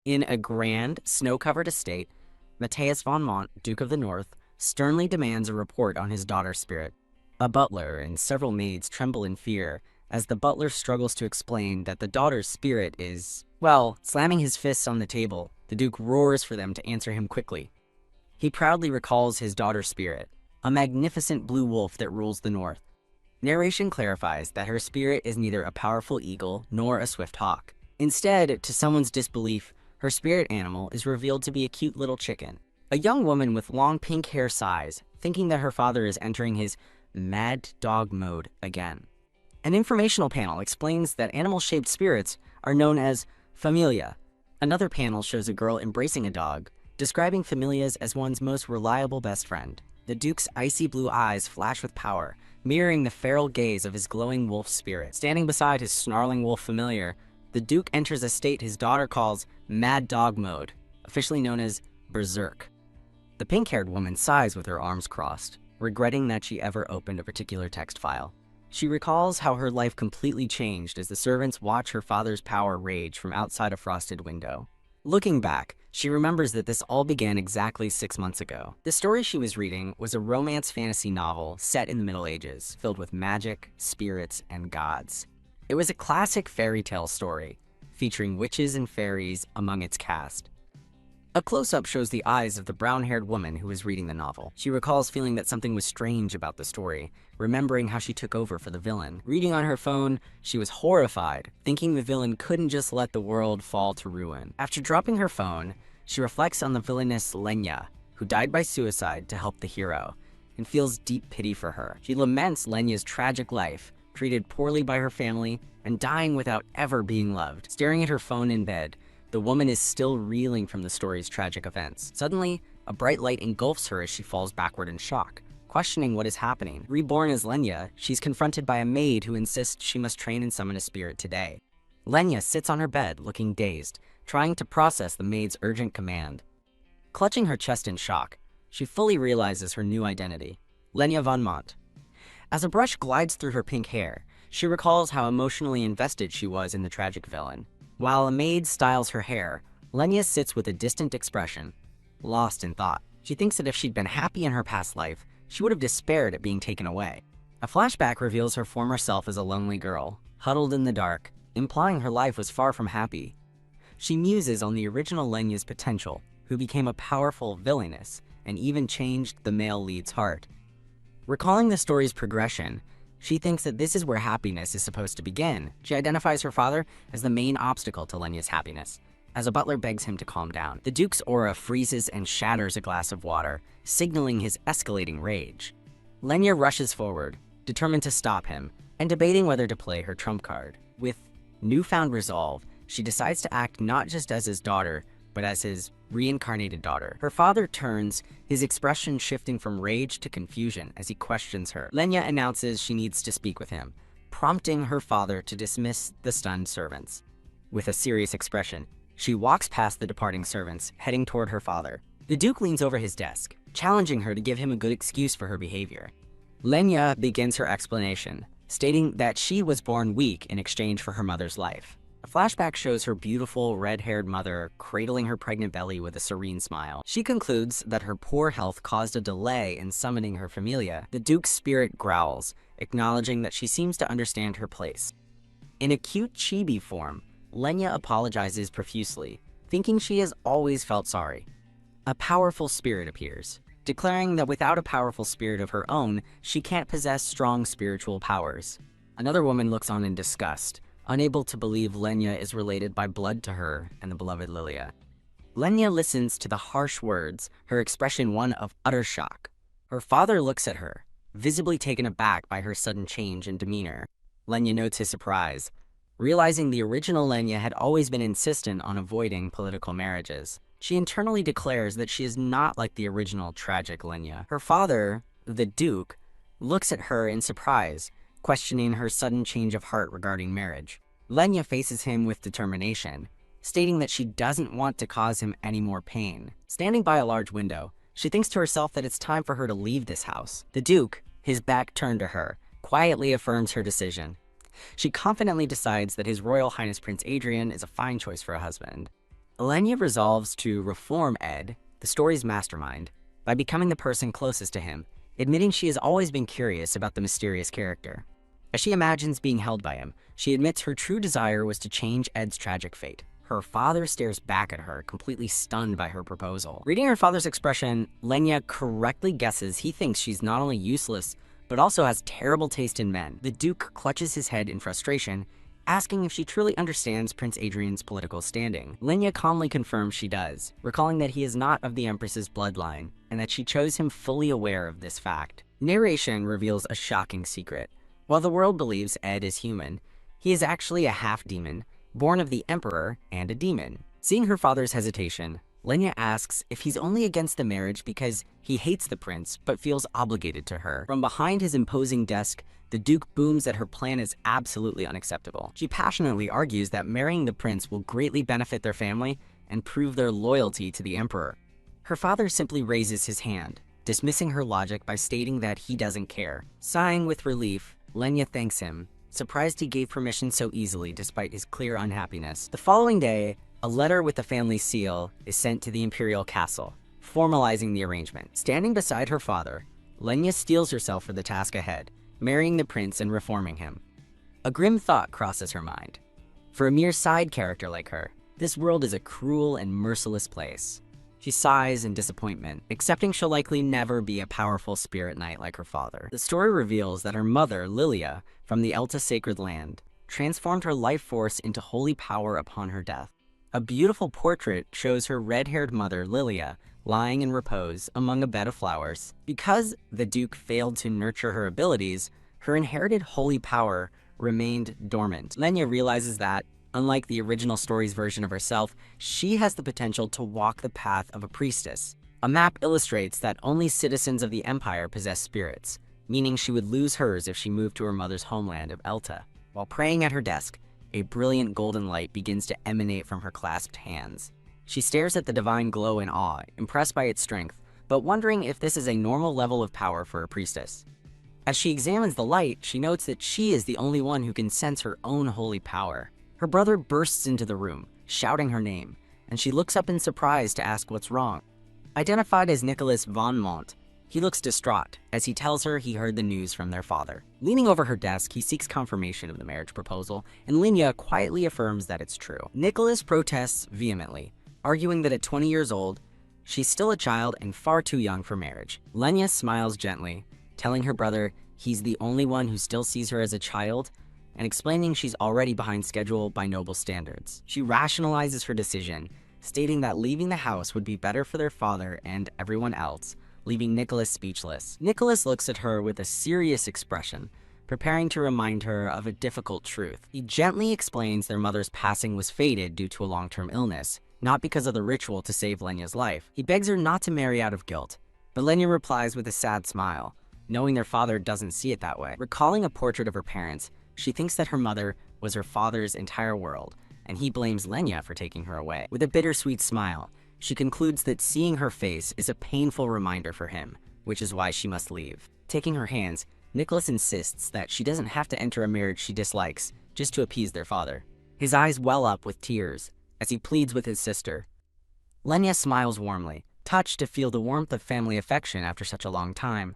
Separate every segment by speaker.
Speaker 1: In a grand, snow-covered estate, Matthias von Mont, Duke of the North, sternly demands a report on his daughter's spirit. A butler and several maids tremble in fear as the butler struggles to explain that the daughter's spirit is, well, slamming his fists on the table. The Duke roars for them to answer him quickly. He proudly recalls his daughter's spirit, a magnificent blue wolf that rules the north. Narration clarifies that her spirit is neither a powerful eagle nor a swift hawk. Instead, to someone's disbelief, her spirit animal is revealed to be a cute little chicken. A young woman with long pink hair sighs, thinking that her father is entering his mad dog mode again. An informational panel explains that animal-shaped spirits are known as familia. Another panel shows a girl embracing a dog, describing familias as one's most reliable best friend. The Duke's icy blue eyes flash with power, mirroring the feral gaze of his glowing wolf spirit. Standing beside his snarling wolf familiar, the Duke enters a state his daughter calls mad dog mode, officially known as berserk. The pink-haired woman sighs with her arms crossed, regretting that she ever opened a particular text file. She recalls how her life completely changed as the servants watch her father's power rage from outside a frosted window. Looking back, she remembers that this all began exactly 6 months ago. The story she was reading was a romance fantasy novel set in the Middle Ages, filled with magic, spirits, and gods. It was a classic fairy tale story, featuring witches and fairies among its cast. A close-up shows the eyes of the brown-haired woman who was reading the novel. She recalls feeling that something was strange about the story, remembering how she took over for the villain. Reading on her phone, she was horrified, thinking the villain couldn't just let the world fall to ruin. After dropping her phone, she reflects on the villainess Lenya, who died by suicide to help the hero, and feels deep pity for her. She laments Lenya's tragic life, treated poorly by her family, and dying without ever being loved. Staring at her phone in bed, the woman is still reeling from the story's tragic events. Suddenly, a bright light engulfs her as she falls backward in shock, questioning what is happening. Reborn as Lenya, she's confronted by a maid who insists she must train and summon a spirit today. Lenya sits on her bed, looking dazed, trying to process the maid's urgent command. Clutching her chest in shock, she fully realizes her new identity, Lenya von Mont. As a brush glides through her pink hair, she recalls how emotionally invested she was in the tragic villain. While a maid styles her hair, Lenya sits with a distant expression, lost in thought. She thinks that if she'd been happy in her past life, she would have despaired at being taken away. A flashback reveals her former self as a lonely girl, huddled in the dark, implying her life was far from happy. She muses on the original Lenya's potential, who became a powerful villainess and even changed the male lead's heart. Recalling the story's progression, she thinks that this is where happiness is supposed to begin. She identifies her father as the main obstacle to Lenya's happiness, as a butler begs him to calm down. The Duke's aura freezes and shatters a glass of water, signaling his escalating rage. Lenya rushes forward, determined to stop him, and debating whether to play her trump card. With newfound resolve, she decides to act not just as his daughter, but as his reincarnated daughter. Her father turns, his expression shifting from rage to confusion as he questions her. Lenya announces she needs to speak with him, prompting her father to dismiss the stunned servants. With a serious expression, she walks past the departing servants, heading toward her father. The Duke leans over his desk, challenging her to give him a good excuse for her behavior. Lenya begins her explanation, stating that she was born weak in exchange for her mother's life. A flashback shows her beautiful, red-haired mother cradling her pregnant belly with a serene smile. She concludes that her poor health caused a delay in summoning her familia. The Duke's spirit growls, acknowledging that she seems to understand her place. In a cute chibi form, Lenya apologizes profusely, thinking she has always felt sorry. A powerful spirit appears, declaring that without a powerful spirit of her own, she can't possess strong spiritual powers. Another woman looks on in disgust, unable to believe Lenya is related by blood to her and the beloved Lilia. Lenya listens to the harsh words, her expression one of utter shock. Her father looks at her, visibly taken aback by her sudden change in demeanor. Lenya notes his surprise, realizing the original Lenya had always been insistent on avoiding political marriages. She internally declares that she is not like the original tragic Lenya. Her father, the Duke, looks at her in surprise, questioning her sudden change of heart regarding marriage. Lenya faces him with determination, stating that she doesn't want to cause him any more pain. Standing by a large window, she thinks to herself that it's time for her to leave this house. The Duke, his back turned to her, quietly affirms her decision. She confidently decides that His Royal Highness Prince Adrien is a fine choice for a husband. Lenya resolves to reform Ed, the story's mastermind, by becoming the person closest to him, admitting she has always been curious about the mysterious character. As she imagines being held by him, she admits her true desire was to change Ed's tragic fate. Her father stares back at her, completely stunned by her proposal. Reading her father's expression, Lenya correctly guesses he thinks she's not only useless, but also has terrible taste in men. The Duke clutches his head in frustration, asking if she truly understands Prince Adrien's political standing. Lenya calmly confirms she does, recalling that he is not of the Empress's bloodline, and that she chose him fully aware of this fact. Narration reveals a shocking secret. While the world believes Ed is human, he is actually a half-demon, born of the Emperor and a demon. Seeing her father's hesitation, Lenya asks if he's only against the marriage because he hates the prince but feels obligated to her. From behind his imposing desk, the Duke booms that her plan is absolutely unacceptable. She passionately argues that marrying the prince will greatly benefit their family and prove their loyalty to the Emperor. Her father simply raises his hand, dismissing her logic by stating that he doesn't care. Sighing with relief, Lenya thanks him, surprised he gave permission so easily despite his clear unhappiness. The following day, a letter with the family seal is sent to the Imperial castle, formalizing the arrangement. Standing beside her father, Lenya steels herself for the task ahead, marrying the prince and reforming him. A grim thought crosses her mind. For a mere side character like her, this world is a cruel and merciless place. She sighs in disappointment, accepting she'll likely never be a powerful spirit knight like her father. The story reveals that her mother, Lilia, from the Elta sacred land, transformed her life force into holy power upon her death. A beautiful portrait shows her red-haired mother, Lilia, lying in repose among a bed of flowers. Because the Duke failed to nurture her abilities, her inherited holy power remained dormant. Lenya realizes that, unlike the original story's version of herself, she has the potential to walk the path of a priestess. A map illustrates that only citizens of the Empire possess spirits, meaning she would lose hers if she moved to her mother's homeland of Elta. While praying at her desk, a brilliant golden light begins to emanate from her clasped hands. She stares at the divine glow in awe, impressed by its strength, but wondering if this is a normal level of power for a priestess. As she examines the light, she notes that she is the only one who can sense her own holy power. Her brother bursts into the room, shouting her name, and she looks up in surprise to ask what's wrong. Identified as Nicholas von Mont, he looks distraught as he tells her he heard the news from their father. Leaning over her desk, he seeks confirmation of the marriage proposal, and Lenya quietly affirms that it's true. Nicholas protests vehemently, arguing that at 20 years old, she's still a child and far too young for marriage. Lenya smiles gently, telling her brother he's the only one who still sees her as a child, and explaining she's already behind schedule by noble standards. She rationalizes her decision, stating that leaving the house would be better for their father and everyone else, leaving Nicholas speechless. Nicholas looks at her with a serious expression, preparing to remind her of a difficult truth. He gently explains their mother's passing was fated due to a long-term illness, not because of the ritual to save Lenya's life. He begs her not to marry out of guilt, but Lenya replies with a sad smile, knowing their father doesn't see it that way. Recalling a portrait of her parents, she thinks that her mother was her father's entire world, and he blames Lenya for taking her away. With a bittersweet smile, she concludes that seeing her face is a painful reminder for him, which is why she must leave. Taking her hands, Nicholas insists that she doesn't have to enter a marriage she dislikes just to appease their father. His eyes well up with tears as he pleads with his sister. Lenya smiles warmly, touched to feel the warmth of family affection after such a long time.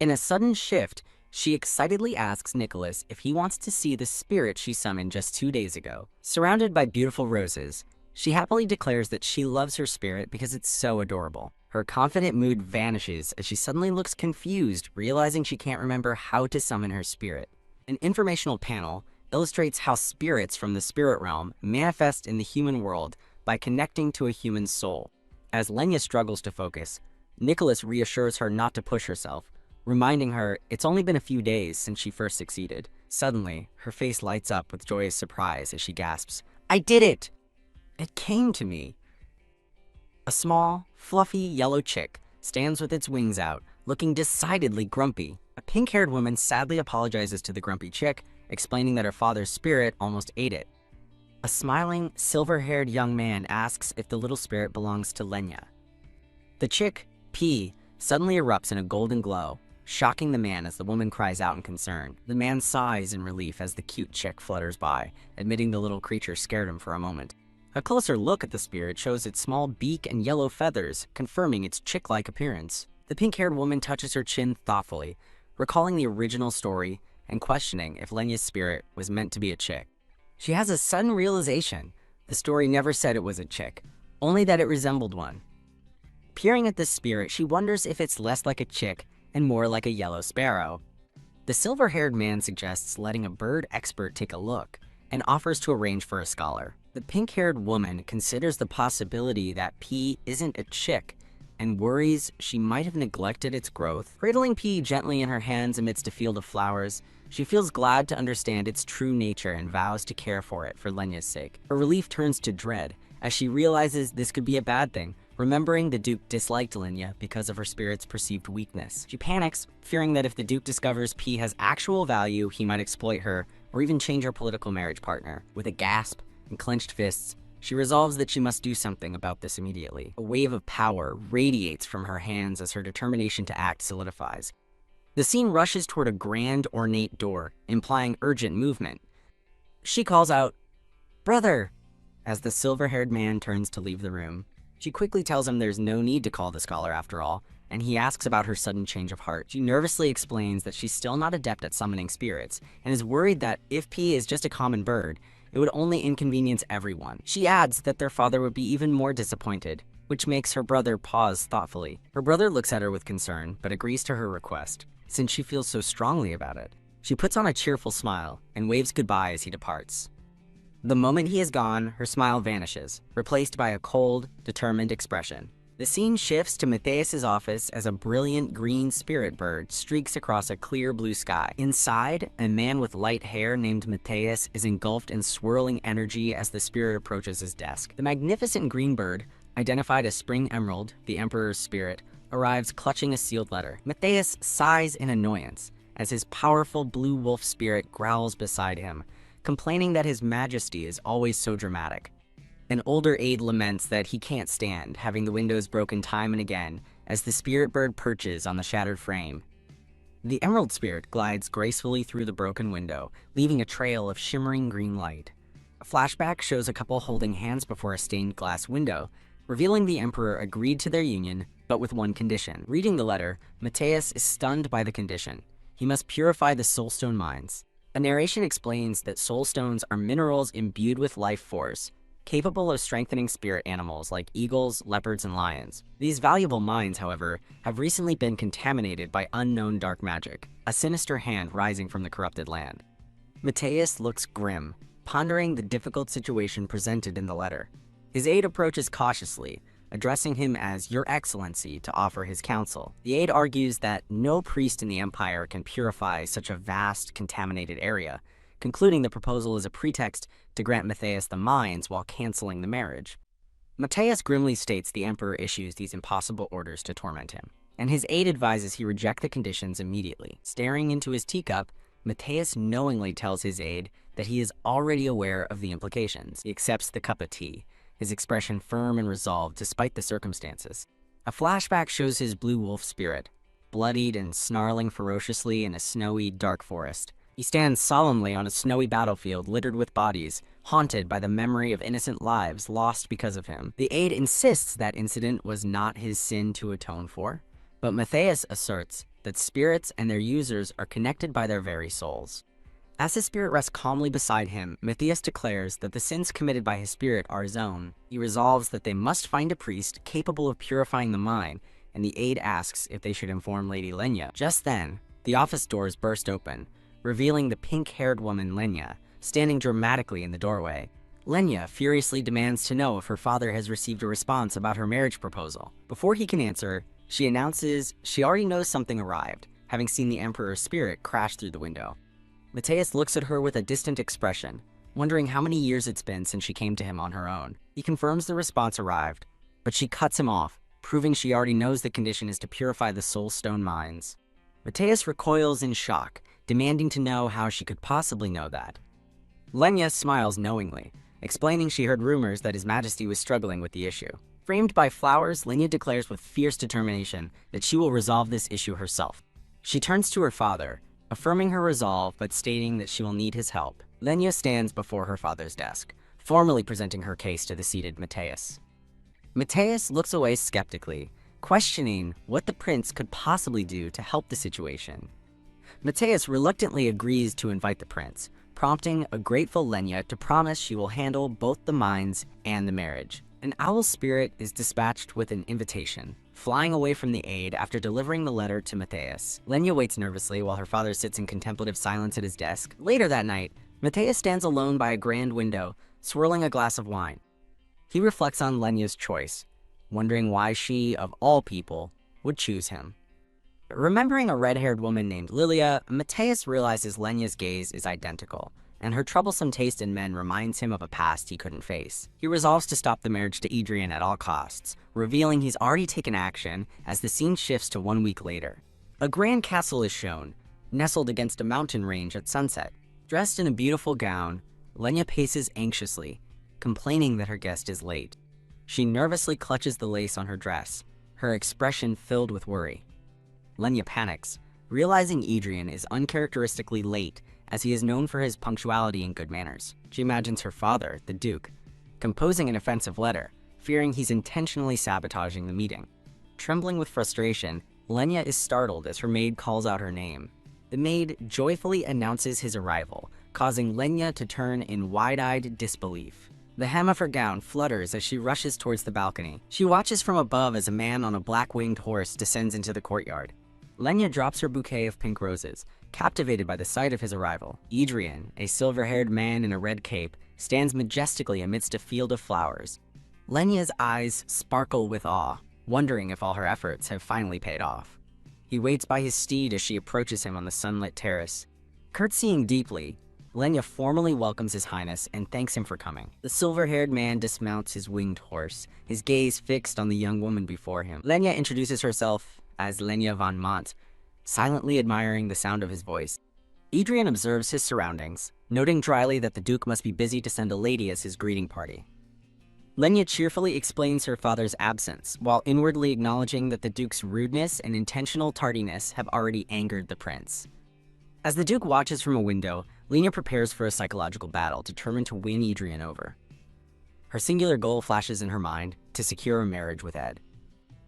Speaker 1: In a sudden shift, she excitedly asks Nicholas if he wants to see the spirit she summoned just 2 days ago. Surrounded by beautiful roses, she happily declares that she loves her spirit because it's so adorable. Her confident mood vanishes as she suddenly looks confused, realizing she can't remember how to summon her spirit. An informational panel illustrates how spirits from the spirit realm manifest in the human world by connecting to a human soul. As Lenya struggles to focus, Nicholas reassures her not to push herself, reminding her it's only been a few days since she first succeeded. Suddenly, her face lights up with joyous surprise as she gasps, "I did it! It came to me!" A small, fluffy yellow chick stands with its wings out, looking decidedly grumpy. A pink-haired woman sadly apologizes to the grumpy chick, explaining that her father's spirit almost ate it. A smiling, silver-haired young man asks if the little spirit belongs to Lenya. The chick, P, suddenly erupts in a golden glow, shocking the man as the woman cries out in concern. The man sighs in relief as the cute chick flutters by, admitting the little creature scared him for a moment. A closer look at the spirit shows its small beak and yellow feathers, confirming its chick-like appearance. The pink-haired woman touches her chin thoughtfully, recalling the original story and questioning if Lenya's spirit was meant to be a chick. She has a sudden realization. The story never said it was a chick, only that it resembled one. Peering at the spirit, she wonders if it's less like a chick and more like a yellow sparrow. The silver-haired man suggests letting a bird expert take a look and offers to arrange for a scholar. The pink-haired woman considers the possibility that P isn't a chick and worries she might have neglected its growth. Cradling P gently in her hands amidst a field of flowers, she feels glad to understand its true nature and vows to care for it for Lenya's sake. Her relief turns to dread as she realizes this could be a bad thing, remembering the Duke disliked Lenya because of her spirit's perceived weakness. She panics, fearing that if the Duke discovers P has actual value, he might exploit her or even change her political marriage partner. With a gasp and clenched fists, she resolves that she must do something about this immediately. A wave of power radiates from her hands as her determination to act solidifies. The scene rushes toward a grand, ornate door, implying urgent movement. She calls out, "Brother!" as the silver-haired man turns to leave the room. She quickly tells him there's no need to call the scholar after all, and he asks about her sudden change of heart. She nervously explains that she's still not adept at summoning spirits, and is worried that if P is just a common bird, it would only inconvenience everyone. She adds that their father would be even more disappointed, which makes her brother pause thoughtfully. Her brother looks at her with concern, but agrees to her request, since she feels so strongly about it. She puts on a cheerful smile and waves goodbye as he departs. The moment he is gone, her smile vanishes, replaced by a cold, determined expression. The scene shifts to Matthias's office as a brilliant green spirit bird streaks across a clear blue sky. Inside, a man with light hair named Matthias is engulfed in swirling energy as the spirit approaches his desk. The magnificent green bird, identified as Spring Emerald, the Emperor's spirit, arrives clutching a sealed letter. Matthias sighs in annoyance as his powerful blue wolf spirit growls beside him, complaining that his majesty is always so dramatic. An older aide laments that he can't stand having the windows broken time and again as the spirit bird perches on the shattered frame. The emerald spirit glides gracefully through the broken window, leaving a trail of shimmering green light. A flashback shows a couple holding hands before a stained glass window, revealing the emperor agreed to their union, but with one condition. Reading the letter, Matthias is stunned by the condition. He must purify the soulstone mines. A narration explains that soulstones are minerals imbued with life force, capable of strengthening spirit animals like eagles, leopards, and lions. These valuable mines, however, have recently been contaminated by unknown dark magic, a sinister hand rising from the corrupted land. Matthias looks grim, pondering the difficult situation presented in the letter. His aide approaches cautiously, addressing him as Your Excellency to offer his counsel. The aide argues that no priest in the Empire can purify such a vast, contaminated area, concluding the proposal is a pretext to grant Matthias the mines while canceling the marriage. Matthias grimly states the Emperor issues these impossible orders to torment him, and his aide advises he reject the conditions immediately. Staring into his teacup, Matthias knowingly tells his aide that he is already aware of the implications. He accepts the cup of tea, his expression firm and resolved despite the circumstances. A flashback shows his blue wolf spirit, bloodied and snarling ferociously in a snowy, dark forest. He stands solemnly on a snowy battlefield littered with bodies, haunted by the memory of innocent lives lost because of him. The aide insists that incident was not his sin to atone for, but Matthias asserts that spirits and their users are connected by their very souls. As his spirit rests calmly beside him, Matthias declares that the sins committed by his spirit are his own. He resolves that they must find a priest capable of purifying the mine, and the aide asks if they should inform Lady Lenya. Just then, the office doors burst open, revealing the pink-haired woman Lenya, standing dramatically in the doorway. Lenya furiously demands to know if her father has received a response about her marriage proposal. Before he can answer, she announces she already knows something arrived, having seen the Emperor's spirit crash through the window. Matthias looks at her with a distant expression, wondering how many years it's been since she came to him on her own. He confirms the response arrived, but she cuts him off, proving she already knows the condition is to purify the soulstone mines. Matthias recoils in shock, demanding to know how she could possibly know that. Lenya smiles knowingly, explaining she heard rumors that His Majesty was struggling with the issue. Framed by flowers, Lenya declares with fierce determination that she will resolve this issue herself. She turns to her father, affirming her resolve but stating that she will need his help. Lenya stands before her father's desk, formally presenting her case to the seated Matthias. Matthias looks away skeptically, questioning what the prince could possibly do to help the situation. Matthias reluctantly agrees to invite the prince, prompting a grateful Lenya to promise she will handle both the mines and the marriage. An owl spirit is dispatched with an invitation, flying away from the aide after delivering the letter to Matthias. Lenya waits nervously while her father sits in contemplative silence at his desk. Later that night, Matthias stands alone by a grand window, swirling a glass of wine. He reflects on Lenya's choice, wondering why she, of all people, would choose him. Remembering a red-haired woman named Lilia, Matthias realizes Lenya's gaze is identical, and her troublesome taste in men reminds him of a past he couldn't face. He resolves to stop the marriage to Adrien at all costs, revealing he's already taken action as the scene shifts to 1 week later. A grand castle is shown, nestled against a mountain range at sunset. Dressed in a beautiful gown, Lenya paces anxiously, complaining that her guest is late. She nervously clutches the lace on her dress, her expression filled with worry. Lenya panics, realizing Adrien is uncharacteristically late as he is known for his punctuality and good manners. She imagines her father, the Duke, composing an offensive letter, fearing he's intentionally sabotaging the meeting. Trembling with frustration, Lenya is startled as her maid calls out her name. The maid joyfully announces his arrival, causing Lenya to turn in wide-eyed disbelief. The hem of her gown flutters as she rushes towards the balcony. She watches from above as a man on a black-winged horse descends into the courtyard. Lenya drops her bouquet of pink roses, captivated by the sight of his arrival. Adrien, a silver-haired man in a red cape, stands majestically amidst a field of flowers. Lenya's eyes sparkle with awe, wondering if all her efforts have finally paid off. He waits by his steed as she approaches him on the sunlit terrace. Curtsying deeply, Lenya formally welcomes His Highness and thanks him for coming. The silver-haired man dismounts his winged horse, his gaze fixed on the young woman before him. Lenya introduces herself as Lenya von Mont, silently admiring the sound of his voice. Adrien observes his surroundings, noting dryly that the Duke must be busy to send a lady as his greeting party. Lenya cheerfully explains her father's absence, while inwardly acknowledging that the Duke's rudeness and intentional tardiness have already angered the prince. As the Duke watches from a window, Lenya prepares for a psychological battle, determined to win Adrien over. Her singular goal flashes in her mind: to secure a marriage with Ed.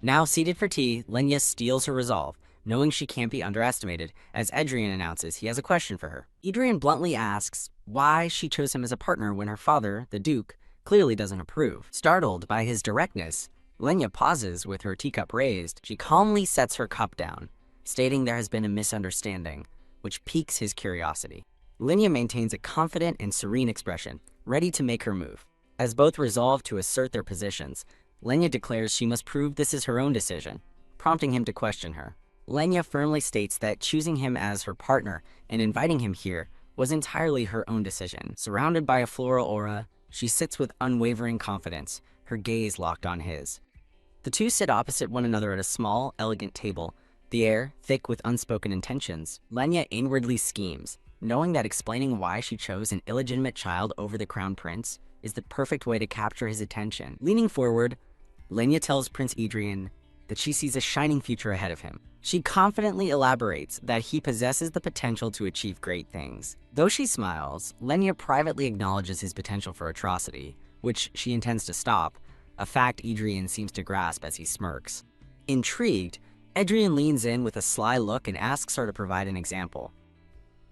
Speaker 1: Now seated for tea, Lenya steels her resolve, knowing she can't be underestimated, as Adrien announces he has a question for her. Adrien bluntly asks why she chose him as a partner when her father, the Duke, clearly doesn't approve. Startled by his directness, Lenya pauses with her teacup raised. She calmly sets her cup down, stating there has been a misunderstanding, which piques his curiosity. Lenya maintains a confident and serene expression, ready to make her move. As both resolve to assert their positions, Lenya declares she must prove this is her own decision, prompting him to question her. Lenya firmly states that choosing him as her partner and inviting him here was entirely her own decision. Surrounded by a floral aura, she sits with unwavering confidence, her gaze locked on his. The two sit opposite one another at a small, elegant table, the air thick with unspoken intentions. Lenya inwardly schemes, knowing that explaining why she chose an illegitimate child over the crown prince is the perfect way to capture his attention. Leaning forward, Lenya tells Prince Adrien that she sees a shining future ahead of him. She confidently elaborates that he possesses the potential to achieve great things. Though she smiles, Lenya privately acknowledges his potential for atrocity, which she intends to stop, a fact Adrien seems to grasp as he smirks. Intrigued, Adrien leans in with a sly look and asks her to provide an example.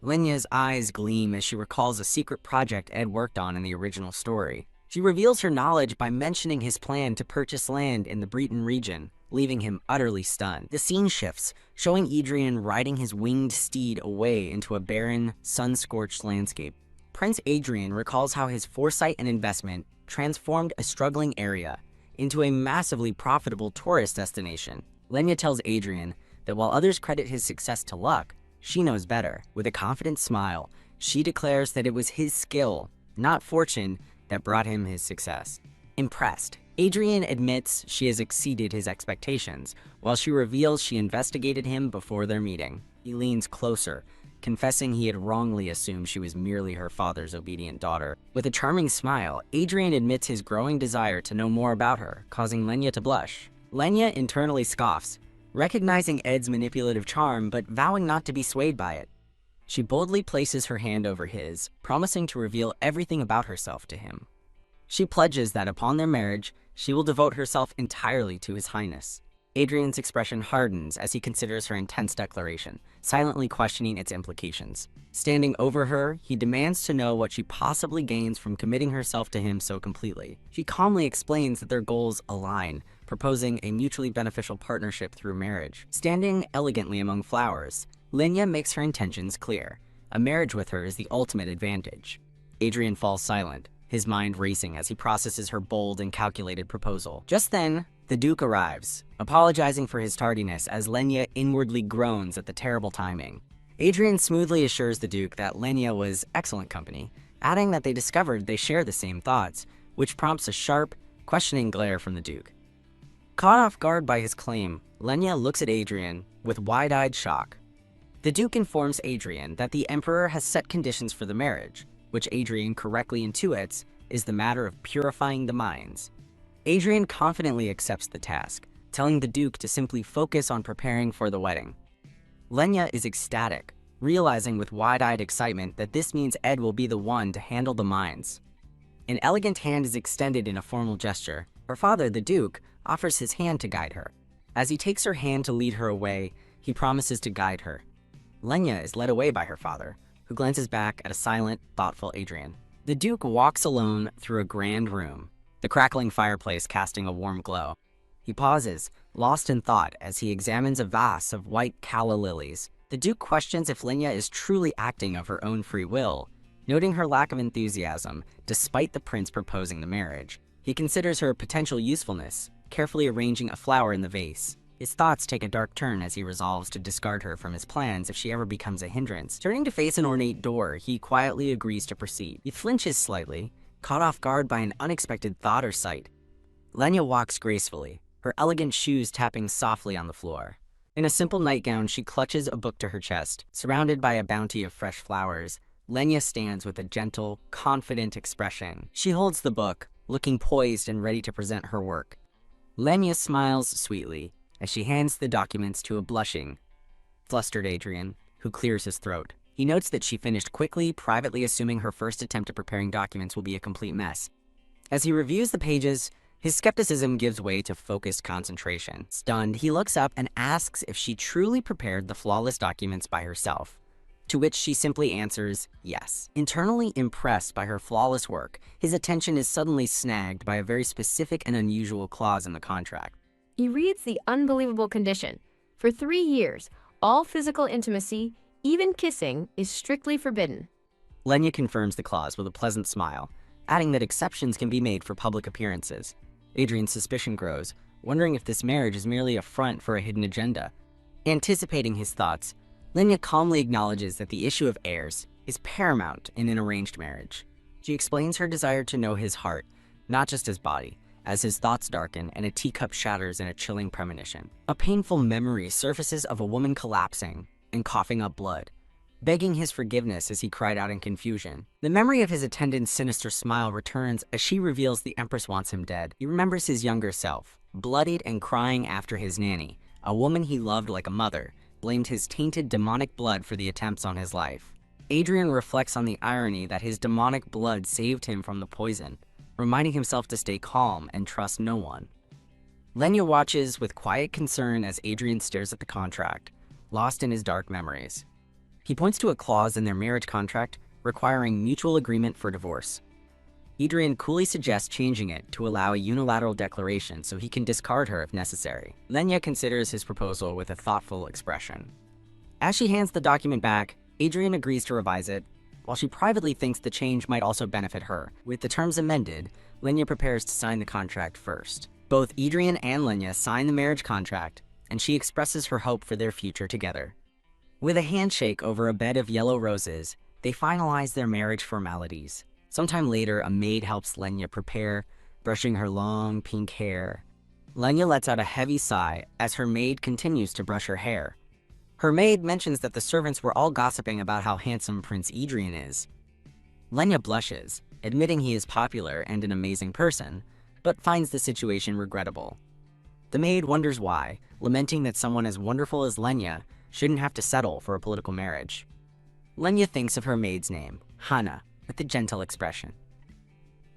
Speaker 1: Lenya's eyes gleam as she recalls a secret project Ed worked on in the original story. She reveals her knowledge by mentioning his plan to purchase land in the Breton region, leaving him utterly stunned. The scene shifts, showing Adrien riding his winged steed away into a barren, sun-scorched landscape. Prince Adrien recalls how his foresight and investment transformed a struggling area into a massively profitable tourist destination. Lenya tells Adrien that while others credit his success to luck, she knows better. With a confident smile, she declares that it was his skill, not fortune, that brought him his success. Impressed, Adrien admits she has exceeded his expectations, while she reveals she investigated him before their meeting. He leans closer, confessing he had wrongly assumed she was merely her father's obedient daughter. With a charming smile, Adrien admits his growing desire to know more about her, causing Lenya to blush. Lenya internally scoffs, recognizing Ed's manipulative charm but vowing not to be swayed by it. She boldly places her hand over his, promising to reveal everything about herself to him. She pledges that upon their marriage, she will devote herself entirely to His Highness. Adrien's expression hardens as he considers her intense declaration, silently questioning its implications. Standing over her, he demands to know what she possibly gains from committing herself to him so completely. She calmly explains that their goals align, proposing a mutually beneficial partnership through marriage. Standing elegantly among flowers, Lenya makes her intentions clear. A marriage with her is the ultimate advantage. Adrien falls silent, his mind racing as he processes her bold and calculated proposal. Just then, the Duke arrives, apologizing for his tardiness as Lenya inwardly groans at the terrible timing. Adrien smoothly assures the Duke that Lenya was excellent company, adding that they discovered they share the same thoughts, which prompts a sharp, questioning glare from the Duke. Caught off guard by his claim, Lenya looks at Adrien with wide-eyed shock. The Duke informs Adrien that the Emperor has set conditions for the marriage, which Adrien correctly intuits is the matter of purifying the minds. Adrien confidently accepts the task, telling the Duke to simply focus on preparing for the wedding. Lenya is ecstatic, realizing with wide-eyed excitement that this means Ed will be the one to handle the minds. An elegant hand is extended in a formal gesture. Her father, the Duke, offers his hand to guide her. As he takes her hand to lead her away, he promises to guide her. Lenya is led away by her father, who glances back at a silent, thoughtful Adrien. The Duke walks alone through a grand room, the crackling fireplace casting a warm glow. He pauses, lost in thought, as he examines a vase of white calla lilies. The Duke questions if Lenya is truly acting of her own free will, noting her lack of enthusiasm despite the prince proposing the marriage. He considers her potential usefulness, carefully arranging a flower in the vase. His thoughts take a dark turn as he resolves to discard her from his plans if she ever becomes a hindrance. Turning to face an ornate door, he quietly agrees to proceed. He flinches slightly, caught off guard by an unexpected thought or sight. Lenya walks gracefully, her elegant shoes tapping softly on the floor. In a simple nightgown, she clutches a book to her chest. Surrounded by a bounty of fresh flowers, Lenya stands with a gentle, confident expression. She holds the book, looking poised and ready to present her work. Lenya smiles sweetly as she hands the documents to a blushing, flustered Adrien, who clears his throat. He notes that she finished quickly, privately assuming her first attempt at preparing documents will be a complete mess. As he reviews the pages, his skepticism gives way to focused concentration. Stunned, he looks up and asks if she truly prepared the flawless documents by herself, to which she simply answers yes. Internally impressed by her flawless work, his attention is suddenly snagged by a very specific and unusual clause in the contract.
Speaker 2: He reads the unbelievable condition. For 3 years, all physical intimacy, even kissing, is strictly forbidden.
Speaker 1: Lenya confirms the clause with a pleasant smile, adding that exceptions can be made for public appearances. Adrien's suspicion grows, wondering if this marriage is merely a front for a hidden agenda. Anticipating his thoughts, Lenya calmly acknowledges that the issue of heirs is paramount in an arranged marriage. She explains her desire to know his heart, not just his body, as his thoughts darken and a teacup shatters in a chilling premonition. A painful memory surfaces of a woman collapsing and coughing up blood, begging his forgiveness as he cried out in confusion. The memory of his attendant's sinister smile returns as she reveals the Empress wants him dead. He remembers his younger self, bloodied and crying after his nanny, a woman he loved like a mother, blamed his tainted demonic blood for the attempts on his life. Adrien reflects on the irony that his demonic blood saved him from the poison, reminding himself to stay calm and trust no one. Lenya watches with quiet concern as Adrien stares at the contract, lost in his dark memories. He points to a clause in their marriage contract requiring mutual agreement for divorce. Adrien coolly suggests changing it to allow a unilateral declaration so he can discard her if necessary. Lenya considers his proposal with a thoughtful expression. As she hands the document back, Adrien agrees to revise it, while she privately thinks the change might also benefit her. With the terms amended, Lenya prepares to sign the contract first. Both Adrien and Lenya sign the marriage contract, and she expresses her hope for their future together. With a handshake over a bed of yellow roses, they finalize their marriage formalities. Sometime later, a maid helps Lenya prepare, brushing her long pink hair. Lenya lets out a heavy sigh as her maid continues to brush her hair. Her maid mentions that the servants were all gossiping about how handsome Prince Adrien is. Lenya blushes, admitting he is popular and an amazing person, but finds the situation regrettable. The maid wonders why, lamenting that someone as wonderful as Lenya shouldn't have to settle for a political marriage. Lenya thinks of her maid's name, Hannah, with a gentle expression.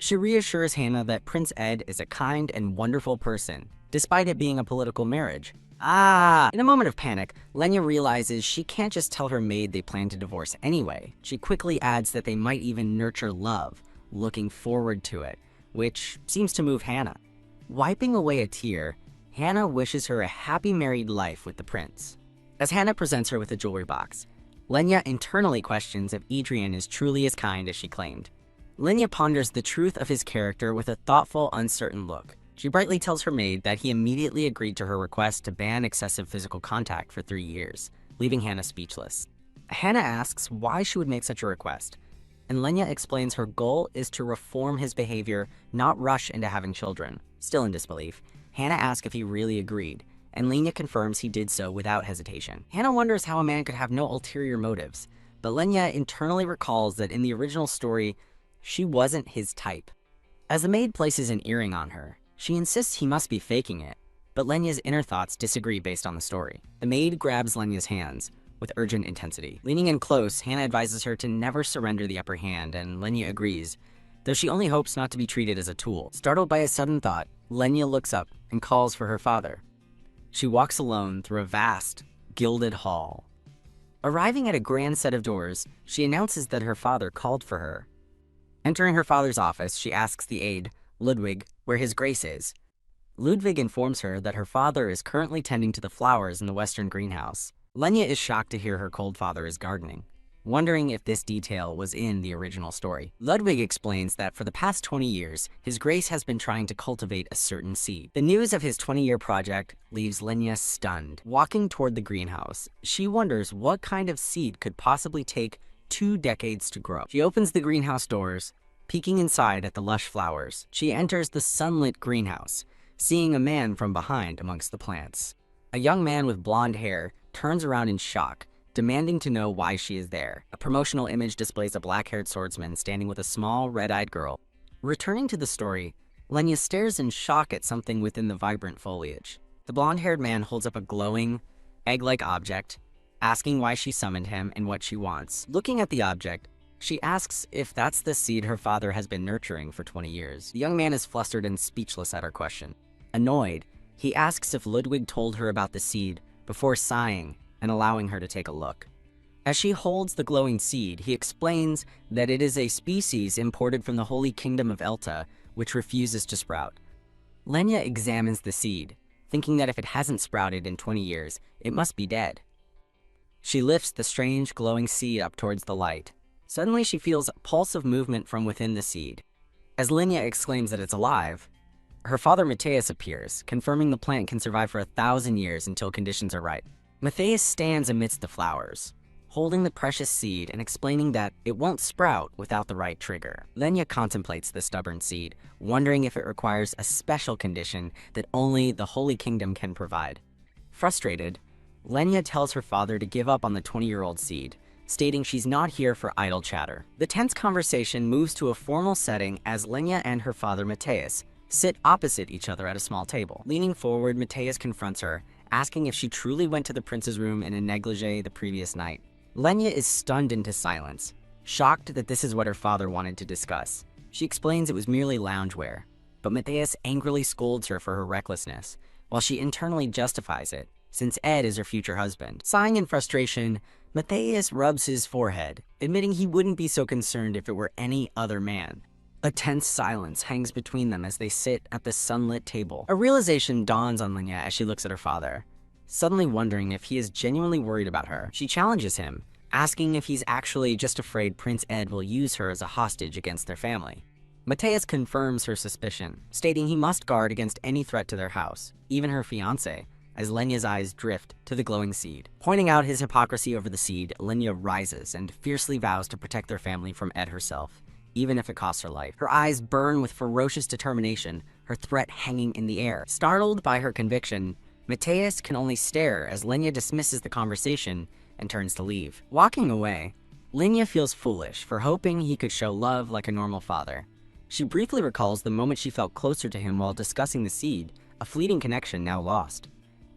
Speaker 1: She reassures Hannah that Prince Ed is a kind and wonderful person, despite it being a political marriage. In a moment of panic, Lenya realizes she can't just tell her maid they plan to divorce anyway. She quickly adds that they might even nurture love, looking forward to it, which seems to move Hannah. Wiping away a tear, Hannah wishes her a happy married life with the prince. As Hannah presents her with a jewelry box, Lenya internally questions if Adrien is truly as kind as she claimed. Lenya ponders the truth of his character with a thoughtful, uncertain look. She brightly tells her maid that he immediately agreed to her request to ban excessive physical contact for 3 years, leaving Hannah speechless. Hannah asks why she would make such a request, and Lenya explains her goal is to reform his behavior, not rush into having children. Still in disbelief, Hannah asks if he really agreed, and Lenya confirms he did so without hesitation. Hannah wonders how a man could have no ulterior motives, but Lenya internally recalls that in the original story, she wasn't his type. As the maid places an earring on her, she insists he must be faking it, but Lenya's inner thoughts disagree based on the story. The maid grabs Lenya's hands with urgent intensity. Leaning in close, Hannah advises her to never surrender the upper hand, and Lenya agrees, though she only hopes not to be treated as a tool. Startled by a sudden thought, Lenya looks up and calls for her father. She walks alone through a vast, gilded hall. Arriving at a grand set of doors, she announces that her father called for her. Entering her father's office, she asks the aide, Ludwig, where his grace is. Ludwig informs her that her father is currently tending to the flowers in the western greenhouse. Lenya is shocked to hear her cold father is gardening, wondering if this detail was in the original story. Ludwig explains that for the past 20 years, his grace has been trying to cultivate a certain seed. The news of his 20-year project leaves Lenya stunned. Walking toward the greenhouse, she wonders what kind of seed could possibly take 2 decades to grow. She opens the greenhouse doors, peeking inside at the lush flowers. She enters the sunlit greenhouse, seeing a man from behind amongst the plants. A young man with blonde hair turns around in shock, demanding to know why she is there. A promotional image displays a black-haired swordsman standing with a small, red-eyed girl. Returning to the story, Lenya stares in shock at something within the vibrant foliage. The blonde-haired man holds up a glowing, egg-like object, asking why she summoned him and what she wants. Looking at the object, she asks if that's the seed her father has been nurturing for 20 years. The young man is flustered and speechless at her question. Annoyed, he asks if Ludwig told her about the seed before sighing and allowing her to take a look. As she holds the glowing seed, he explains that it is a species imported from the Holy Kingdom of Elta, which refuses to sprout. Lenya examines the seed, thinking that if it hasn't sprouted in 20 years, it must be dead. She lifts the strange glowing seed up towards the light. Suddenly she feels a pulse of movement from within the seed. As Lenya exclaims that it's alive, her father Matthias appears, confirming the plant can survive for 1,000 years until conditions are right. Matthias stands amidst the flowers, holding the precious seed and explaining that it won't sprout without the right trigger. Lenya contemplates the stubborn seed, wondering if it requires a special condition that only the Holy Kingdom can provide. Frustrated, Lenya tells her father to give up on the 20-year-old seed, stating she's not here for idle chatter. The tense conversation moves to a formal setting as Lenya and her father Matthias sit opposite each other at a small table. Leaning forward, Matthias confronts her, asking if she truly went to the prince's room in a negligee the previous night. Lenya is stunned into silence, shocked that this is what her father wanted to discuss. She explains it was merely loungewear, but Matthias angrily scolds her for her recklessness, while she internally justifies it, since Ed is her future husband. Sighing in frustration, Matthias rubs his forehead, admitting he wouldn't be so concerned if it were any other man. A tense silence hangs between them as they sit at the sunlit table. A realization dawns on Lenya as she looks at her father, suddenly wondering if he is genuinely worried about her. She challenges him, asking if he's actually just afraid Prince Ed will use her as a hostage against their family. Matthias confirms her suspicion, stating he must guard against any threat to their house, even her fiancé, as Lenya's eyes drift to the glowing seed. Pointing out his hypocrisy over the seed, Lenya rises and fiercely vows to protect their family from Ed herself, even if it costs her life. Her eyes burn with ferocious determination, her threat hanging in the air. Startled by her conviction, Matthias can only stare as Lenya dismisses the conversation and turns to leave. Walking away, Lenya feels foolish for hoping he could show love like a normal father. She briefly recalls the moment she felt closer to him while discussing the seed, a fleeting connection now lost.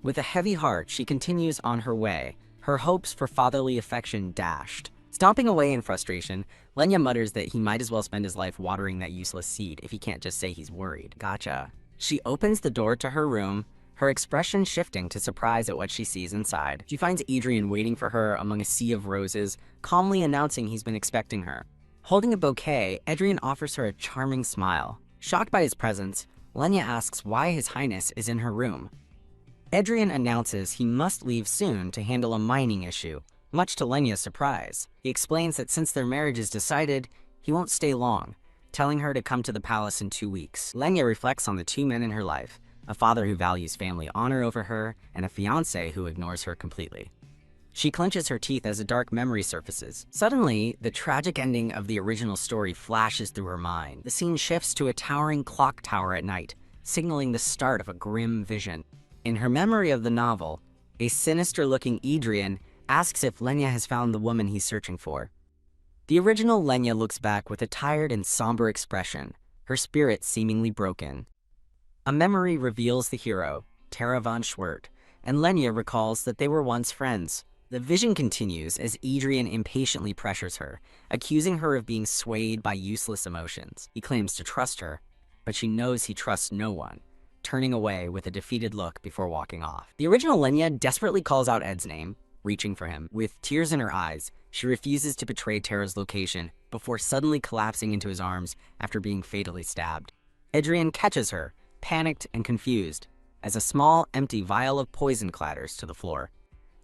Speaker 1: With a heavy heart, she continues on her way, her hopes for fatherly affection dashed. Stomping away in frustration, Lenya mutters that he might as well spend his life watering that useless seed if he can't just say he's worried. Gotcha. She opens the door to her room, her expression shifting to surprise at what she sees inside. She finds Adrien waiting for her among a sea of roses, calmly announcing he's been expecting her. Holding a bouquet, Adrien offers her a charming smile. Shocked by his presence, Lenya asks why His Highness is in her room. Adrien announces he must leave soon to handle a mining issue, much to Lenya's surprise. He explains that since their marriage is decided, he won't stay long, telling her to come to the palace in 2 weeks. Lenya reflects on the two men in her life, a father who values family honor over her, and a fiancé who ignores her completely. She clenches her teeth as a dark memory surfaces. Suddenly, the tragic ending of the original story flashes through her mind. The scene shifts to a towering clock tower at night, signaling the start of a grim vision. In her memory of the novel, a sinister-looking Adrien asks if Lenya has found the woman he's searching for. The original Lenya looks back with a tired and somber expression, her spirit seemingly broken. A memory reveals the hero, Tara von Schwert, and Lenya recalls that they were once friends. The vision continues as Adrien impatiently pressures her, accusing her of being swayed by useless emotions. He claims to trust her, but she knows he trusts no one, turning away with a defeated look before walking off. The original Lenya desperately calls out Ed's name, reaching for him. With tears in her eyes, she refuses to betray Tara's location before suddenly collapsing into his arms after being fatally stabbed. Adrien catches her, panicked and confused, as a small, empty vial of poison clatters to the floor.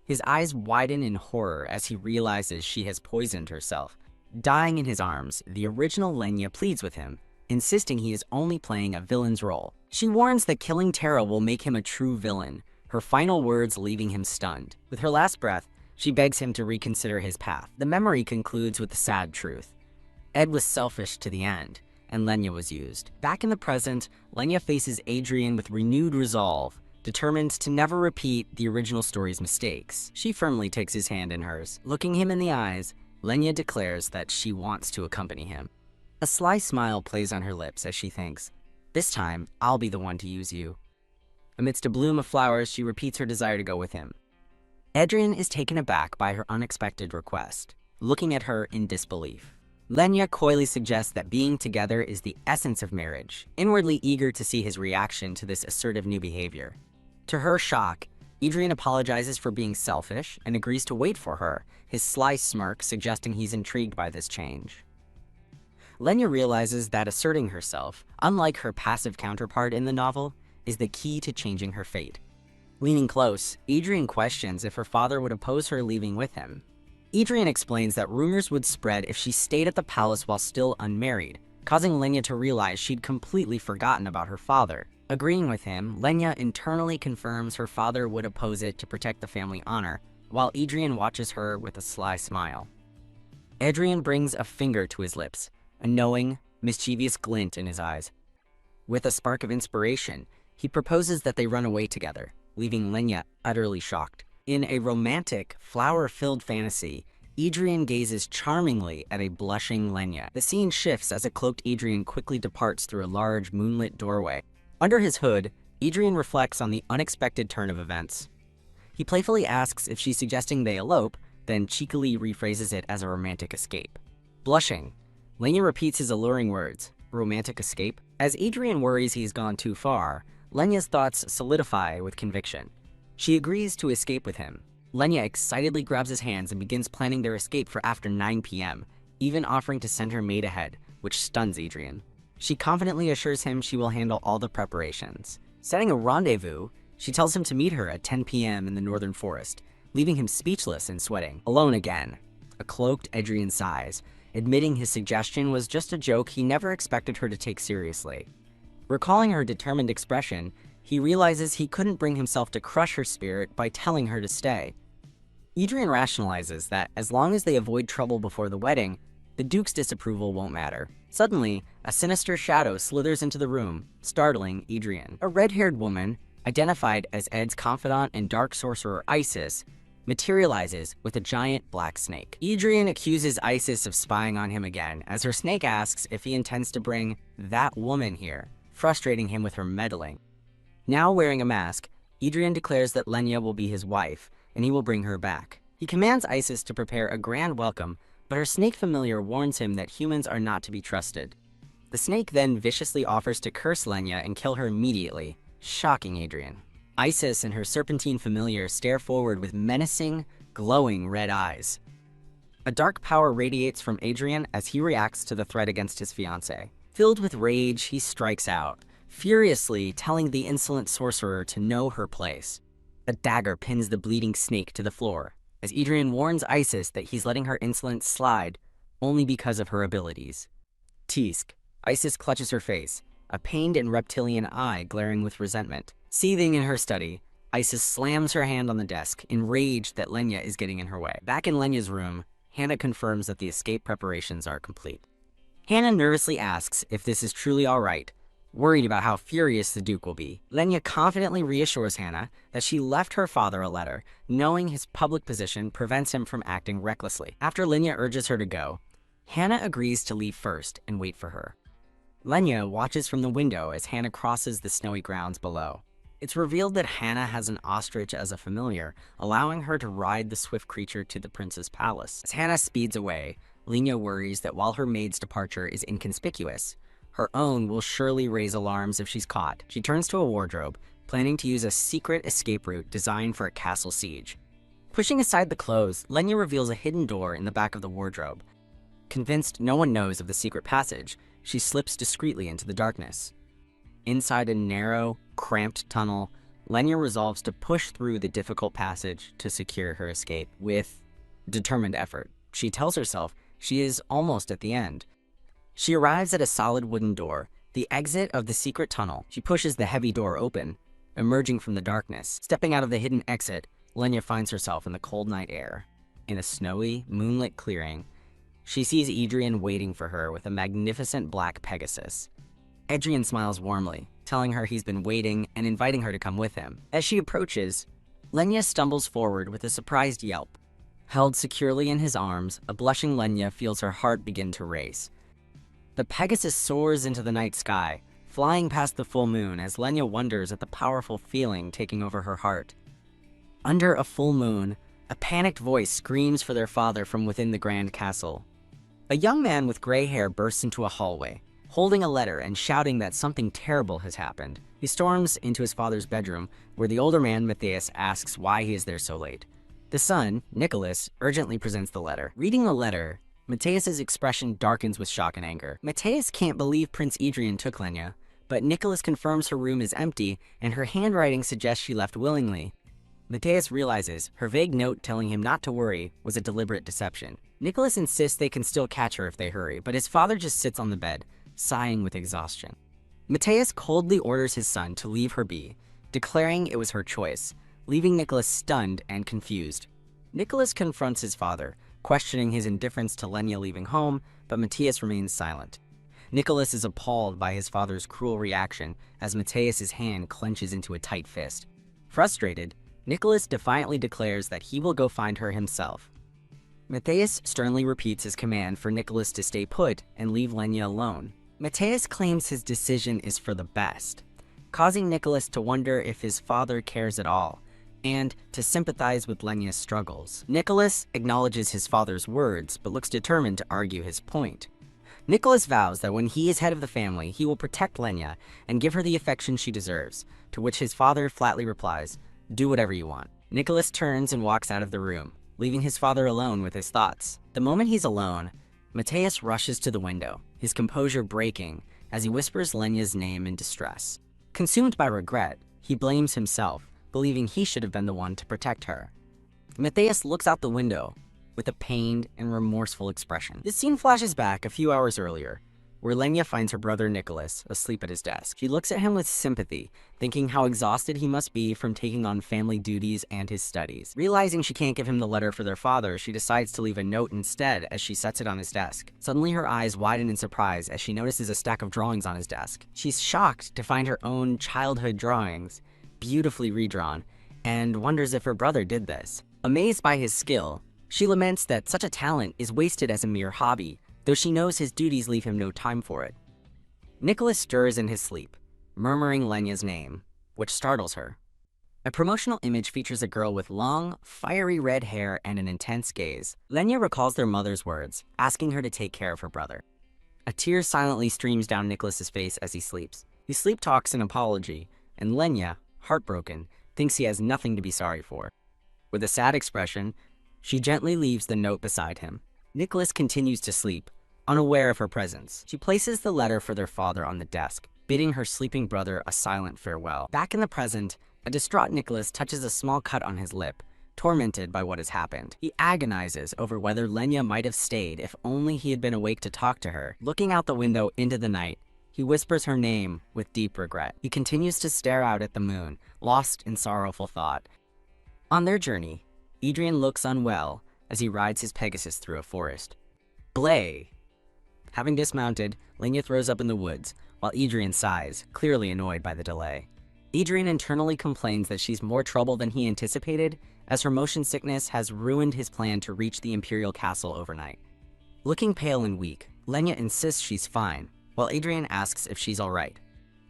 Speaker 1: His eyes widen in horror as he realizes she has poisoned herself. Dying in his arms, the original Lenya pleads with him, insisting he is only playing a villain's role. She warns that killing Tara will make him a true villain, her final words leaving him stunned. With her last breath, she begs him to reconsider his path. The memory concludes with the sad truth. Ed was selfish to the end, and Lenya was used. Back in the present, Lenya faces Adrien with renewed resolve, determined to never repeat the original story's mistakes. She firmly takes his hand in hers. Looking him in the eyes, Lenya declares that she wants to accompany him. A sly smile plays on her lips as she thinks, "This time, I'll be the one to use you." Amidst a bloom of flowers, she repeats her desire to go with him. Adrien is taken aback by her unexpected request, looking at her in disbelief. Lenya coyly suggests that being together is the essence of marriage, inwardly eager to see his reaction to this assertive new behavior. To her shock, Adrien apologizes for being selfish and agrees to wait for her, his sly smirk suggesting he's intrigued by this change. Lenya realizes that asserting herself, unlike her passive counterpart in the novel, is the key to changing her fate. Leaning close, Adrien questions if her father would oppose her leaving with him. Adrien explains that rumors would spread if she stayed at the palace while still unmarried, causing Lenya to realize she'd completely forgotten about her father. Agreeing with him, Lenya internally confirms her father would oppose it to protect the family honor, while Adrien watches her with a sly smile. Adrien brings a finger to his lips, a knowing, mischievous glint in his eyes. With a spark of inspiration, he proposes that they run away together, leaving Lenya utterly shocked. In a romantic, flower-filled fantasy, Adrien gazes charmingly at a blushing Lenya. The scene shifts as a cloaked Adrien quickly departs through a large, moonlit doorway. Under his hood, Adrien reflects on the unexpected turn of events. He playfully asks if she's suggesting they elope, then cheekily rephrases it as a romantic escape. Blushing, Lenya repeats his alluring words, "Romantic escape?" As Adrien worries he's gone too far, Lenya's thoughts solidify with conviction. She agrees to escape with him. Lenya excitedly grabs his hands and begins planning their escape for after 9 p.m., even offering to send her maid ahead, which stuns Adrien. She confidently assures him she will handle all the preparations. Setting a rendezvous, she tells him to meet her at 10 p.m. in the northern forest, leaving him speechless and sweating. Alone again. A cloaked Adrien sighs, admitting his suggestion was just a joke he never expected her to take seriously. Recalling her determined expression, he realizes he couldn't bring himself to crush her spirit by telling her to stay. Adrien rationalizes that as long as they avoid trouble before the wedding, the Duke's disapproval won't matter. Suddenly, a sinister shadow slithers into the room, startling Adrien. A red-haired woman, identified as Ed's confidant and dark sorcerer Isis, materializes with a giant black snake. Adrien accuses Isis of spying on him again, as her snake asks if he intends to bring that woman here, frustrating him with her meddling. Now wearing a mask, Adrien declares that Lenya will be his wife, and he will bring her back. He commands Isis to prepare a grand welcome, but her snake familiar warns him that humans are not to be trusted. The snake then viciously offers to curse Lenya and kill her immediately, shocking Adrien. Isis and her serpentine familiar stare forward with menacing, glowing red eyes. A dark power radiates from Adrien as he reacts to the threat against his fiancée. Filled with rage, he strikes out, furiously telling the insolent sorcerer to know her place. A dagger pins the bleeding snake to the floor, as Adrien warns Isis that he's letting her insolence slide only because of her abilities. Teask. Isis clutches her face, a pained and reptilian eye glaring with resentment. Seething in her study, Isis slams her hand on the desk, enraged that Lenya is getting in her way. Back in Lenya's room, Hannah confirms that the escape preparations are complete. Hannah nervously asks if this is truly all right, worried about how furious the Duke will be. Lenya confidently reassures Hannah that she left her father a letter, knowing his public position prevents him from acting recklessly. After Lenya urges her to go, Hannah agrees to leave first and wait for her. Lenya watches from the window as Hannah crosses the snowy grounds below. It's revealed that Hannah has an ostrich as a familiar, allowing her to ride the swift creature to the prince's palace. As Hannah speeds away, Lenya worries that while her maid's departure is inconspicuous, her own will surely raise alarms if she's caught. She turns to a wardrobe, planning to use a secret escape route designed for a castle siege. Pushing aside the clothes, Lenya reveals a hidden door in the back of the wardrobe. Convinced no one knows of the secret passage, she slips discreetly into the darkness. Inside a narrow, cramped tunnel, Lenya resolves to push through the difficult passage to secure her escape with determined effort. She tells herself she is almost at the end. She arrives at a solid wooden door, the exit of the secret tunnel. She pushes the heavy door open, emerging from the darkness. Stepping out of the hidden exit, Lenya finds herself in the cold night air. In a snowy, moonlit clearing, she sees Adrien waiting for her with a magnificent black Pegasus. Adrien smiles warmly, telling her he's been waiting and inviting her to come with him. As she approaches, Lenya stumbles forward with a surprised yelp. Held securely in his arms, a blushing Lenya feels her heart begin to race. The Pegasus soars into the night sky, flying past the full moon as Lenya wonders at the powerful feeling taking over her heart. Under a full moon, a panicked voice screams for their father from within the grand castle. A young man with gray hair bursts into a hallway, holding a letter and shouting that something terrible has happened. He storms into his father's bedroom, where the older man, Matthias, asks why he is there so late. The son, Nicholas, urgently presents the letter. Reading the letter, Matthias's expression darkens with shock and anger. Matthias can't believe Prince Adrien took Lenya, but Nicholas confirms her room is empty and her handwriting suggests she left willingly. Matthias realizes her vague note telling him not to worry was a deliberate deception. Nicholas insists they can still catch her if they hurry, but his father just sits on the bed, sighing with exhaustion. Matthias coldly orders his son to leave her be, declaring it was her choice, leaving Nicholas stunned and confused. Nicholas confronts his father, questioning his indifference to Lenya leaving home, but Matthias remains silent. Nicholas is appalled by his father's cruel reaction as Matthias's hand clenches into a tight fist. Frustrated, Nicholas defiantly declares that he will go find her himself. Matthias sternly repeats his command for Nicholas to stay put and leave Lenya alone. Matthias claims his decision is for the best, causing Nicholas to wonder if his father cares at all, and to sympathize with Lenya's struggles. Nicholas acknowledges his father's words, but looks determined to argue his point. Nicholas vows that when he is head of the family, he will protect Lenya and give her the affection she deserves, to which his father flatly replies, "Do whatever you want." Nicholas turns and walks out of the room, leaving his father alone with his thoughts. The moment he's alone, Matthias rushes to the window, his composure breaking as he whispers Lenya's name in distress. Consumed by regret, he blames himself, believing he should have been the one to protect her. Matthias looks out the window with a pained and remorseful expression. This scene flashes back a few hours earlier, where Lenya finds her brother Nicholas asleep at his desk. She looks at him with sympathy, thinking how exhausted he must be from taking on family duties and his studies. Realizing she can't give him the letter for their father, she decides to leave a note instead as she sets it on his desk. Suddenly her eyes widen in surprise as she notices a stack of drawings on his desk. She's shocked to find her own childhood drawings, beautifully redrawn, and wonders if her brother did this. Amazed by his skill, she laments that such a talent is wasted as a mere hobby, though she knows his duties leave him no time for it. Nicholas stirs in his sleep, murmuring Lenya's name, which startles her. A promotional image features a girl with long, fiery red hair and an intense gaze. Lenya recalls their mother's words, asking her to take care of her brother. A tear silently streams down Nicholas's face as he sleeps. He sleep talks an apology, and Lenya, heartbroken, thinks he has nothing to be sorry for. With a sad expression, she gently leaves the note beside him. Nicholas continues to sleep, unaware of her presence. She places the letter for their father on the desk, bidding her sleeping brother a silent farewell. Back in the present, a distraught Nicholas touches a small cut on his lip, tormented by what has happened. He agonizes over whether Lenya might have stayed if only he had been awake to talk to her. Looking out the window into the night, he whispers her name with deep regret. He continues to stare out at the moon, lost in sorrowful thought. On their journey, Adrien looks unwell as he rides his Pegasus through a forest. Blay! Having dismounted, Lenya throws up in the woods, while Adrien sighs, clearly annoyed by the delay. Adrien internally complains that she's more trouble than he anticipated, as her motion sickness has ruined his plan to reach the Imperial castle overnight. Looking pale and weak, Lenya insists she's fine, while Adrien asks if she's alright.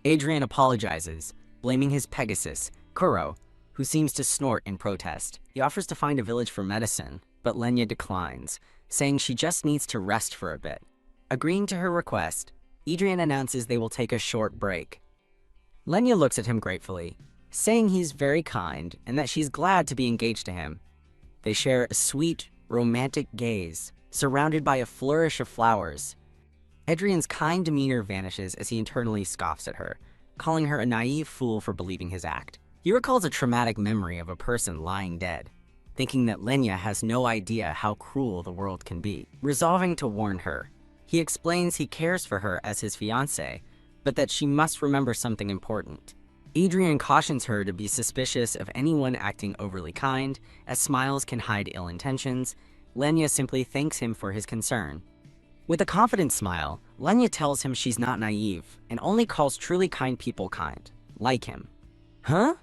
Speaker 1: Adrien apologizes, blaming his Pegasus, Kuro, who seems to snort in protest. He offers to find a village for medicine, but Lenya declines, saying she just needs to rest for a bit. Agreeing to her request, Adrien announces they will take a short break. Lenya looks at him gratefully, saying he's very kind and that she's glad to be engaged to him. They share a sweet, romantic gaze, surrounded by a flourish of flowers. Adrien's kind demeanor vanishes as he internally scoffs at her, calling her a naive fool for believing his act. He recalls a traumatic memory of a person lying dead, thinking that Lenya has no idea how cruel the world can be. Resolving to warn her, he explains he cares for her as his fiancé, but that she must remember something important. Adrien cautions her to be suspicious of anyone acting overly kind, as smiles can hide ill intentions. Lenya simply thanks him for his concern. With a confident smile, Lenya tells him she's not naive and only calls truly kind people kind, like him. Huh?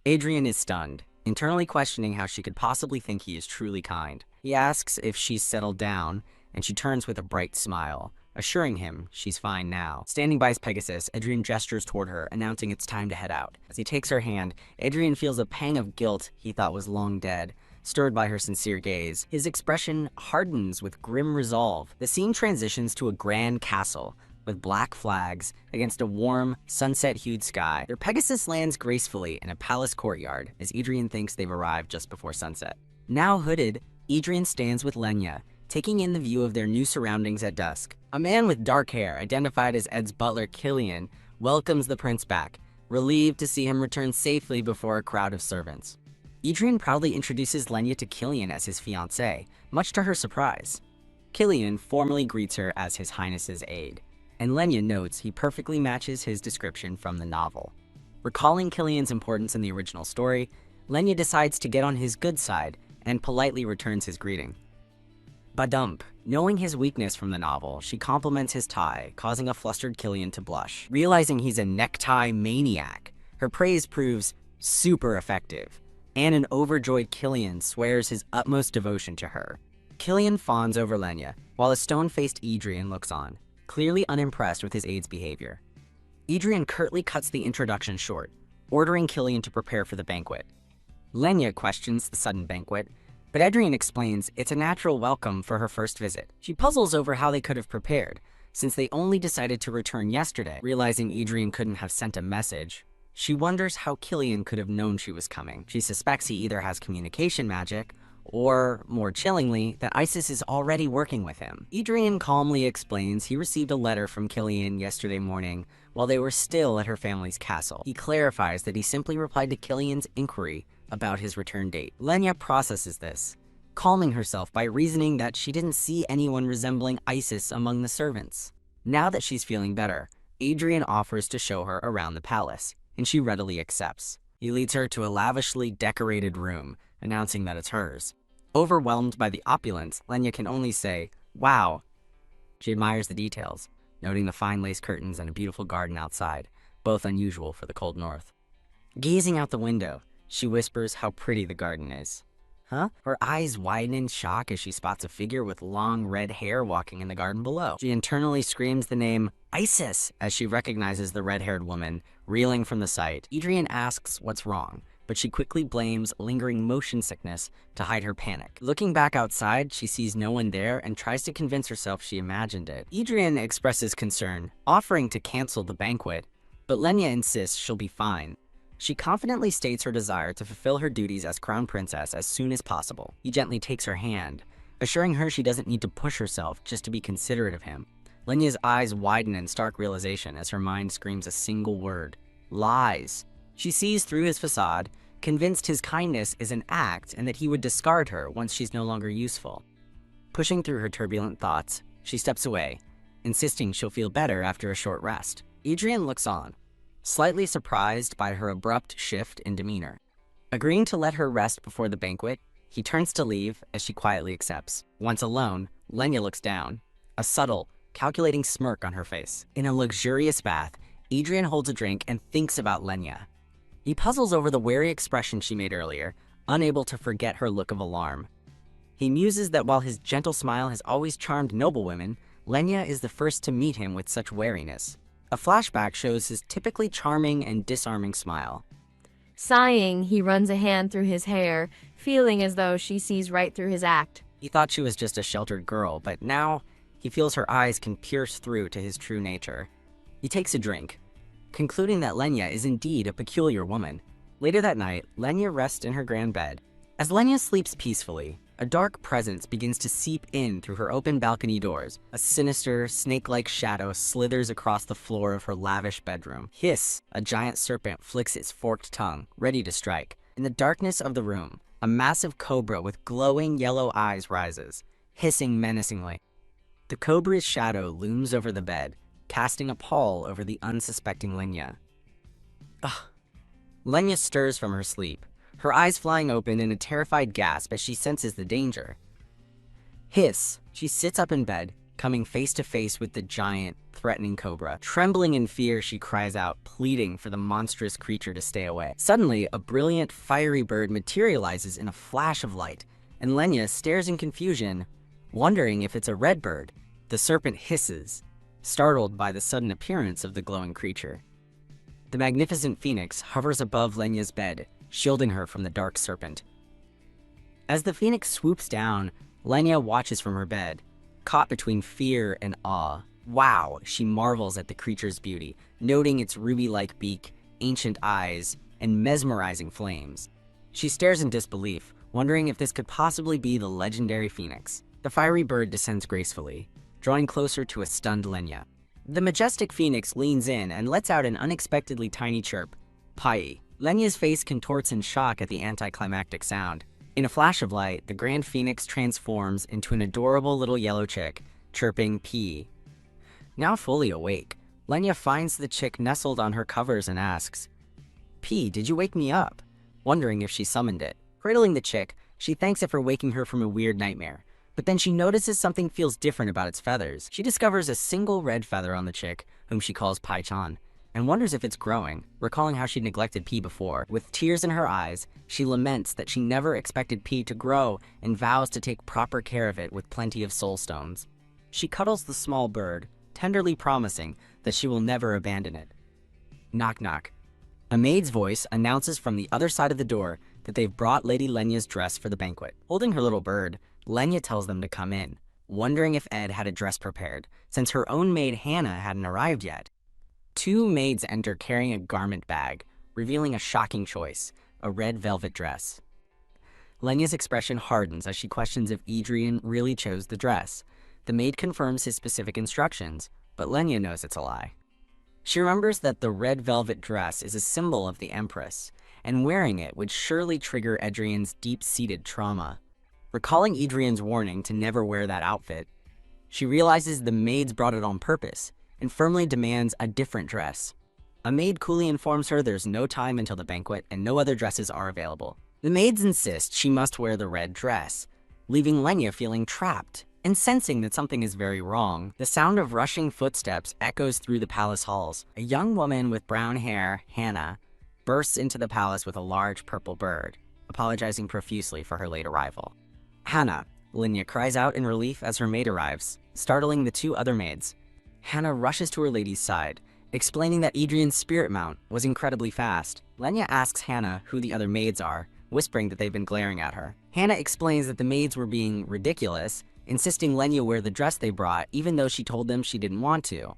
Speaker 1: Adrien is stunned, internally questioning how she could possibly think he is truly kind. He asks if she's settled down, and she turns with a bright smile, assuring him she's fine now. Standing by his Pegasus, Adrien gestures toward her, announcing it's time to head out. As he takes her hand, Adrien feels a pang of guilt he thought was long dead, stirred by her sincere gaze. His expression hardens with grim resolve. The scene transitions to a grand castle, with black flags against a warm, sunset-hued sky. Their Pegasus lands gracefully in a palace courtyard, as Adrien thinks they've arrived just before sunset. Now hooded, Adrien stands with Lenya, taking in the view of their new surroundings at dusk. A man with dark hair, identified as Ed's butler Killian, welcomes the prince back, relieved to see him return safely before a crowd of servants. Adrien proudly introduces Lenya to Killian as his fiancé, much to her surprise. Killian formally greets her as His Highness's aide, and Lenya notes he perfectly matches his description from the novel. Recalling Killian's importance in the original story, Lenya decides to get on his good side and politely returns his greeting. Badump. Knowing his weakness from the novel, she compliments his tie, causing a flustered Killian to blush. Realizing he's a necktie maniac, her praise proves super effective, and an overjoyed Killian swears his utmost devotion to her. Killian fawns over Lenya, while a stone-faced Adrien looks on, clearly unimpressed with his aide's behavior. Adrien curtly cuts the introduction short, ordering Killian to prepare for the banquet. Lenya questions the sudden banquet, but Adrien explains it's a natural welcome for her first visit. She puzzles over how they could have prepared, since they only decided to return yesterday. Realizing Adrien couldn't have sent a message, she wonders how Killian could have known she was coming. She suspects he either has communication magic, or, more chillingly, that Isis is already working with him. Adrien calmly explains he received a letter from Killian yesterday morning while they were still at her family's castle. He clarifies that he simply replied to Killian's inquiry about his return date. Lenya processes this, calming herself by reasoning that she didn't see anyone resembling Isis among the servants. Now that she's feeling better, Adrien offers to show her around the palace, and she readily accepts. He leads her to a lavishly decorated room, announcing that it's hers. Overwhelmed by the opulence, Lenya can only say, "Wow." She admires the details, noting the fine lace curtains and a beautiful garden outside, both unusual for the cold north. Gazing out the window, she whispers how pretty the garden is. Huh? Her eyes widen in shock as she spots a figure with long red hair walking in the garden below. She internally screams the name Isis as she recognizes the red-haired woman, reeling from the sight. Adrien asks what's wrong, but she quickly blames lingering motion sickness to hide her panic. Looking back outside, she sees no one there and tries to convince herself she imagined it. Adrien expresses concern, offering to cancel the banquet, but Lenya insists she'll be fine. She confidently states her desire to fulfill her duties as crown princess as soon as possible. He gently takes her hand, assuring her she doesn't need to push herself just to be considerate of him. Lenya's eyes widen in stark realization as her mind screams a single word: lies. She sees through his facade, convinced his kindness is an act and that he would discard her once she's no longer useful. Pushing through her turbulent thoughts, she steps away, insisting she'll feel better after a short rest. Adrien looks on, slightly surprised by her abrupt shift in demeanor. Agreeing to let her rest before the banquet, he turns to leave as she quietly accepts. Once alone, Lenya looks down, a subtle, calculating smirk on her face. In a luxurious bath, Adrien holds a drink and thinks about Lenya. He puzzles over the wary expression she made earlier, unable to forget her look of alarm. He muses that while his gentle smile has always charmed noblewomen, Lenya is the first to meet him with such wariness. A flashback shows his typically charming and disarming smile.
Speaker 2: Sighing, he runs a hand through his hair, feeling as though she sees right through his act.
Speaker 1: He thought she was just a sheltered girl, but now he feels her eyes can pierce through to his true nature. He takes a drink, concluding that Lenya is indeed a peculiar woman. Later that night, Lenya rests in her grand bed. As Lenya sleeps peacefully, a dark presence begins to seep in through her open balcony doors. A sinister, snake-like shadow slithers across the floor of her lavish bedroom. Hiss! A giant serpent flicks its forked tongue, ready to strike. In the darkness of the room, a massive cobra with glowing yellow eyes rises, hissing menacingly. The cobra's shadow looms over the bed, casting a pall over the unsuspecting Lenya. Ugh. Lenya stirs from her sleep, her eyes flying open in a terrified gasp as she senses the danger. Hiss! She sits up in bed, coming face to face with the giant, threatening cobra. Trembling in fear, she cries out, pleading for the monstrous creature to stay away. Suddenly, a brilliant, fiery bird materializes in a flash of light, and Lenya stares in confusion, wondering if it's a red bird. The serpent hisses, startled by the sudden appearance of the glowing creature. The magnificent phoenix hovers above Lenya's bed, shielding her from the dark serpent. As the phoenix swoops down, Lenya watches from her bed, caught between fear and awe. Wow, she marvels at the creature's beauty, noting its ruby-like beak, ancient eyes, and mesmerizing flames. She stares in disbelief, wondering if this could possibly be the legendary phoenix. The fiery bird descends gracefully, drawing closer to a stunned Lenya. The majestic phoenix leans in and lets out an unexpectedly tiny chirp. Pai. Lenya's face contorts in shock at the anticlimactic sound. In a flash of light, the grand phoenix transforms into an adorable little yellow chick, chirping pee. Now fully awake, Lenya finds the chick nestled on her covers and asks, "Pea, did you wake me up?" wondering if she summoned it. Cradling the chick, she thanks it for waking her from a weird nightmare. But then she notices something feels different about its feathers. She discovers a single red feather on the chick, whom she calls Pai-chan, and wonders if it's growing, recalling how she neglected P before. With tears in her eyes, she laments that she never expected P to grow and vows to take proper care of it with plenty of soul stones. She cuddles the small bird, tenderly promising that she will never abandon it. Knock knock. A maid's voice announces from the other side of the door that they've brought Lady Lenya's dress for the banquet. Holding her little bird, Lenya tells them to come in, wondering if Ed had a dress prepared, since her own maid Hannah hadn't arrived yet. Two maids enter carrying a garment bag, revealing a shocking choice, a red velvet dress. Lenya's expression hardens as she questions if Adrien really chose the dress. The maid confirms his specific instructions, but Lenya knows it's a lie. She remembers that the red velvet dress is a symbol of the Empress, and wearing it would surely trigger Adrien's deep-seated trauma. Recalling Adrien's warning to never wear that outfit, she realizes the maids brought it on purpose and firmly demands a different dress. A maid coolly informs her there's no time until the banquet and no other dresses are available. The maids insist she must wear the red dress, leaving Lenya feeling trapped and sensing that something is very wrong. The sound of rushing footsteps echoes through the palace halls. A young woman with brown hair, Hannah, bursts into the palace with a large purple bird, apologizing profusely for her late arrival. "Hannah," Lenya cries out in relief as her maid arrives, startling the two other maids. Hannah rushes to her lady's side, explaining that Adrien's spirit mount was incredibly fast. Lenya asks Hannah who the other maids are, whispering that they've been glaring at her. Hannah explains that the maids were being ridiculous, insisting Lenya wear the dress they brought even though she told them she didn't want to.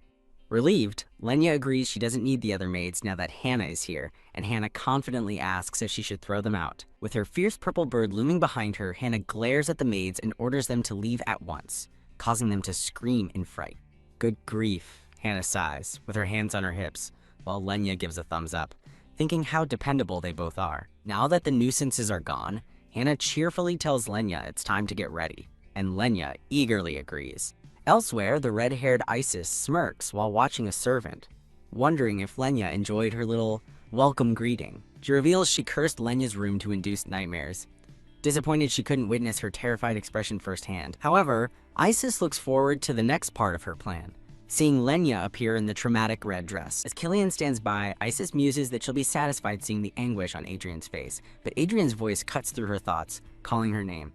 Speaker 1: Relieved, Lenya agrees she doesn't need the other maids now that Hannah is here, and Hannah confidently asks if she should throw them out. With her fierce purple bird looming behind her, Hannah glares at the maids and orders them to leave at once, causing them to scream in fright. Good grief, Hannah sighs, with her hands on her hips, while Lenya gives a thumbs up, thinking how dependable they both are. Now that the nuisances are gone, Hannah cheerfully tells Lenya it's time to get ready, and Lenya eagerly agrees. Elsewhere, the red-haired Isis smirks while watching a servant, wondering if Lenya enjoyed her little welcome greeting. She reveals she cursed Lenya's room to induce nightmares, disappointed she couldn't witness her terrified expression firsthand. However, Isis looks forward to the next part of her plan, seeing Lenya appear in the traumatic red dress. As Killian stands by, Isis muses that she'll be satisfied seeing the anguish on Adrien's face, but Adrien's voice cuts through her thoughts, calling her name.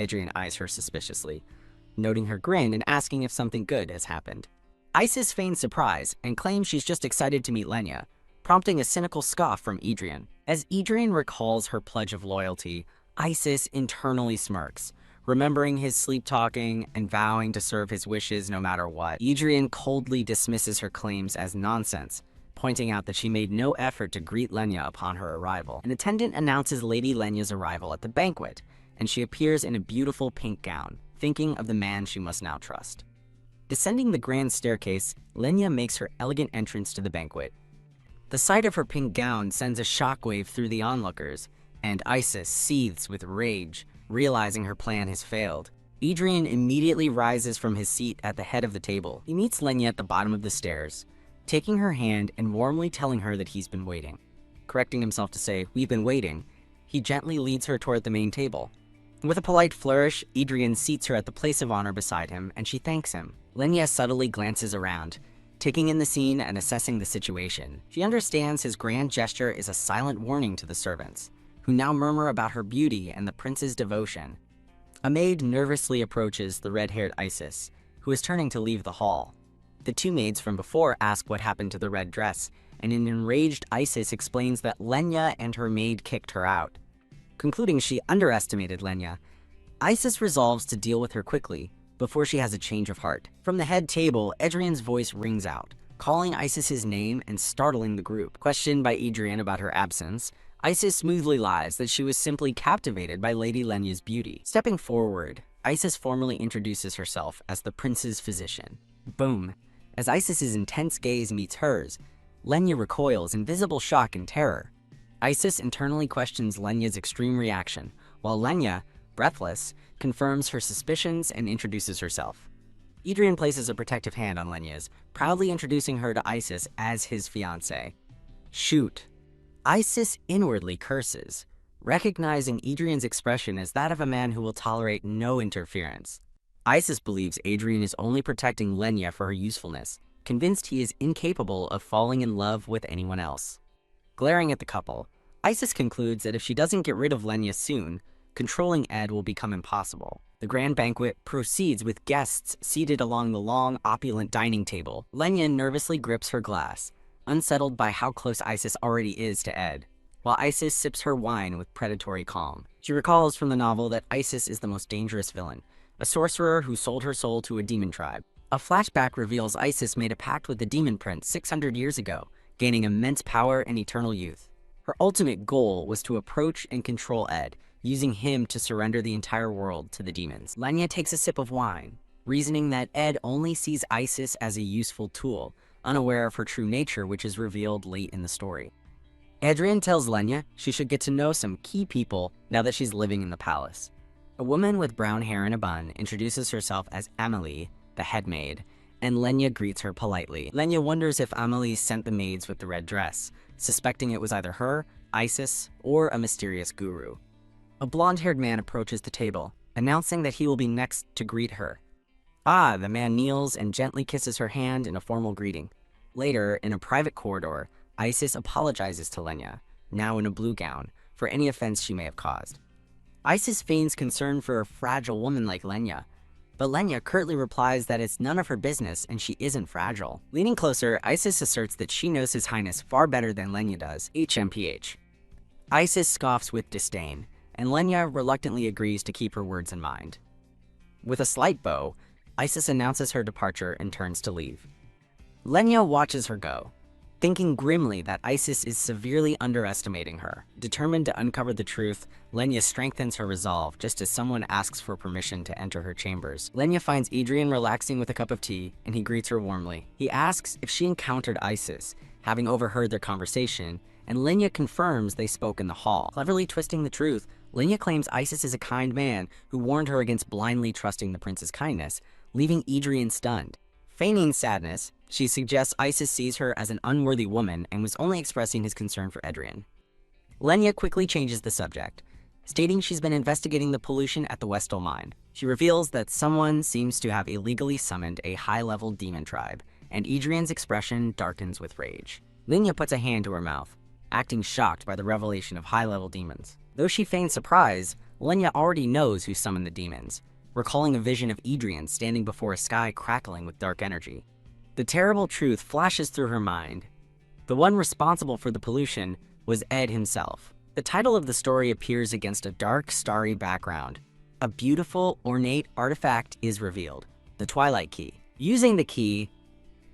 Speaker 1: Adrien eyes her suspiciously, noting her grin and asking if something good has happened. Isis feigns surprise and claims she's just excited to meet Lenya, prompting a cynical scoff from Adrien. As Adrien recalls her pledge of loyalty, Isis internally smirks, remembering his sleep-talking and vowing to serve his wishes no matter what. Adrien coldly dismisses her claims as nonsense, pointing out that she made no effort to greet Lenya upon her arrival. An attendant announces Lady Lenya's arrival at the banquet, and she appears in a beautiful pink gown, thinking of the man she must now trust. Descending the grand staircase, Lenya makes her elegant entrance to the banquet. The sight of her pink gown sends a shockwave through the onlookers, and Isis seethes with rage, realizing her plan has failed. Adrien immediately rises from his seat at the head of the table. He meets Lenya at the bottom of the stairs, taking her hand and warmly telling her that he's been waiting. Correcting himself to say, "We've been waiting," he gently leads her toward the main table. With a polite flourish, Adrien seats her at the place of honor beside him, and she thanks him. Lenya subtly glances around, taking in the scene and assessing the situation. She understands his grand gesture is a silent warning to the servants, who now murmur about her beauty and the prince's devotion. A maid nervously approaches the red-haired Isis, who is turning to leave the hall. The two maids from before ask what happened to the red dress, and an enraged Isis explains that Lenya and her maid kicked her out. Concluding she underestimated Lenya, Isis resolves to deal with her quickly before she has a change of heart. From the head table, Adrien's voice rings out, calling Isis's name and startling the group. Questioned by Adrien about her absence, Isis smoothly lies that she was simply captivated by Lady Lenya's beauty. Stepping forward, Isis formally introduces herself as the prince's physician. Boom. As Isis's intense gaze meets hers, Lenya recoils in visible shock and terror. Isis internally questions Lenya's extreme reaction, while Lenya, breathless, confirms her suspicions and introduces herself. Adrien places a protective hand on Lenya's, proudly introducing her to Isis as his fiancée. Shoot. Isis inwardly curses, recognizing Adrien's expression as that of a man who will tolerate no interference. Isis believes Adrien is only protecting Lenya for her usefulness, convinced he is incapable of falling in love with anyone else. Glaring at the couple, Isis concludes that if she doesn't get rid of Lenya soon, controlling Ed will become impossible. The grand banquet proceeds with guests seated along the long, opulent dining table. Lenya nervously grips her glass, unsettled by how close Isis already is to Ed, while Isis sips her wine with predatory calm. She recalls from the novel that Isis is the most dangerous villain, a sorcerer who sold her soul to a demon tribe. A flashback reveals Isis made a pact with the demon prince 600 years ago, gaining immense power and eternal youth. Her ultimate goal was to approach and control Ed, using him to surrender the entire world to the demons. Lenya takes a sip of wine, reasoning that Ed only sees Isis as a useful tool, unaware of her true nature, which is revealed late in the story. Adrien tells Lenya she should get to know some key people now that she's living in the palace. A woman with brown hair and a bun introduces herself as Amelie, the head maid, and Lenya greets her politely. Lenya wonders if Amelie sent the maids with the red dress, suspecting it was either her, Isis, or a mysterious guru. A blonde-haired man approaches the table, announcing that he will be next to greet her. The man kneels and gently kisses her hand in a formal greeting. Later, in a private corridor, Isis apologizes to Lenya, now in a blue gown, for any offense she may have caused. Isis feigns concern for a fragile woman like Lenya, But Lenya curtly replies that it's none of her business and she isn't fragile. Leaning closer, Isis asserts that she knows His Highness far better than Lenya does, HMPH. Isis scoffs with disdain, and Lenya reluctantly agrees to keep her words in mind. With a slight bow, Isis announces her departure and turns to leave. Lenya watches her go, thinking grimly that Isis is severely underestimating her. Determined to uncover the truth, Lenya strengthens her resolve just as someone asks for permission to enter her chambers. Lenya finds Adrien relaxing with a cup of tea, and he greets her warmly. He asks if she encountered Isis, having overheard their conversation, and Lenya confirms they spoke in the hall. Cleverly twisting the truth, Lenya claims Isis is a kind man who warned her against blindly trusting the prince's kindness, leaving Adrien stunned. Feigning sadness, she suggests Isis sees her as an unworthy woman and was only expressing his concern for Adrien. Lenya quickly changes the subject, stating she's been investigating the pollution at the Westall mine. She reveals that someone seems to have illegally summoned a high-level demon tribe, and Adrien's expression darkens with rage. Lenya puts a hand to her mouth, acting shocked by the revelation of high-level demons. Though she feigns surprise, Lenya already knows who summoned the demons, recalling a vision of Adrien standing before a sky crackling with dark energy. The terrible truth flashes through her mind. The one responsible for the pollution was Ed himself. The title of the story appears against a dark, starry background. A beautiful, ornate artifact is revealed, the Twilight Key. Using the key,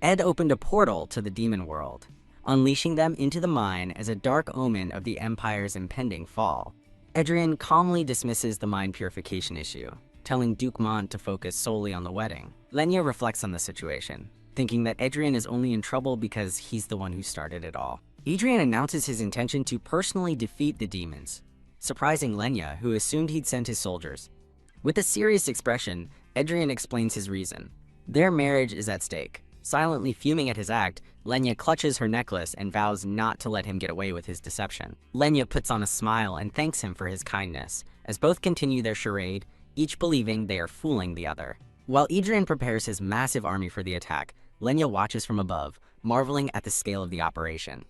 Speaker 1: Ed opened a portal to the demon world, unleashing them into the mine as a dark omen of the Empire's impending fall. Adrien calmly dismisses the mine purification issue, telling Duke Mont to focus solely on the wedding. Lenya reflects on the situation, thinking that Adrien is only in trouble because he's the one who started it all. Adrien announces his intention to personally defeat the demons, surprising Lenya, who assumed he'd sent his soldiers. With a serious expression, Adrien explains his reason. Their marriage is at stake. Silently fuming at his act, Lenya clutches her necklace and vows not to let him get away with his deception. Lenya puts on a smile and thanks him for his kindness, as both continue their charade, each believing they are fooling the other. While Adrien prepares his massive army for the attack, Lenya watches from above, marveling at the scale of the operation.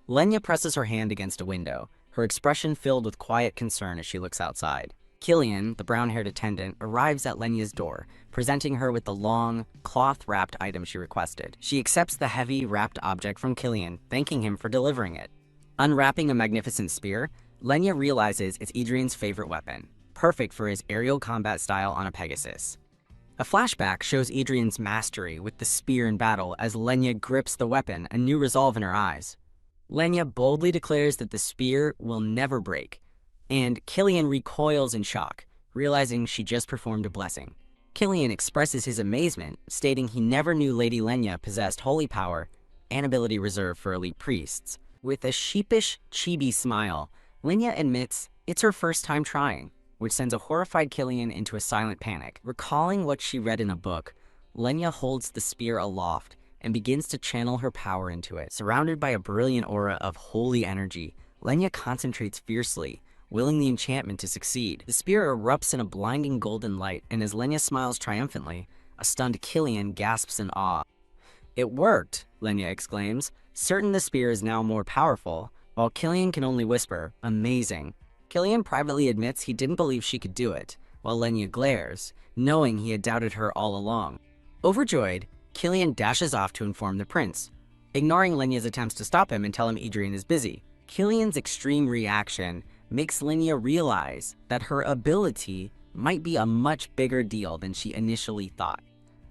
Speaker 1: Lenya presses her hand against a window, her expression filled with quiet concern as she looks outside. Killian, the brown-haired attendant, arrives at Lenya's door, presenting her with the long, cloth-wrapped item she requested. She accepts the heavy, wrapped object from Killian, thanking him for delivering it. Unwrapping a magnificent spear, Lenya realizes it's Adrien's favorite weapon, perfect for his aerial combat style on a Pegasus. A flashback shows Adrien's mastery with the spear in battle as Lenya grips the weapon, a new resolve in her eyes. Lenya boldly declares that the spear will never break, and Killian recoils in shock, realizing she just performed a blessing. Killian expresses his amazement, stating he never knew Lady Lenya possessed holy power, an ability reserved for elite priests. With a sheepish, chibi smile, Lenya admits it's her first time trying, which sends a horrified Killian into a silent panic. Recalling what she read in a book, Lenya holds the spear aloft and begins to channel her power into it. Surrounded by a brilliant aura of holy energy, Lenya concentrates fiercely, willing the enchantment to succeed. The spear erupts in a blinding golden light, and as Lenya smiles triumphantly, a stunned Killian gasps in awe. "It worked," Lenya exclaims, certain the spear is now more powerful, while Killian can only whisper, "Amazing." Killian privately admits he didn't believe she could do it, while Lenya glares, knowing he had doubted her all along. Overjoyed, Killian dashes off to inform the prince, ignoring Lenya's attempts to stop him and tell him Adrien is busy. Killian's extreme reaction makes Lenya realize that her ability might be a much bigger deal than she initially thought.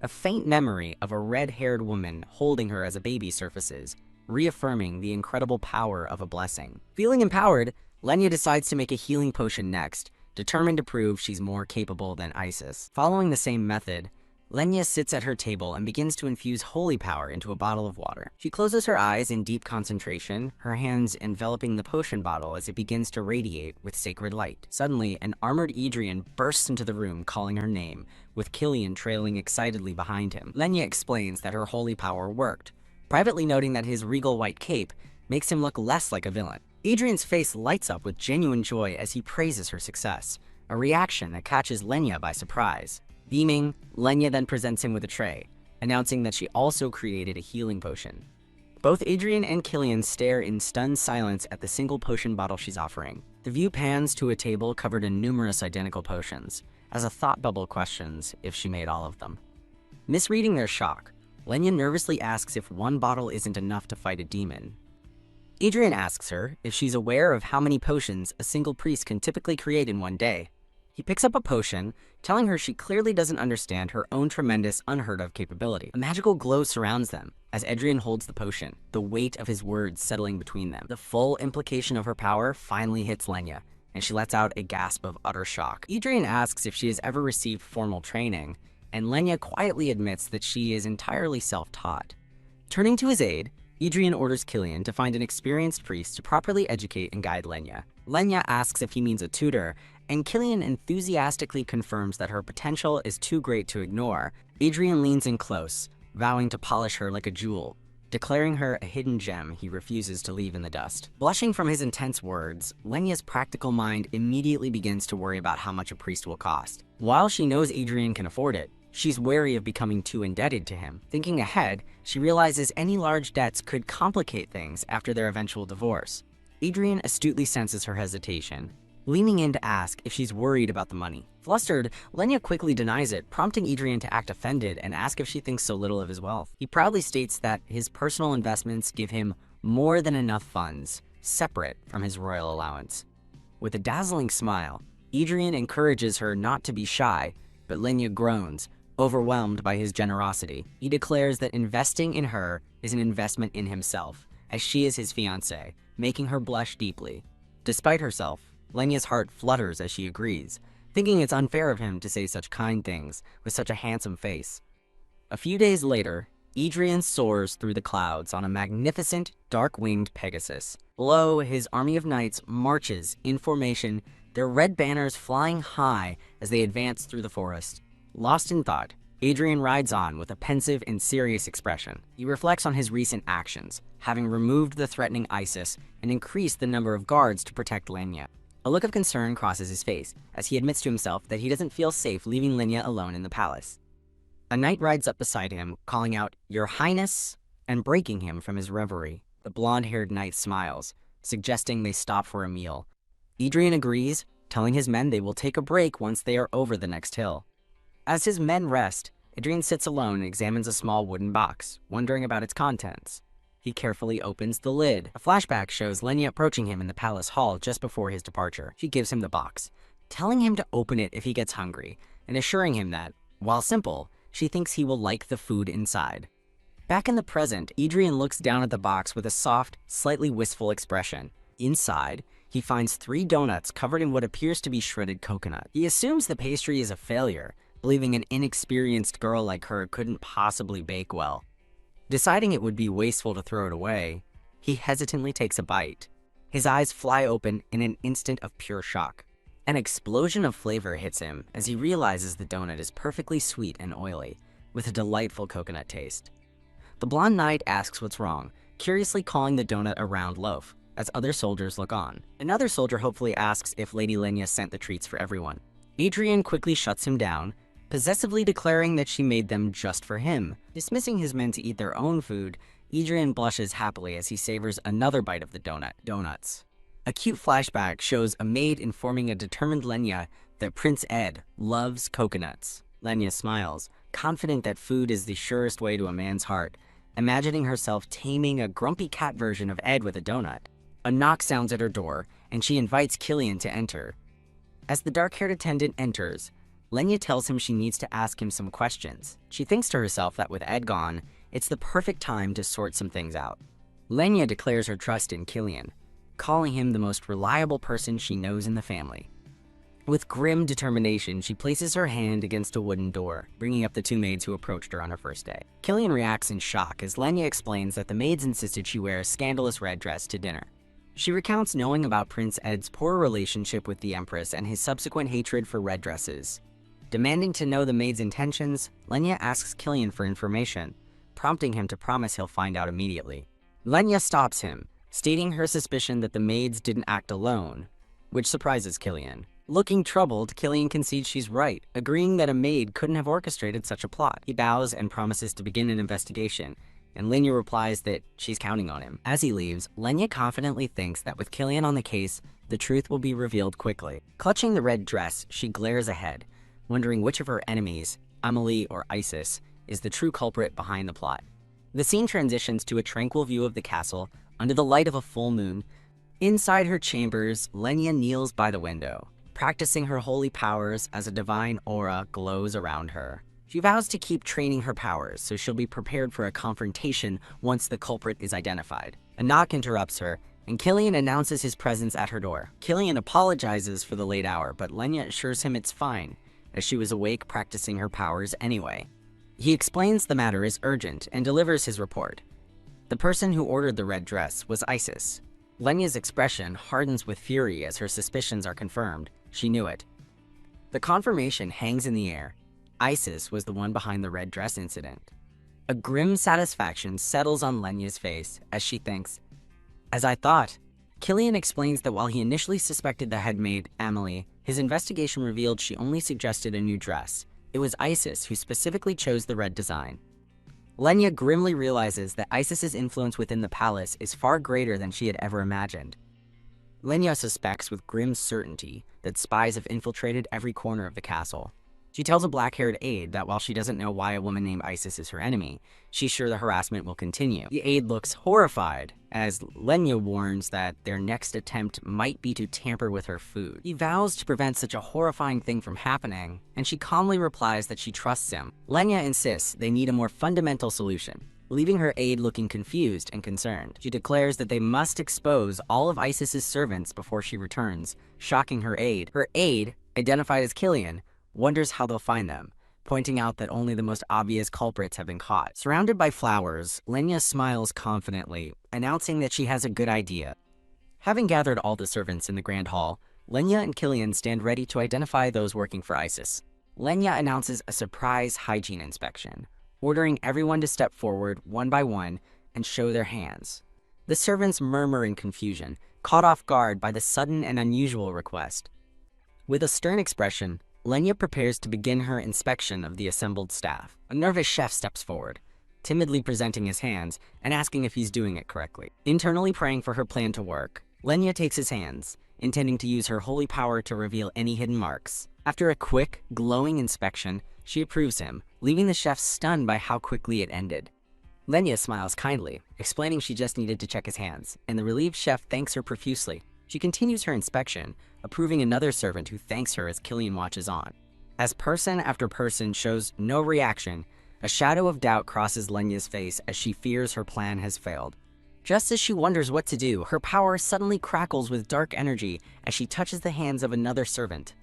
Speaker 1: A faint memory of a red-haired woman holding her as a baby surfaces, reaffirming the incredible power of a blessing. Feeling empowered, Lenya decides to make a healing potion next, determined to prove she's more capable than Isis. Following the same method, Lenya sits at her table and begins to infuse holy power into a bottle of water. She closes her eyes in deep concentration, her hands enveloping the potion bottle as it begins to radiate with sacred light. Suddenly, an armored Adrien bursts into the room calling her name, with Killian trailing excitedly behind him. Lenya explains that her holy power worked, privately noting that his regal white cape makes him look less like a villain. Adrien's face lights up with genuine joy as he praises her success, a reaction that catches Lenya by surprise. Beaming, Lenya then presents him with a tray, announcing that she also created a healing potion. Both Adrien and Killian stare in stunned silence at the single potion bottle she's offering. The view pans to a table covered in numerous identical potions, as a thought bubble questions if she made all of them. Misreading their shock, Lenya nervously asks if one bottle isn't enough to fight a demon. Adrien asks her if she's aware of how many potions a single priest can typically create in one day. He picks up a potion, telling her she clearly doesn't understand her own tremendous, unheard-of capability. A magical glow surrounds them as Adrien holds the potion, the weight of his words settling between them. The full implication of her power finally hits Lenya, and she lets out a gasp of utter shock. Adrien asks if she has ever received formal training, and Lenya quietly admits that she is entirely self-taught. Turning to his aide, Adrien orders Killian to find an experienced priest to properly educate and guide Lenya. Lenya asks if he means a tutor, and Killian enthusiastically confirms that her potential is too great to ignore. Adrien leans in close, vowing to polish her like a jewel, declaring her a hidden gem he refuses to leave in the dust. Blushing from his intense words, Lenya's practical mind immediately begins to worry about how much a priest will cost. While she knows Adrien can afford it, she's wary of becoming too indebted to him. Thinking ahead, she realizes any large debts could complicate things after their eventual divorce. Adrien astutely senses her hesitation, leaning in to ask if she's worried about the money. Flustered, Lenya quickly denies it, prompting Adrien to act offended and ask if she thinks so little of his wealth. He proudly states that his personal investments give him more than enough funds, separate from his royal allowance. With a dazzling smile, Adrien encourages her not to be shy, but Lenya groans, overwhelmed by his generosity. He declares that investing in her is an investment in himself, as she is his fiancée, making her blush deeply. Despite herself, Lenya's heart flutters as she agrees, thinking it's unfair of him to say such kind things with such a handsome face. A few days later, Adrien soars through the clouds on a magnificent, dark-winged Pegasus. Below, his army of knights marches in formation, their red banners flying high as they advance through the forest. Lost in thought, Adrien rides on with a pensive and serious expression. He reflects on his recent actions, having removed the threatening Isis and increased the number of guards to protect Lenya. A look of concern crosses his face as he admits to himself that he doesn't feel safe leaving Lenya alone in the palace. A knight rides up beside him, calling out, "Your Highness," and breaking him from his reverie. The blonde-haired knight smiles, suggesting they stop for a meal. Adrien agrees, telling his men they will take a break once they are over the next hill. As his men rest, Adrien sits alone and examines a small wooden box, wondering about its contents. He carefully opens the lid. A flashback shows Lenya approaching him in the palace hall just before his departure. She gives him the box, telling him to open it if he gets hungry, and assuring him that, while simple, she thinks he will like the food inside. Back in the present, Adrien looks down at the box with a soft, slightly wistful expression. Inside, he finds 3 donuts covered in what appears to be shredded coconut. He assumes the pastry is a failure, believing an inexperienced girl like her couldn't possibly bake well. Deciding it would be wasteful to throw it away, he hesitantly takes a bite. His eyes fly open in an instant of pure shock. An explosion of flavor hits him as he realizes the donut is perfectly sweet and oily, with a delightful coconut taste. The blonde knight asks what's wrong, curiously calling the donut a round loaf, as other soldiers look on. Another soldier hopefully asks if Lady Lenya sent the treats for everyone. Adrien quickly shuts him down, possessively declaring that she made them just for him. Dismissing his men to eat their own food, Adrien blushes happily as he savors another bite of the donuts. A cute flashback shows a maid informing a determined Lenya that Prince Ed loves coconuts. Lenya smiles, confident that food is the surest way to a man's heart, imagining herself taming a grumpy cat version of Ed with a donut. A knock sounds at her door, and she invites Killian to enter. As the dark-haired attendant enters, Lenya tells him she needs to ask him some questions. She thinks to herself that with Ed gone, it's the perfect time to sort some things out. Lenya declares her trust in Killian, calling him the most reliable person she knows in the family. With grim determination, she places her hand against a wooden door, bringing up the 2 maids who approached her on her first day. Killian reacts in shock as Lenya explains that the maids insisted she wear a scandalous red dress to dinner. She recounts knowing about Prince Ed's poor relationship with the Empress and his subsequent hatred for red dresses. Demanding to know the maid's intentions, Lenya asks Killian for information, prompting him to promise he'll find out immediately. Lenya stops him, stating her suspicion that the maids didn't act alone, which surprises Killian. Looking troubled, Killian concedes she's right, agreeing that a maid couldn't have orchestrated such a plot. He bows and promises to begin an investigation, and Lenya replies that she's counting on him. As he leaves, Lenya confidently thinks that with Killian on the case, the truth will be revealed quickly. Clutching the red dress, she glares ahead, wondering which of her enemies, Amelie or Isis, is the true culprit behind the plot. The scene transitions to a tranquil view of the castle under the light of a full moon. Inside her chambers, Lenya kneels by the window, practicing her holy powers as a divine aura glows around her. She vows to keep training her powers so she'll be prepared for a confrontation once the culprit is identified. A knock interrupts her, and Killian announces his presence at her door. Killian apologizes for the late hour, but Lenya assures him it's fine, as she was awake practicing her powers anyway. He explains the matter is urgent and delivers his report. The person who ordered the red dress was Isis. Lenya's expression hardens with fury as her suspicions are confirmed. She knew it. The confirmation hangs in the air. Isis was the one behind the red dress incident. A grim satisfaction settles on Lenya's face as she thinks, "As I thought." Killian explains that while he initially suspected the headmaid, Amelie, his investigation revealed she only suggested a new dress. It was Isis who specifically chose the red design. Lenya grimly realizes that Isis's influence within the palace is far greater than she had ever imagined. Lenya suspects with grim certainty that spies have infiltrated every corner of the castle. She tells a black-haired aide that while she doesn't know why a woman named Isis is her enemy, she's sure the harassment will continue. The aide looks horrified as Lenya warns that their next attempt might be to tamper with her food. He vows to prevent such a horrifying thing from happening, and she calmly replies that she trusts him. Lenya insists they need a more fundamental solution, leaving her aide looking confused and concerned. She declares that they must expose all of Isis's servants before she returns, shocking her aide. Her aide, identified as Killian, wonders how they'll find them, pointing out that only the most obvious culprits have been caught. Surrounded by flowers, Lenya smiles confidently, announcing that she has a good idea. Having gathered all the servants in the Grand Hall, Lenya and Killian stand ready to identify those working for Isis. Lenya announces a surprise hygiene inspection, ordering everyone to step forward one by one and show their hands. The servants murmur in confusion, caught off guard by the sudden and unusual request. With a stern expression, Lenya prepares to begin her inspection of the assembled staff. A nervous chef steps forward, timidly presenting his hands and asking if he's doing it correctly. Internally praying for her plan to work, Lenya takes his hands, intending to use her holy power to reveal any hidden marks. After a quick, glowing inspection, she approves him, leaving the chef stunned by how quickly it ended. Lenya smiles kindly, explaining she just needed to check his hands, and the relieved chef thanks her profusely. She continues her inspection, approving another servant who thanks her as Killian watches on. As person after person shows no reaction, a shadow of doubt crosses Lenya's face as she fears her plan has failed. Just as she wonders what to do, her power suddenly crackles with dark energy as she touches the hands of another servant.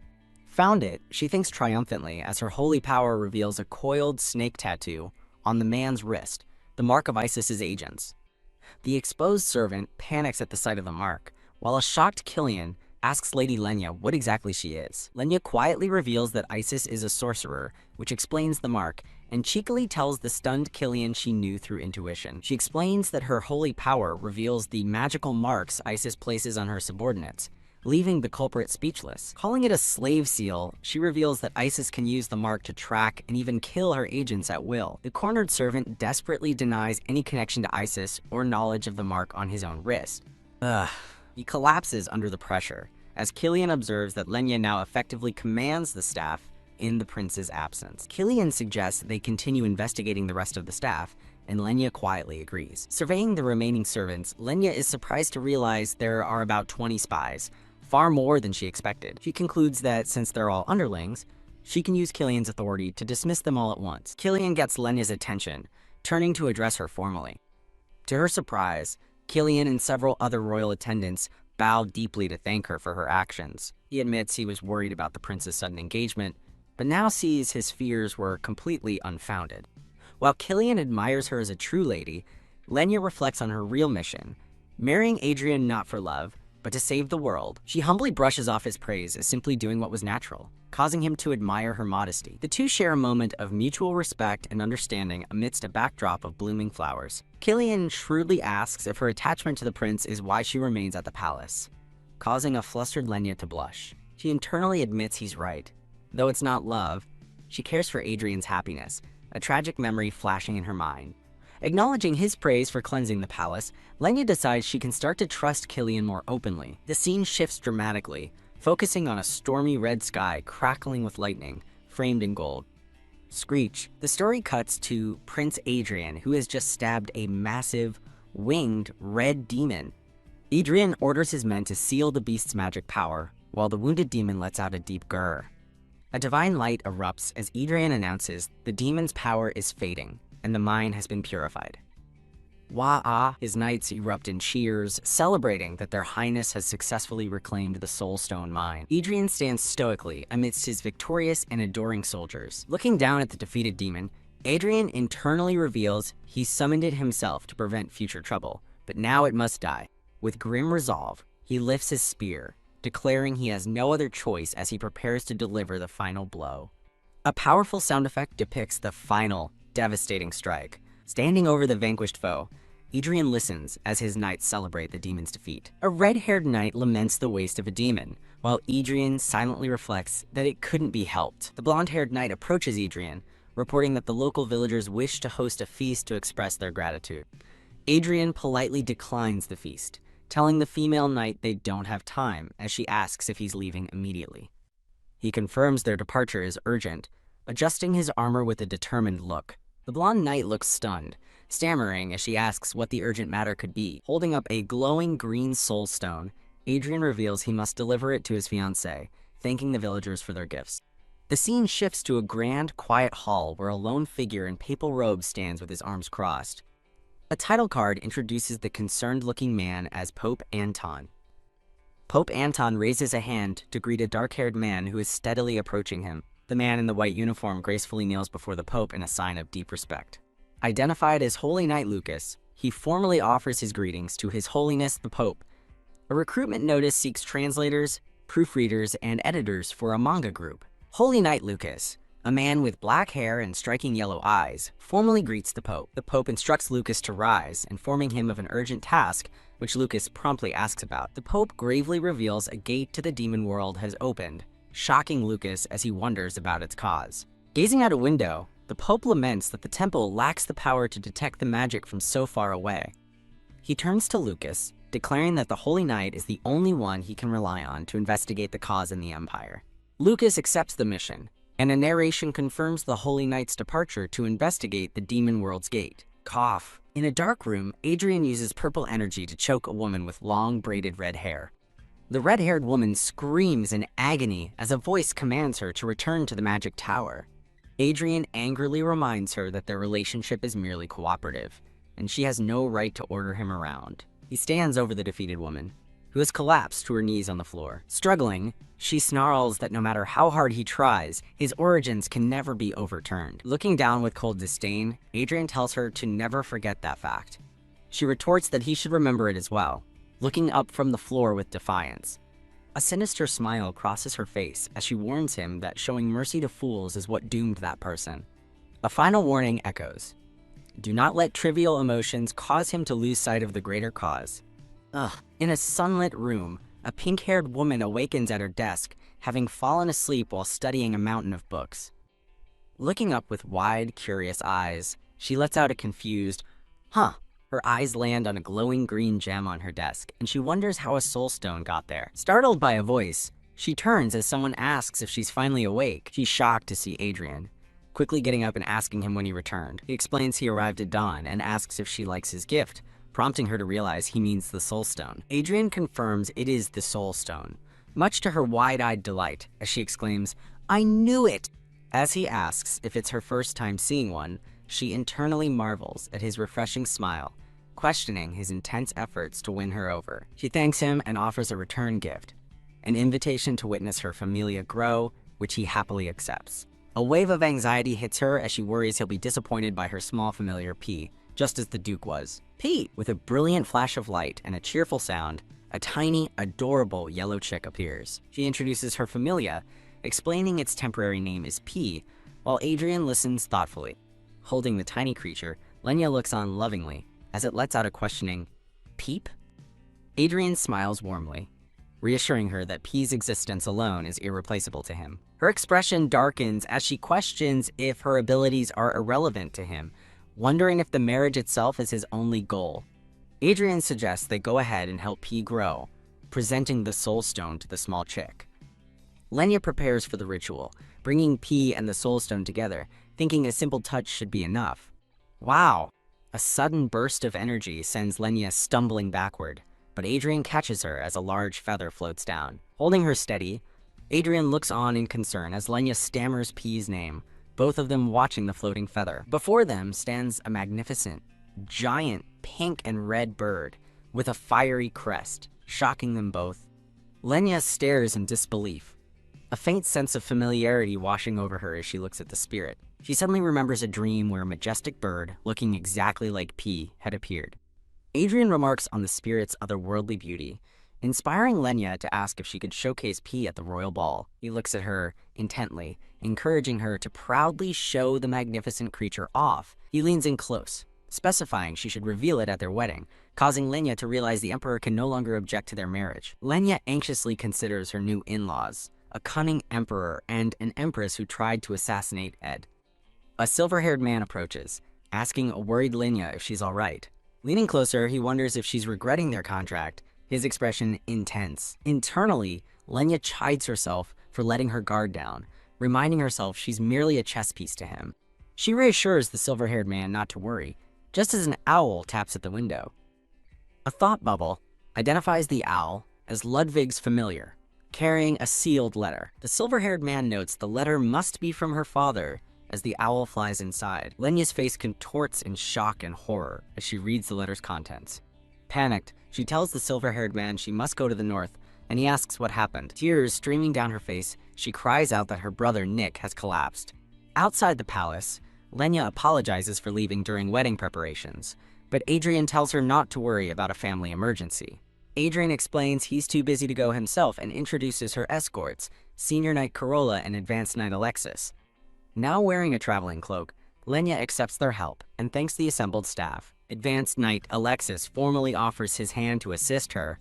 Speaker 1: Found it, she thinks triumphantly as her holy power reveals a coiled snake tattoo on the man's wrist, the mark of Isis's agents. The exposed servant panics at the sight of the mark, while a shocked Killian asks Lady Lenya what exactly she is. Lenya quietly reveals that Isis is a sorcerer, which explains the mark, and cheekily tells the stunned Killian she knew through intuition. She explains that her holy power reveals the magical marks Isis places on her subordinates, leaving the culprit speechless. Calling it a slave seal, she reveals that Isis can use the mark to track and even kill her agents at will. The cornered servant desperately denies any connection to Isis or knowledge of the mark on his own wrist. He collapses under the pressure, as Killian observes that Lenya now effectively commands the staff in the prince's absence. Killian suggests they continue investigating the rest of the staff, and Lenya quietly agrees. Surveying the remaining servants, Lenya is surprised to realize there are about 20 spies, far more than she expected. She concludes that since they're all underlings, she can use Killian's authority to dismiss them all at once. Killian gets Lenya's attention, turning to address her formally. To her surprise, Killian and several other royal attendants bow deeply to thank her for her actions. He admits he was worried about the prince's sudden engagement, but now sees his fears were completely unfounded. While Killian admires her as a true lady, Lenya reflects on her real mission, marrying Adrien not for love, but to save the world. She humbly brushes off his praise as simply doing what was natural, causing him to admire her modesty. The two share a moment of mutual respect and understanding amidst a backdrop of blooming flowers. Killian shrewdly asks if her attachment to the prince is why she remains at the palace, causing a flustered Lenya to blush. She internally admits he's right. Though it's not love, she cares for Adrien's happiness, a tragic memory flashing in her mind. Acknowledging his praise for cleansing the palace, Lenya decides she can start to trust Killian more openly. The scene shifts dramatically, focusing on a stormy red sky crackling with lightning, framed in gold. Screech. The story cuts to Prince Adrien, who has just stabbed a massive, winged, red demon. Adrien orders his men to seal the beast's magic power, while the wounded demon lets out a deep grr. A divine light erupts as Adrien announces the demon's power is fading, and the mine has been purified. Wah-ah, his knights erupt in cheers, celebrating that their highness has successfully reclaimed the Soulstone mine. Adrien stands stoically amidst his victorious and adoring soldiers. Looking down at the defeated demon, Adrien internally reveals he summoned it himself to prevent future trouble, but now it must die. With grim resolve, he lifts his spear, declaring he has no other choice as he prepares to deliver the final blow. A powerful sound effect depicts the final, devastating strike. Standing over the vanquished foe, Adrien listens as his knights celebrate the demon's defeat. A red-haired knight laments the waste of a demon, while Adrien silently reflects that it couldn't be helped. The blonde-haired knight approaches Adrien, reporting that the local villagers wish to host a feast to express their gratitude. Adrien politely declines the feast, telling the female knight they don't have time as she asks if he's leaving immediately. He confirms their departure is urgent, adjusting his armor with a determined look. The blonde knight looks stunned, stammering as she asks what the urgent matter could be. Holding up a glowing green soul stone, Adrien reveals he must deliver it to his fiancée, thanking the villagers for their gifts. The scene shifts to a grand, quiet hall where a lone figure in papal robes stands with his arms crossed. A title card introduces the concerned-looking man as Pope Anton. Pope Anton raises a hand to greet a dark-haired man who is steadily approaching him. The man in the white uniform gracefully kneels before the Pope in a sign of deep respect. Identified as Holy Knight Lucas, he formally offers his greetings to His Holiness the Pope. A recruitment notice seeks translators, proofreaders, and editors for a manga group. Holy Knight Lucas, a man with black hair and striking yellow eyes, formally greets the Pope. The Pope instructs Lucas to rise, informing him of an urgent task, which Lucas promptly asks about. The Pope gravely reveals a gate to the demon world has opened, shocking Lucas as he wonders about its cause. Gazing out a window, the Pope laments that the temple lacks the power to detect the magic from so far away. He turns to Lucas, declaring that the Holy Knight is the only one he can rely on to investigate the cause in the Empire. Lucas accepts the mission, and a narration confirms the Holy Knight's departure to investigate the demon world's gate. Cough. In a dark room, Adrien uses purple energy to choke a woman with long, braided red hair. The red-haired woman screams in agony as a voice commands her to return to the magic tower. Adrien angrily reminds her that their relationship is merely cooperative, and she has no right to order him around. He stands over the defeated woman, who has collapsed to her knees on the floor. Struggling, she snarls that no matter how hard he tries, his origins can never be overturned. Looking down with cold disdain, Adrien tells her to never forget that fact. She retorts that he should remember it as well, looking up from the floor with defiance. A sinister smile crosses her face as she warns him that showing mercy to fools is what doomed that person. A final warning echoes. Do not let trivial emotions cause him to lose sight of the greater cause. In a sunlit room, a pink-haired woman awakens at her desk, having fallen asleep while studying a mountain of books. Looking up with wide, curious eyes, she lets out a confused, "Huh." Her eyes land on a glowing green gem on her desk, and she wonders how a soul stone got there. Startled by a voice, she turns as someone asks if she's finally awake. She's shocked to see Adrien, quickly getting up and asking him when he returned. He explains he arrived at dawn and asks if she likes his gift, prompting her to realize he means the soul stone. Adrien confirms it is the soul stone, much to her wide-eyed delight, as she exclaims, "I knew it!" As he asks if it's her first time seeing one, she internally marvels at his refreshing smile, questioning his intense efforts to win her over. She thanks him and offers a return gift, an invitation to witness her familia grow, which he happily accepts. A wave of anxiety hits her as she worries he'll be disappointed by her small familiar P, just as the Duke was. P! With a brilliant flash of light and a cheerful sound, a tiny, adorable yellow chick appears. She introduces her familia, explaining its temporary name is P, while Adrien listens thoughtfully. Holding the tiny creature, Lenya looks on lovingly as it lets out a questioning, "Peep?" Adrien smiles warmly, reassuring her that P's existence alone is irreplaceable to him. Her expression darkens as she questions if her abilities are irrelevant to him, wondering if the marriage itself is his only goal. Adrien suggests they go ahead and help P grow, presenting the soul stone to the small chick. Lenya prepares for the ritual, bringing P and the Soul Stone together, thinking a simple touch should be enough. Wow! A sudden burst of energy sends Lenya stumbling backward, but Adrien catches her as a large feather floats down. Holding her steady, Adrien looks on in concern as Lenya stammers P's name, both of them watching the floating feather. Before them stands a magnificent, giant pink and red bird with a fiery crest, shocking them both. Lenya stares in disbelief, a faint sense of familiarity washing over her as she looks at the spirit. She suddenly remembers a dream where a majestic bird, looking exactly like P, had appeared. Adrien remarks on the spirit's otherworldly beauty, inspiring Lenya to ask if she could showcase P at the royal ball. He looks at her intently, encouraging her to proudly show the magnificent creature off. He leans in close, specifying she should reveal it at their wedding, causing Lenya to realize the emperor can no longer object to their marriage. Lenya anxiously considers her new in-laws, a cunning emperor and an empress who tried to assassinate Ed. A silver-haired man approaches, asking a worried Lenya if she's all right. Leaning closer, he wonders if she's regretting their contract, his expression intense. Internally, Lenya chides herself for letting her guard down, reminding herself she's merely a chess piece to him. She reassures the silver-haired man not to worry, just as an owl taps at the window. A thought bubble identifies the owl as Ludwig's familiar, carrying a sealed letter. The silver-haired man notes the letter must be from her father as the owl flies inside. Lenya's face contorts in shock and horror as she reads the letter's contents. Panicked, she tells the silver-haired man she must go to the north, and he asks what happened. Tears streaming down her face, she cries out that her brother Nick has collapsed. Outside the palace, Lenya apologizes for leaving during wedding preparations, but Adrien tells her not to worry about a family emergency. Adrien explains he's too busy to go himself and introduces her escorts, Senior Knight Corolla and Advanced Knight Alexis. Now wearing a traveling cloak, Lenya accepts their help and thanks the assembled staff. Advanced Knight Alexis formally offers his hand to assist her.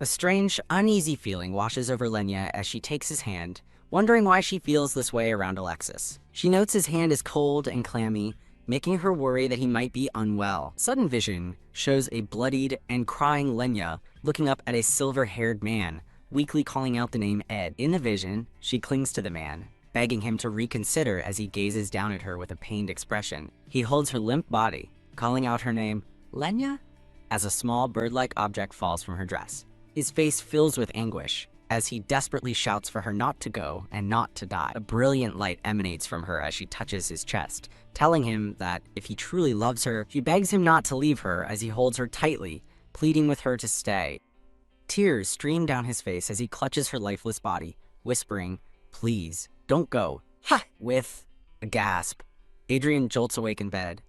Speaker 1: A strange, uneasy feeling washes over Lenya as she takes his hand, wondering why she feels this way around Alexis. She notes his hand is cold and clammy, making her worry that he might be unwell. Sudden vision shows a bloodied and crying Lenya looking up at a silver-haired man, weakly calling out the name Ed. In the vision, she clings to the man, begging him to reconsider as he gazes down at her with a pained expression. He holds her limp body, calling out her name, Lenya, as a small bird-like object falls from her dress. His face fills with anguish as he desperately shouts for her not to go and not to die. A brilliant light emanates from her as she touches his chest, telling him that if he truly loves her, she begs him not to leave her as he holds her tightly, pleading with her to stay. Tears stream down his face as he clutches her lifeless body, whispering, "Please, don't go." Ha! With a gasp, Adrien jolts awake in bed,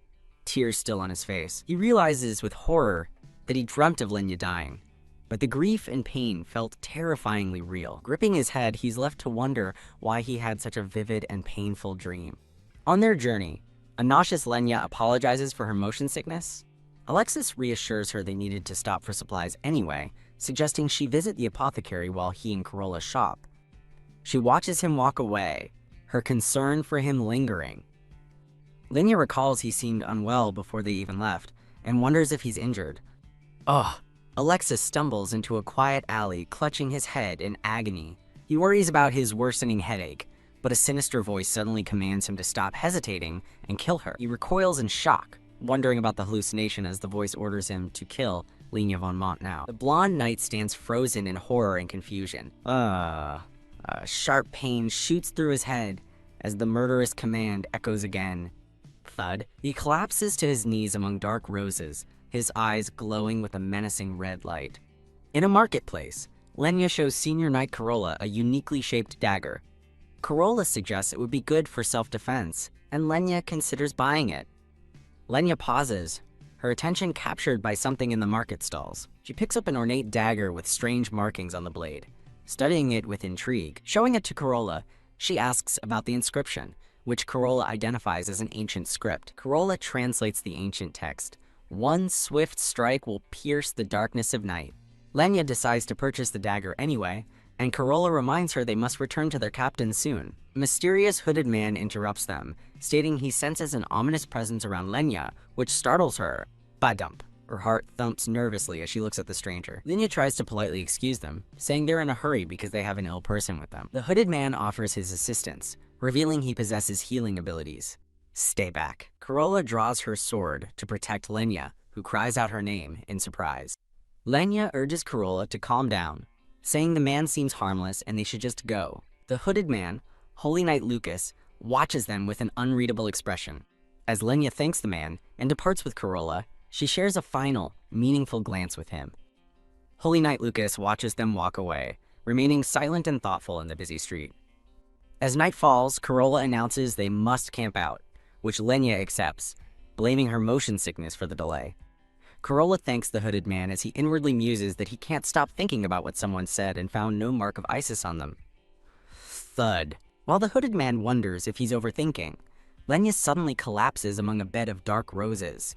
Speaker 1: tears still on his face. He realizes with horror that he dreamt of Lenya dying, but the grief and pain felt terrifyingly real. Gripping his head, he's left to wonder why he had such a vivid and painful dream. On their journey, a nauseous Lenya apologizes for her motion sickness. Alexis reassures her they needed to stop for supplies anyway, suggesting she visit the apothecary while he and Corolla shop. She watches him walk away, her concern for him lingering. Lenya recalls he seemed unwell before they even left, and wonders if he's injured. Ugh. Alexis stumbles into a quiet alley, clutching his head in agony. He worries about his worsening headache, but a sinister voice suddenly commands him to stop hesitating and kill her. He recoils in shock, wondering about the hallucination as the voice orders him to kill Lenya von Mont now. The blonde knight stands frozen in horror and confusion. A sharp pain shoots through his head as the murderous command echoes again. Thud. He collapses to his knees among dark roses, his eyes glowing with a menacing red light. In a marketplace, Lenya shows Senior Knight Corolla a uniquely shaped dagger. Corolla suggests it would be good for self-defense, and Lenya considers buying it. Lenya pauses, her attention captured by something in the market stalls. She picks up an ornate dagger with strange markings on the blade. Studying it with intrigue, showing it to Corolla, she asks about the inscription, which Corolla identifies as an ancient script. Corolla translates the ancient text. "One swift strike will pierce the darkness of night." Lenya decides to purchase the dagger anyway, and Corolla reminds her they must return to their captain soon. A mysterious hooded man interrupts them, stating he senses an ominous presence around Lenya, which startles her. Badump. Her heart thumps nervously as she looks at the stranger. Lenya tries to politely excuse them, saying they're in a hurry because they have an ill person with them. The hooded man offers his assistance, revealing he possesses healing abilities. Stay back. Corolla draws her sword to protect Lenya, who cries out her name in surprise. Lenya urges Corolla to calm down, saying the man seems harmless and they should just go. The hooded man, Holy Knight Lucas, watches them with an unreadable expression. As Lenya thanks the man and departs with Corolla, she shares a final, meaningful glance with him. Holy Knight Lucas watches them walk away, remaining silent and thoughtful in the busy street. As night falls, Corolla announces they must camp out, which Lenya accepts, blaming her motion sickness for the delay. Corolla thanks the hooded man as he inwardly muses that he can't stop thinking about what someone said and found no mark of ISIS on them. Thud. While the hooded man wonders if he's overthinking, Lenya suddenly collapses among a bed of dark roses.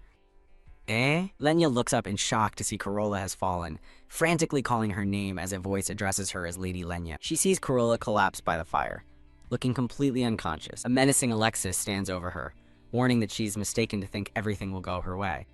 Speaker 1: Eh? Lenya looks up in shock to see Corolla has fallen, frantically calling her name as a voice addresses her as Lady Lenya. She sees Corolla collapse by the fire, looking completely unconscious. A menacing Alexis stands over her, warning that she's mistaken to think everything will go her way.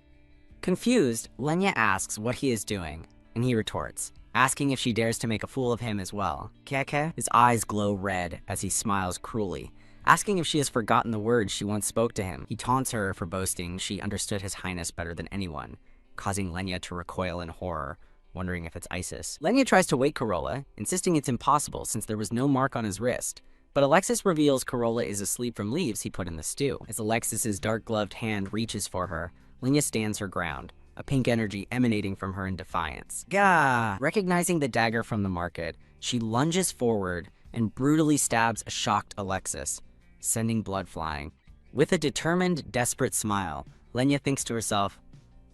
Speaker 1: Confused, Lenya asks what he is doing, and he retorts, asking if she dares to make a fool of him as well. Keke? His eyes glow red as he smiles cruelly, asking if she has forgotten the words she once spoke to him. He taunts her for boasting she understood his highness better than anyone, causing Lenya to recoil in horror, wondering if it's ISIS. Lenya tries to wake Corolla, insisting it's impossible since there was no mark on his wrist, but Alexis reveals Corolla is asleep from leaves he put in the stew. As Alexis's dark-gloved hand reaches for her, Lenya stands her ground, a pink energy emanating from her in defiance. Gah! Recognizing the dagger from the market, she lunges forward and brutally stabs a shocked Alexis, sending blood flying. With a determined, desperate smile, Lenya thinks to herself,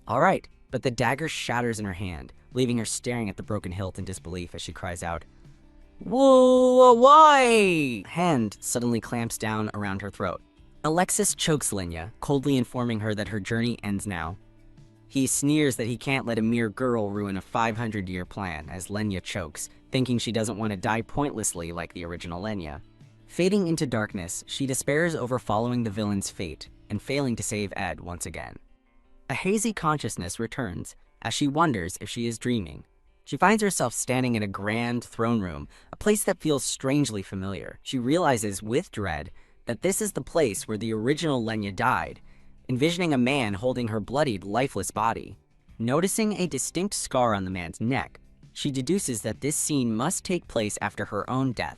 Speaker 1: all right, but the dagger shatters in her hand, leaving her staring at the broken hilt in disbelief as she cries out, whoa, why? Hand suddenly clamps down around her throat. Alexis chokes Lenya, coldly informing her that her journey ends now. He sneers that he can't let a mere girl ruin a 500-year plan as Lenya chokes, thinking she doesn't want to die pointlessly like the original Lenya. Fading into darkness, she despairs over following the villain's fate and failing to save Ed once again. A hazy consciousness returns as she wonders if she is dreaming. She finds herself standing in a grand throne room, a place that feels strangely familiar. She realizes with dread that this is the place where the original Lenya died, envisioning a man holding her bloodied, lifeless body. Noticing a distinct scar on the man's neck, she deduces that this scene must take place after her own death.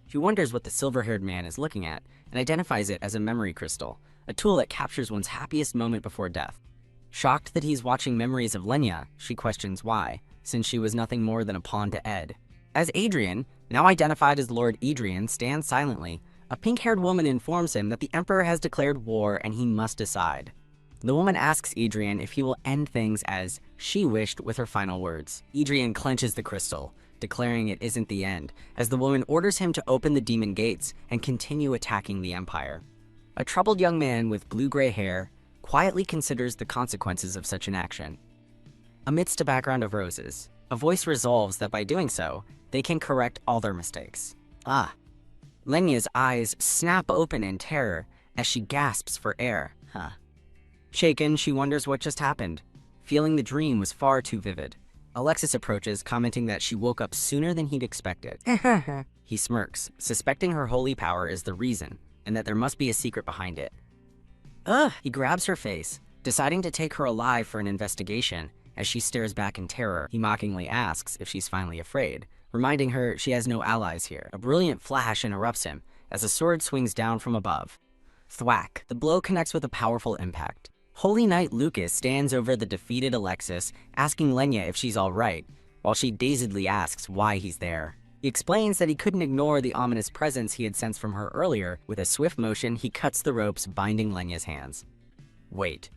Speaker 1: She wonders what the silver-haired man is looking at and identifies it as a memory crystal, a tool that captures one's happiest moment before death. Shocked that he's watching memories of Lenya, she questions why, since she was nothing more than a pawn to Ed. As Adrien, now identified as Lord Adrien, stands silently, a pink-haired woman informs him that the Emperor has declared war and he must decide. The woman asks Adrien if he will end things as she wished with her final words. Adrien clenches the crystal, declaring it isn't the end, as the woman orders him to open the demon gates and continue attacking the Empire. A troubled young man with blue-gray hair quietly considers the consequences of such an action. Amidst a background of roses, a voice resolves that by doing so, they can correct all their mistakes. Ah. Lenya's eyes snap open in terror as she gasps for air. Shaken, she wonders what just happened, feeling the dream was far too vivid. Alexis approaches, commenting that she woke up sooner than he'd expected. He smirks, suspecting her holy power is the reason, and that there must be a secret behind it. He grabs her face, deciding to take her alive for an investigation. As she stares back in terror, he mockingly asks if she's finally afraid, reminding her she has no allies here. A brilliant flash interrupts him as a sword swings down from above. Thwack! The blow connects with a powerful impact. Holy Knight Lucas stands over the defeated Alexis, asking Lenya if she's alright, while she dazedly asks why he's there. He explains that he couldn't ignore the ominous presence he had sensed from her earlier. With a swift motion, he cuts the ropes binding Lenya's hands. Wait.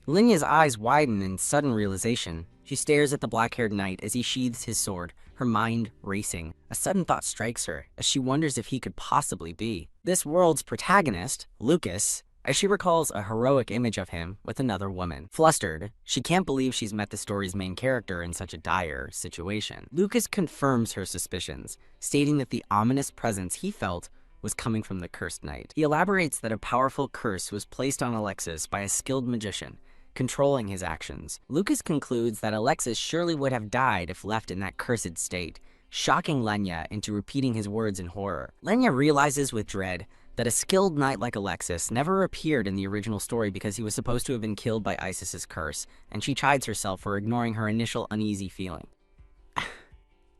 Speaker 1: Lenya's eyes widen in sudden realization. She stares at the black-haired knight as he sheathes his sword, her mind racing. A sudden thought strikes her as she wonders if he could possibly be this world's protagonist, Lucas, as she recalls a heroic image of him with another woman. Flustered, she can't believe she's met the story's main character in such a dire situation. Lucas confirms her suspicions, stating that the ominous presence he felt was coming from the cursed knight. He elaborates that a powerful curse was placed on Alexis by a skilled magician, controlling his actions. Lucas concludes that Alexis surely would have died if left in that cursed state, shocking Lenya into repeating his words in horror. Lenya realizes with dread that a skilled knight like Alexis never appeared in the original story because he was supposed to have been killed by Isis's curse, and she chides herself for ignoring her initial uneasy feeling.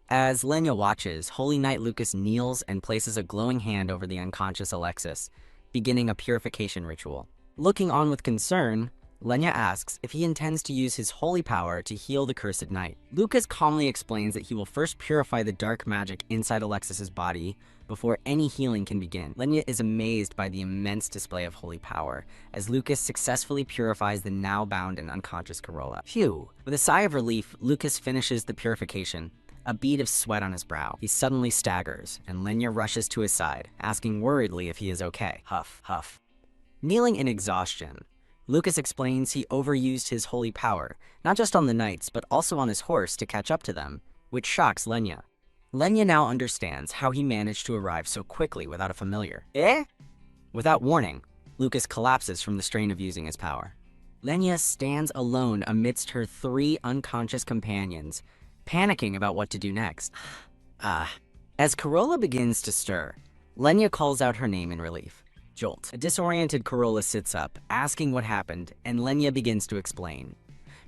Speaker 1: As Lenya watches, Holy Knight Lucas kneels and places a glowing hand over the unconscious Alexis, beginning a purification ritual. Looking on with concern, Lenya asks if he intends to use his holy power to heal the cursed knight. Lucas calmly explains that he will first purify the dark magic inside Alexis's body before any healing can begin. Lenya is amazed by the immense display of holy power as Lucas successfully purifies the now bound and unconscious Corolla. Phew! With a sigh of relief, Lucas finishes the purification, a bead of sweat on his brow. He suddenly staggers, and Lenya rushes to his side, asking worriedly if he is okay. Huff, huff. Kneeling in exhaustion, Lucas explains he overused his holy power, not just on the knights, but also on his horse to catch up to them, which shocks Lenya. Lenya now understands how he managed to arrive so quickly without a familiar. Eh? Without warning, Lucas collapses from the strain of using his power. Lenya stands alone amidst her 3 unconscious companions, panicking about what to do next. As Corolla begins to stir, Lenya calls out her name in relief. Jolt. A disoriented Corolla sits up, asking what happened, and Lenya begins to explain.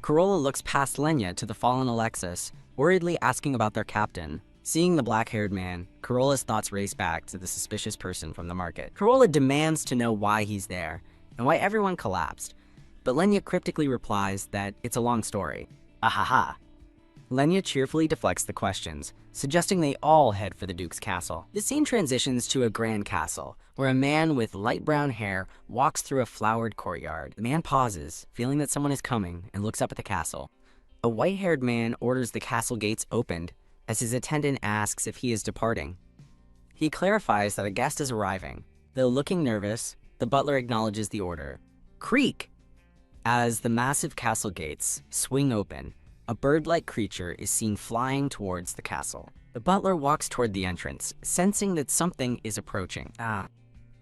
Speaker 1: Corolla looks past Lenya to the fallen Alexis, worriedly asking about their captain. Seeing the black-haired man, Corolla's thoughts race back to the suspicious person from the market. Corolla demands to know why he's there, and why everyone collapsed, but Lenya cryptically replies that it's a long story. Ahaha. Lenya cheerfully deflects the questions, suggesting they all head for the Duke's castle. The scene transitions to a grand castle, where a man with light brown hair walks through a flowered courtyard. The man pauses, feeling that someone is coming, and looks up at the castle. A white-haired man orders the castle gates opened, as his attendant asks if he is departing. He clarifies that a guest is arriving. Though looking nervous, the butler acknowledges the order. Creak! As the massive castle gates swing open, a bird-like creature is seen flying towards the castle. The butler walks toward the entrance, sensing that something is approaching.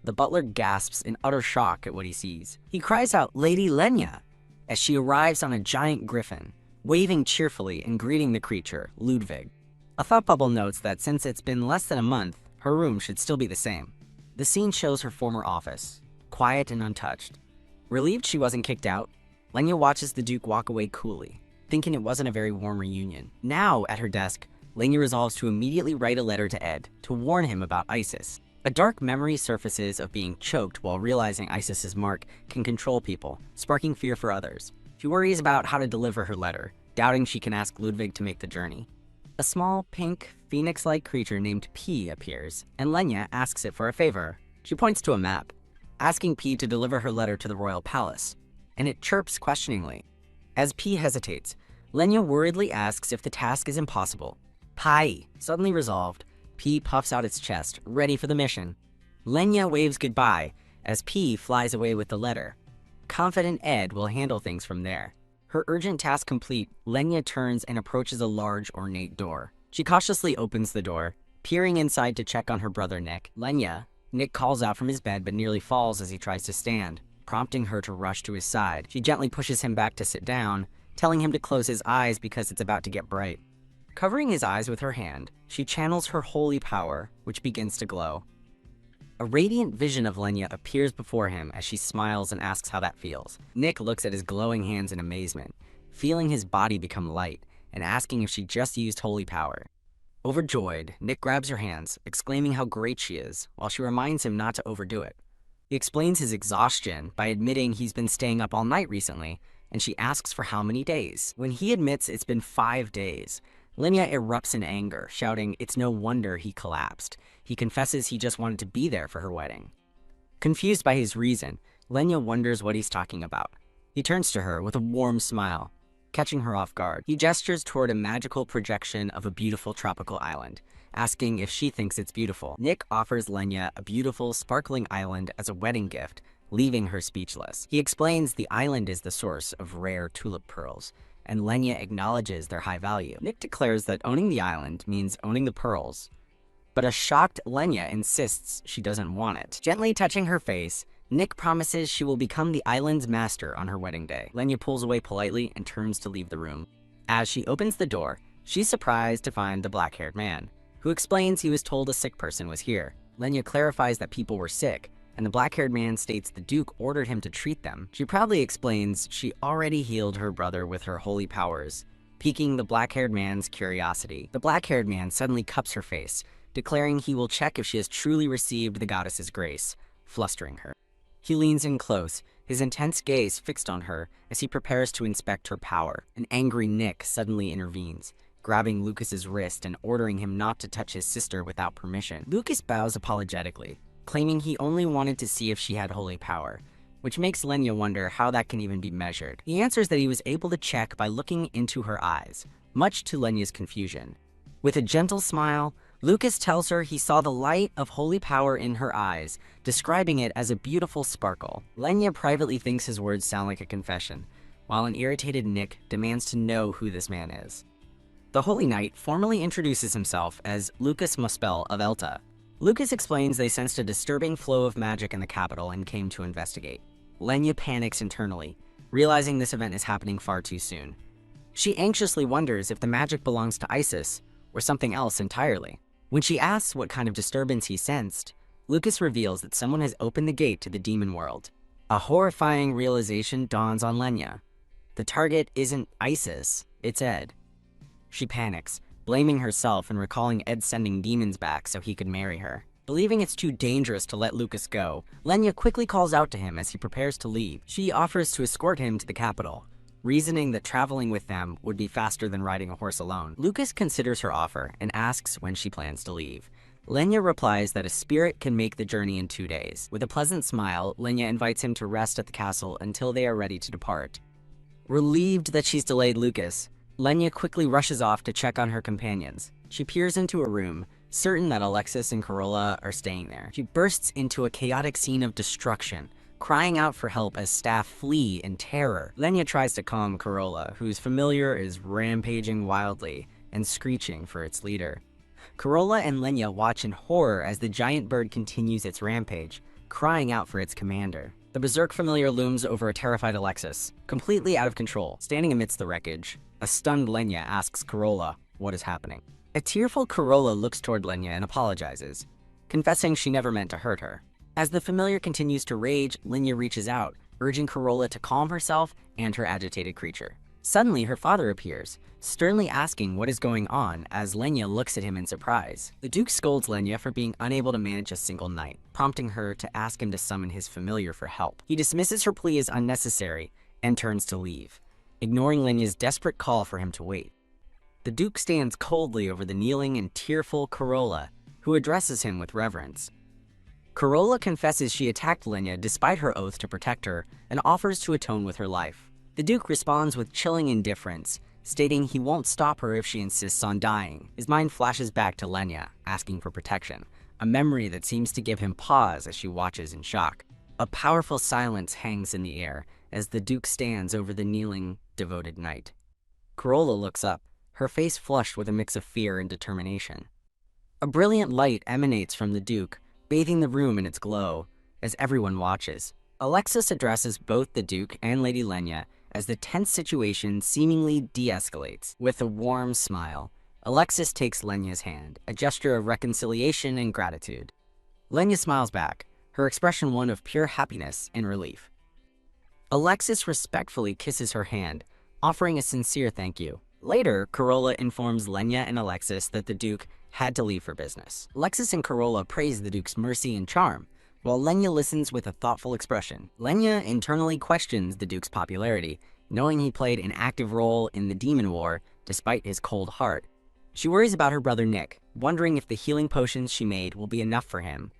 Speaker 1: The butler gasps in utter shock at what he sees. He cries out, "Lady Lenya!" as she arrives on a giant griffin, waving cheerfully and greeting the creature, Ludwig. A thought bubble notes that since it's been less than a month, her room should still be the same. The scene shows her former office, quiet and untouched. Relieved she wasn't kicked out, Lenya watches the Duke walk away coolly, thinking it wasn't a very warm reunion. Now, at her desk, Lenya resolves to immediately write a letter to Ed to warn him about Isis. A dark memory surfaces of being choked while realizing Isis's mark can control people, sparking fear for others. She worries about how to deliver her letter, doubting she can ask Ludwig to make the journey. A small, pink, phoenix-like creature named P appears, and Lenya asks it for a favor. She points to a map, asking P to deliver her letter to the royal palace, and it chirps questioningly. As P hesitates, Lenya worriedly asks if the task is impossible. Pi! Suddenly resolved, P puffs out its chest, ready for the mission. Lenya waves goodbye as P flies away with the letter. Confident Ed will handle things from there. Her urgent task complete, Lenya turns and approaches a large, ornate door. She cautiously opens the door, peering inside to check on her brother Nick. Nick calls out from his bed but nearly falls as he tries to stand, prompting her to rush to his side. She gently pushes him back to sit down, telling him to close his eyes because it's about to get bright. Covering his eyes with her hand, she channels her holy power, which begins to glow. A radiant vision of Lenya appears before him as she smiles and asks how that feels. Nick looks at his glowing hands in amazement, feeling his body become light and asking if she just used holy power. Overjoyed, Nick grabs her hands, exclaiming how great she is, while she reminds him not to overdo it. He explains his exhaustion by admitting he's been staying up all night recently, and she asks for how many days. When he admits it's been 5 days, Lenya erupts in anger, shouting it's no wonder he collapsed. He confesses he just wanted to be there for her wedding. Confused by his reason, Lenya wonders what he's talking about. He turns to her with a warm smile, catching her off guard. He gestures toward a magical projection of a beautiful tropical island, asking if she thinks it's beautiful. Nick offers Lenya a beautiful, sparkling island as a wedding gift, leaving her speechless. He explains the island is the source of rare tulip pearls, and Lenya acknowledges their high value. Nick declares that owning the island means owning the pearls, but a shocked Lenya insists she doesn't want it. Gently touching her face, Nick promises she will become the island's master on her wedding day. Lenya pulls away politely and turns to leave the room. As she opens the door, she's surprised to find the black-haired man, who explains he was told a sick person was here. Lenya clarifies that people were sick, and the black-haired man states the Duke ordered him to treat them. She proudly explains she already healed her brother with her holy powers, piquing the black-haired man's curiosity. The black-haired man suddenly cups her face, declaring he will check if she has truly received the goddess's grace, flustering her. He leans in close, his intense gaze fixed on her as he prepares to inspect her power. An angry Nick suddenly intervenes, grabbing Lucas's wrist and ordering him not to touch his sister without permission. Lucas bows apologetically, claiming he only wanted to see if she had holy power, which makes Lenya wonder how that can even be measured. He answers that he was able to check by looking into her eyes, much to Lenya's confusion. With a gentle smile, Lucas tells her he saw the light of holy power in her eyes, describing it as a beautiful sparkle. Lenya privately thinks his words sound like a confession, while an irritated Nick demands to know who this man is. The Holy Knight formally introduces himself as Lucas Muspel of Elta. Lucas explains they sensed a disturbing flow of magic in the capital and came to investigate. Lenya panics internally, realizing this event is happening far too soon. She anxiously wonders if the magic belongs to Isis or something else entirely. When she asks what kind of disturbance he sensed, Lucas reveals that someone has opened the gate to the demon world. A horrifying realization dawns on Lenya. The target isn't Isis, it's Ed. She panics, blaming herself and recalling Ed sending demons back so he could marry her. Believing it's too dangerous to let Lucas go, Lenya quickly calls out to him as he prepares to leave. She offers to escort him to the capital, reasoning that traveling with them would be faster than riding a horse alone. Lucas considers her offer and asks when she plans to leave. Lenya replies that a spirit can make the journey in 2 days. With a pleasant smile, Lenya invites him to rest at the castle until they are ready to depart. Relieved that she's delayed Lucas, Lenya quickly rushes off to check on her companions. She peers into a room, certain that Alexis and Corolla are staying there. She bursts into a chaotic scene of destruction, crying out for help as staff flee in terror. Lenya tries to calm Corolla, whose familiar is rampaging wildly and screeching for its leader. Corolla and Lenya watch in horror as the giant bird continues its rampage, crying out for its commander. The berserk familiar looms over a terrified Alexis, completely out of control. Standing amidst the wreckage, a stunned Lenya asks Corolla what is happening. A tearful Corolla looks toward Lenya and apologizes, confessing she never meant to hurt her. As the familiar continues to rage, Lenya reaches out, urging Corolla to calm herself and her agitated creature. Suddenly, her father appears, sternly asking what is going on as Lenya looks at him in surprise. The Duke scolds Lenya for being unable to manage a single night, prompting her to ask him to summon his familiar for help. He dismisses her plea as unnecessary and turns to leave, ignoring Lenya's desperate call for him to wait. The Duke stands coldly over the kneeling and tearful Corolla, who addresses him with reverence. Corolla confesses she attacked Lenya despite her oath to protect her and offers to atone with her life. The Duke responds with chilling indifference, stating he won't stop her if she insists on dying. His mind flashes back to Lenya, asking for protection, a memory that seems to give him pause as she watches in shock. A powerful silence hangs in the air as the Duke stands over the kneeling, devoted knight. Corolla looks up, her face flushed with a mix of fear and determination. A brilliant light emanates from the Duke, bathing the room in its glow, as everyone watches. Alexis addresses both the Duke and Lady Lenya as the tense situation seemingly de-escalates. With a warm smile, Alexis takes Lenya's hand, a gesture of reconciliation and gratitude. Lenya smiles back, her expression one of pure happiness and relief. Alexis respectfully kisses her hand, offering a sincere thank you. Later, Corolla informs Lenya and Alexis that the Duke had to leave for business. Alexis and Corolla praise the Duke's mercy and charm, while Lenya listens with a thoughtful expression. Lenya internally questions the Duke's popularity, knowing he played an active role in the demon war despite his cold heart. She worries about her brother Nick, wondering if the healing potions she made will be enough for him.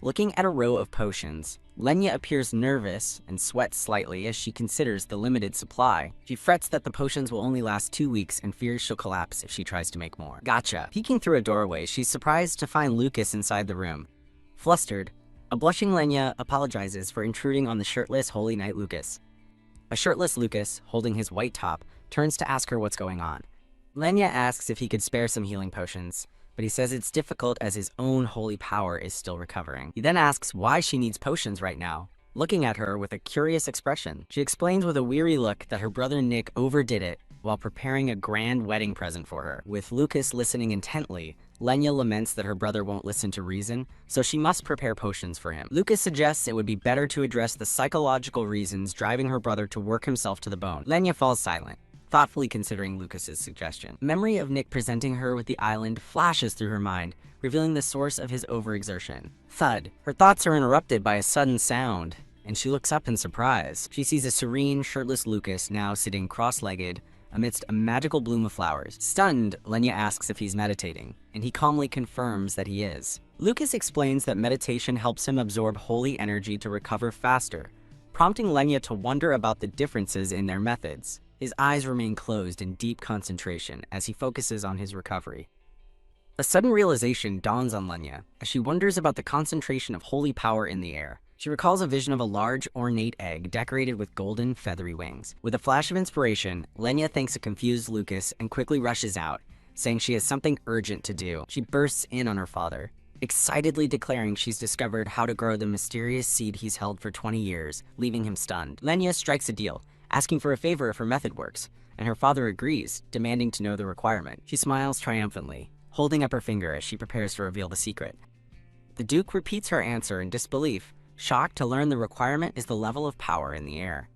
Speaker 1: Looking at a row of potions, Lenya appears nervous and sweats slightly as she considers the limited supply. She frets that the potions will only last 2 weeks and fears she'll collapse if she tries to make more. Gotcha. Peeking through a doorway, she's surprised to find Lucas inside the room. Flustered, a blushing Lenya apologizes for intruding on the shirtless Holy Knight Lucas. A shirtless Lucas, holding his white top, turns to ask her what's going on. Lenya asks if he could spare some healing potions, but he says it's difficult as his own holy power is still recovering. He then asks why she needs potions right now, looking at her with a curious expression. She explains with a weary look that her brother Nick overdid it while preparing a grand wedding present for her. With Lucas listening intently, Lenya laments that her brother won't listen to reason, so she must prepare potions for him. Lucas suggests it would be better to address the psychological reasons driving her brother to work himself to the bone. Lenya falls silent, thoughtfully considering Lucas's suggestion. Memory of Nick presenting her with the island flashes through her mind, revealing the source of his overexertion. Thud. Her thoughts are interrupted by a sudden sound, and she looks up in surprise. She sees a serene, shirtless Lucas now sitting cross-legged amidst a magical bloom of flowers. Stunned, Lenya asks if he's meditating, and he calmly confirms that he is. Lucas explains that meditation helps him absorb holy energy to recover faster, prompting Lenya to wonder about the differences in their methods. His eyes remain closed in deep concentration as he focuses on his recovery. A sudden realization dawns on Lenya as she wonders about the concentration of holy power in the air. She recalls a vision of a large, ornate egg decorated with golden, feathery wings. With a flash of inspiration, Lenya thanks a confused Lucas and quickly rushes out, saying she has something urgent to do. She bursts in on her father, excitedly declaring she's discovered how to grow the mysterious seed he's held for 20 years, leaving him stunned. Lenya strikes a deal, asking for a favor if her method works, and her father agrees, demanding to know the requirement. She smiles triumphantly, holding up her finger as she prepares to reveal the secret. The Duke repeats her answer in disbelief, shocked to learn the requirement is the level of power in the air.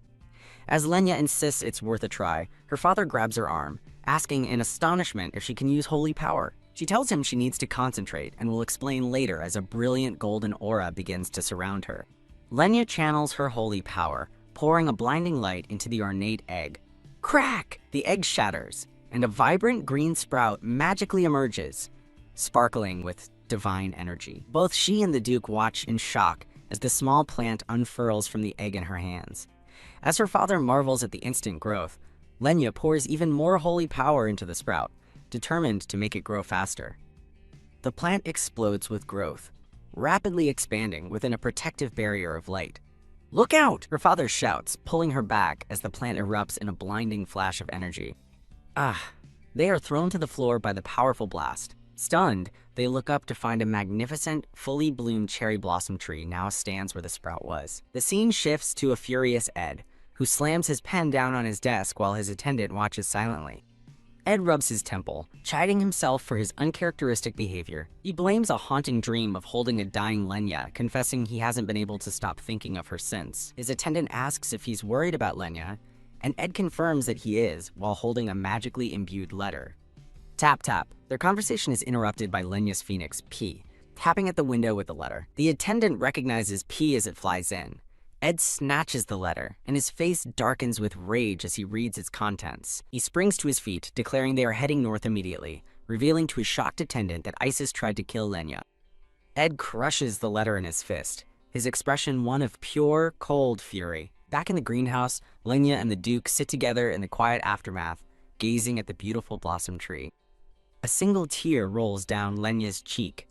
Speaker 1: As Lenya insists it's worth a try, her father grabs her arm, asking in astonishment if she can use holy power. She tells him she needs to concentrate and will explain later as a brilliant golden aura begins to surround her. Lenya channels her holy power, pouring a blinding light into the ornate egg. Crack! The egg shatters, and a vibrant green sprout magically emerges, sparkling with divine energy. Both she and the Duke watch in shock as the small plant unfurls from the egg in her hands. As her father marvels at the instant growth, Lenya pours even more holy power into the sprout, determined to make it grow faster. The plant explodes with growth, rapidly expanding within a protective barrier of light. Look out! Her father shouts, pulling her back as the plant erupts in a blinding flash of energy. They are thrown to the floor by the powerful blast. Stunned, they look up to find a magnificent, fully bloomed cherry blossom tree now stands where the sprout was. The scene shifts to a furious Ed, who slams his pen down on his desk while his attendant watches silently. Ed rubs his temple, chiding himself for his uncharacteristic behavior. He blames a haunting dream of holding a dying Lenya, confessing he hasn't been able to stop thinking of her since. His attendant asks if he's worried about Lenya, and Ed confirms that he is, while holding a magically imbued letter. Tap tap. Their conversation is interrupted by Lenya's phoenix, P, tapping at the window with the letter. The attendant recognizes P as it flies in. Ed snatches the letter, and his face darkens with rage as he reads its contents. He springs to his feet, declaring they are heading north immediately, revealing to his shocked attendant that ISIS tried to kill Lenya. Ed crushes the letter in his fist, his expression one of pure, cold fury. Back in the greenhouse, Lenya and the Duke sit together in the quiet aftermath, gazing at the beautiful blossom tree. A single tear rolls down Lenya's cheek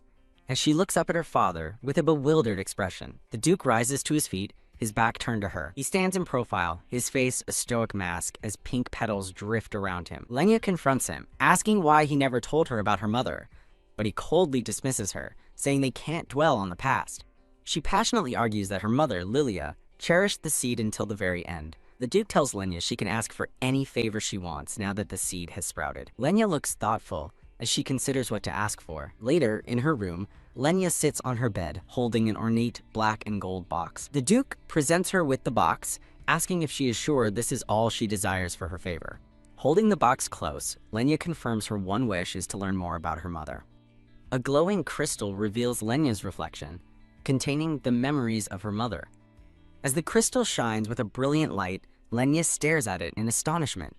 Speaker 1: as she looks up at her father with a bewildered expression. The Duke rises to his feet, his back turned to her. He stands in profile, his face a stoic mask as pink petals drift around him. Lenya confronts him, asking why he never told her about her mother, but he coldly dismisses her, saying they can't dwell on the past. She passionately argues that her mother, Lilia, cherished the seed until the very end. The Duke tells Lenya she can ask for any favor she wants now that the seed has sprouted. Lenya looks thoughtful as she considers what to ask for. Later, in her room, Lenya sits on her bed, holding an ornate black and gold box. The Duke presents her with the box, asking if she is sure this is all she desires for her favor. Holding the box close, Lenya confirms her one wish is to learn more about her mother. A glowing crystal reveals Lenya's reflection, containing the memories of her mother. As the crystal shines with a brilliant light, Lenya stares at it in astonishment.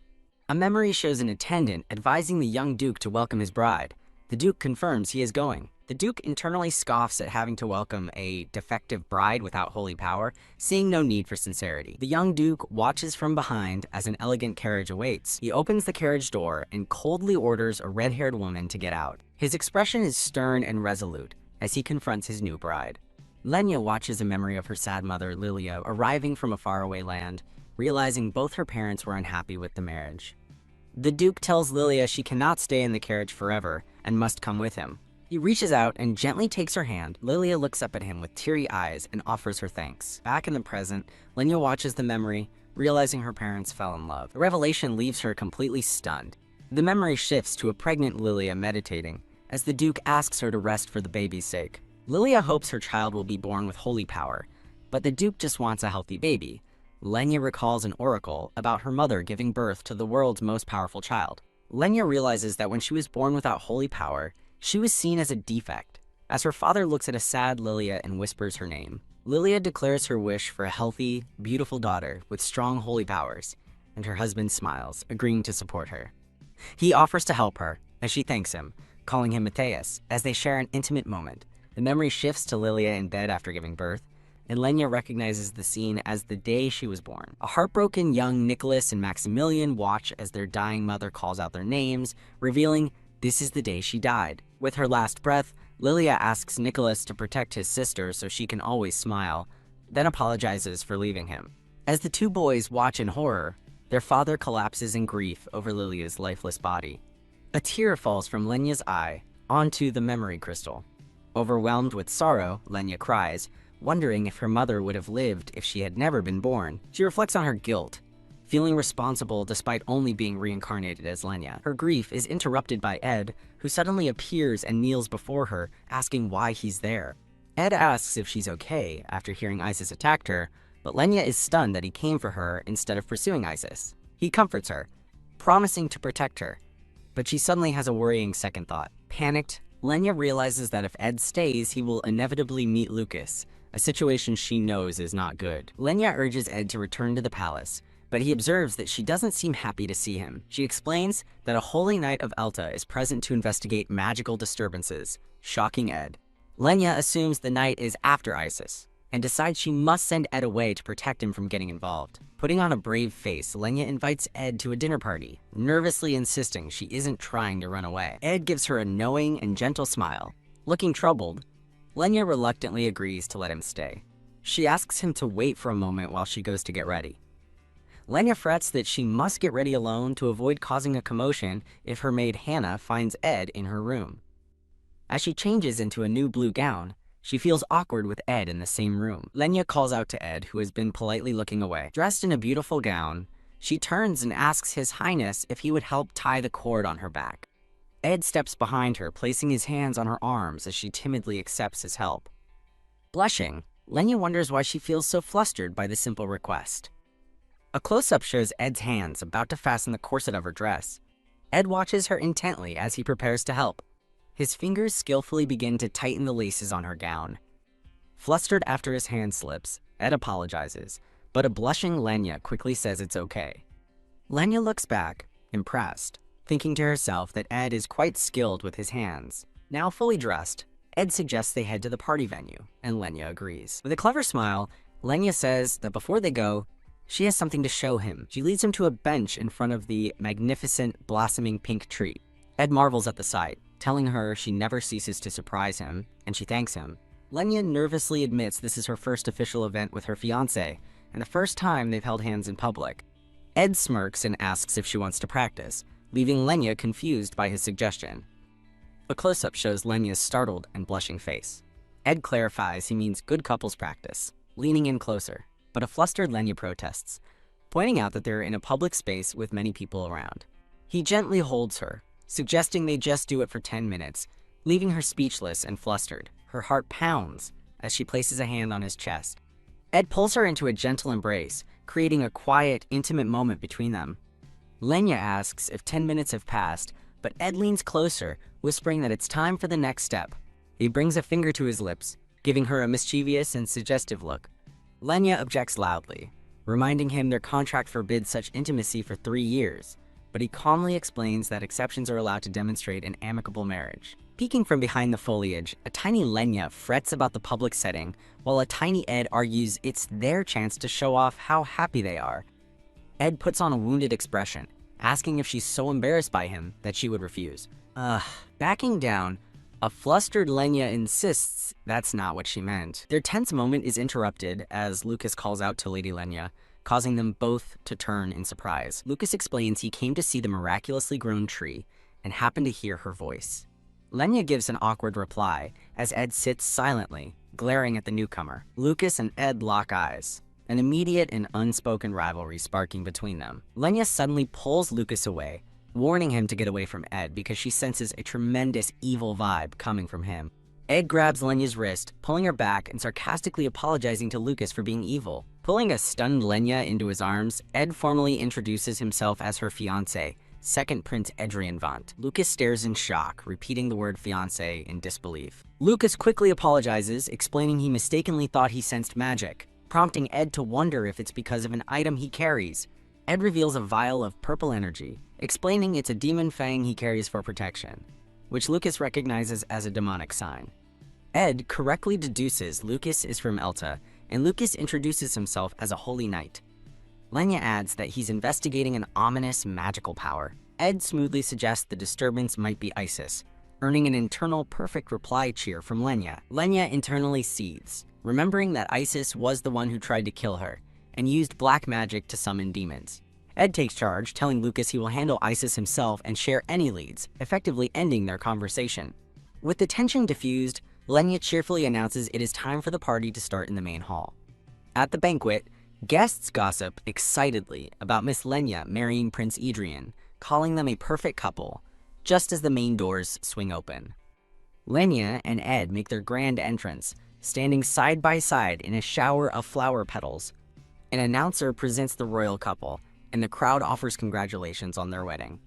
Speaker 1: A memory shows an attendant advising the young Duke to welcome his bride. The Duke confirms he is going. The Duke internally scoffs at having to welcome a defective bride without holy power, seeing no need for sincerity. The young Duke watches from behind as an elegant carriage awaits. He opens the carriage door and coldly orders a red-haired woman to get out. His expression is stern and resolute as he confronts his new bride. Lenya watches a memory of her sad mother, Lilia, arriving from a faraway land, realizing both her parents were unhappy with the marriage. The Duke tells Lilia she cannot stay in the carriage forever, and must come with him. He reaches out and gently takes her hand. Lilia looks up at him with teary eyes and offers her thanks. Back in the present, Lenya watches the memory, realizing her parents fell in love. The revelation leaves her completely stunned. The memory shifts to a pregnant Lilia meditating, as the Duke asks her to rest for the baby's sake. Lilia hopes her child will be born with holy power, but the Duke just wants a healthy baby. Lenya recalls an oracle about her mother giving birth to the world's most powerful child. Lenya realizes that when she was born without holy power, she was seen as a defect. As her father looks at a sad Lilia and whispers her name, Lilia declares her wish for a healthy, beautiful daughter with strong holy powers, and her husband smiles, agreeing to support her. He offers to help her, as she thanks him, calling him Matthias, as they share an intimate moment. The memory shifts to Lilia in bed after giving birth, and Lenya recognizes the scene as the day she was born. A heartbroken young Nicholas and Maximilian watch as their dying mother calls out their names, revealing this is the day she died. With her last breath, Lilia asks Nicholas to protect his sister so she can always smile, then apologizes for leaving him. As the two boys watch in horror, their father collapses in grief over Lilia's lifeless body. A tear falls from Lenya's eye onto the memory crystal. Overwhelmed with sorrow, Lenya cries, wondering if her mother would have lived if she had never been born. She reflects on her guilt, feeling responsible despite only being reincarnated as Lenya. Her grief is interrupted by Ed, who suddenly appears and kneels before her, asking why he's there. Ed asks if she's okay after hearing Isis attacked her, but Lenya is stunned that he came for her instead of pursuing Isis. He comforts her, promising to protect her, but she suddenly has a worrying second thought. Panicked, Lenya realizes that if Ed stays, he will inevitably meet Lucas, a situation she knows is not good. Lenya urges Ed to return to the palace, but he observes that she doesn't seem happy to see him. She explains that a holy knight of Elta is present to investigate magical disturbances, shocking Ed. Lenya assumes the knight is after Isis, and decides she must send Ed away to protect him from getting involved. Putting on a brave face, Lenya invites Ed to a dinner party, nervously insisting she isn't trying to run away. Ed gives her a knowing and gentle smile. Looking troubled, Lenya reluctantly agrees to let him stay. She asks him to wait for a moment while she goes to get ready. Lenya frets that she must get ready alone to avoid causing a commotion if her maid Hannah finds Ed in her room. As she changes into a new blue gown, she feels awkward with Ed in the same room. Lenya calls out to Ed, who has been politely looking away. Dressed in a beautiful gown, she turns and asks His Highness if he would help tie the cord on her back. Ed steps behind her, placing his hands on her arms as she timidly accepts his help. Blushing, Lenya wonders why she feels so flustered by the simple request. A close-up shows Ed's hands about to fasten the corset of her dress. Ed watches her intently as he prepares to help. His fingers skillfully begin to tighten the laces on her gown. Flustered after his hand slips, Ed apologizes, but a blushing Lenya quickly says it's okay. Lenya looks back, impressed, thinking to herself that Ed is quite skilled with his hands. Now fully dressed, Ed suggests they head to the party venue, and Lenya agrees. With a clever smile, Lenya says that before they go, she has something to show him. She leads him to a bench in front of the magnificent blossoming pink tree. Ed marvels at the sight, telling her she never ceases to surprise him, and she thanks him. Lenya nervously admits this is her first official event with her fiancé, and the first time they've held hands in public. Ed smirks and asks if she wants to practice, leaving Lenya confused by his suggestion. A close-up shows Lenya's startled and blushing face. Ed clarifies he means good couples practice, leaning in closer, but a flustered Lenya protests, pointing out that they're in a public space with many people around. He gently holds her, suggesting they just do it for 10 minutes, leaving her speechless and flustered. Her heart pounds as she places a hand on his chest. Ed pulls her into a gentle embrace, creating a quiet, intimate moment between them. Lenya asks if 10 minutes have passed, but Ed leans closer, whispering that it's time for the next step. He brings a finger to his lips, giving her a mischievous and suggestive look. Lenya objects loudly, reminding him their contract forbids such intimacy for 3 years, but he calmly explains that exceptions are allowed to demonstrate an amicable marriage. Peeking from behind the foliage, a tiny Lenya frets about the public setting, while a tiny Ed argues it's their chance to show off how happy they are. Ed puts on a wounded expression, asking if she's so embarrassed by him that she would refuse. Backing down, a flustered Lenya insists that's not what she meant. Their tense moment is interrupted as Lucas calls out to Lady Lenya, causing them both to turn in surprise. Lucas explains he came to see the miraculously grown tree and happened to hear her voice. Lenya gives an awkward reply as Ed sits silently, glaring at the newcomer. Lucas and Ed lock eyes, an immediate and unspoken rivalry sparking between them. Lenya suddenly pulls Lucas away, warning him to get away from Ed because she senses a tremendous evil vibe coming from him. Ed grabs Lenya's wrist, pulling her back and sarcastically apologizing to Lucas for being evil. Pulling a stunned Lenya into his arms, Ed formally introduces himself as her fiancé, Second Prince Adrien Vant. Lucas stares in shock, repeating the word fiancé in disbelief. Lucas quickly apologizes, explaining he mistakenly thought he sensed magic, prompting Ed to wonder if it's because of an item he carries. Ed reveals a vial of purple energy, explaining it's a demon fang he carries for protection, which Lucas recognizes as a demonic sign. Ed correctly deduces Lucas is from Elta, and Lucas introduces himself as a holy knight. Lenya adds that he's investigating an ominous magical power. Ed smoothly suggests the disturbance might be Isis, earning an internal perfect reply cheer from Lenya. Lenya internally seethes, remembering that Isis was the one who tried to kill her, and used black magic to summon demons. Ed takes charge, telling Lucas he will handle Isis himself and share any leads, effectively ending their conversation. With the tension diffused, Lenya cheerfully announces it is time for the party to start in the main hall. At the banquet, guests gossip excitedly about Miss Lenya marrying Prince Adrien, calling them a perfect couple, just as the main doors swing open. Lenya and Ed make their grand entrance, standing side by side in a shower of flower petals. An announcer presents the royal couple, and the crowd offers congratulations on their wedding.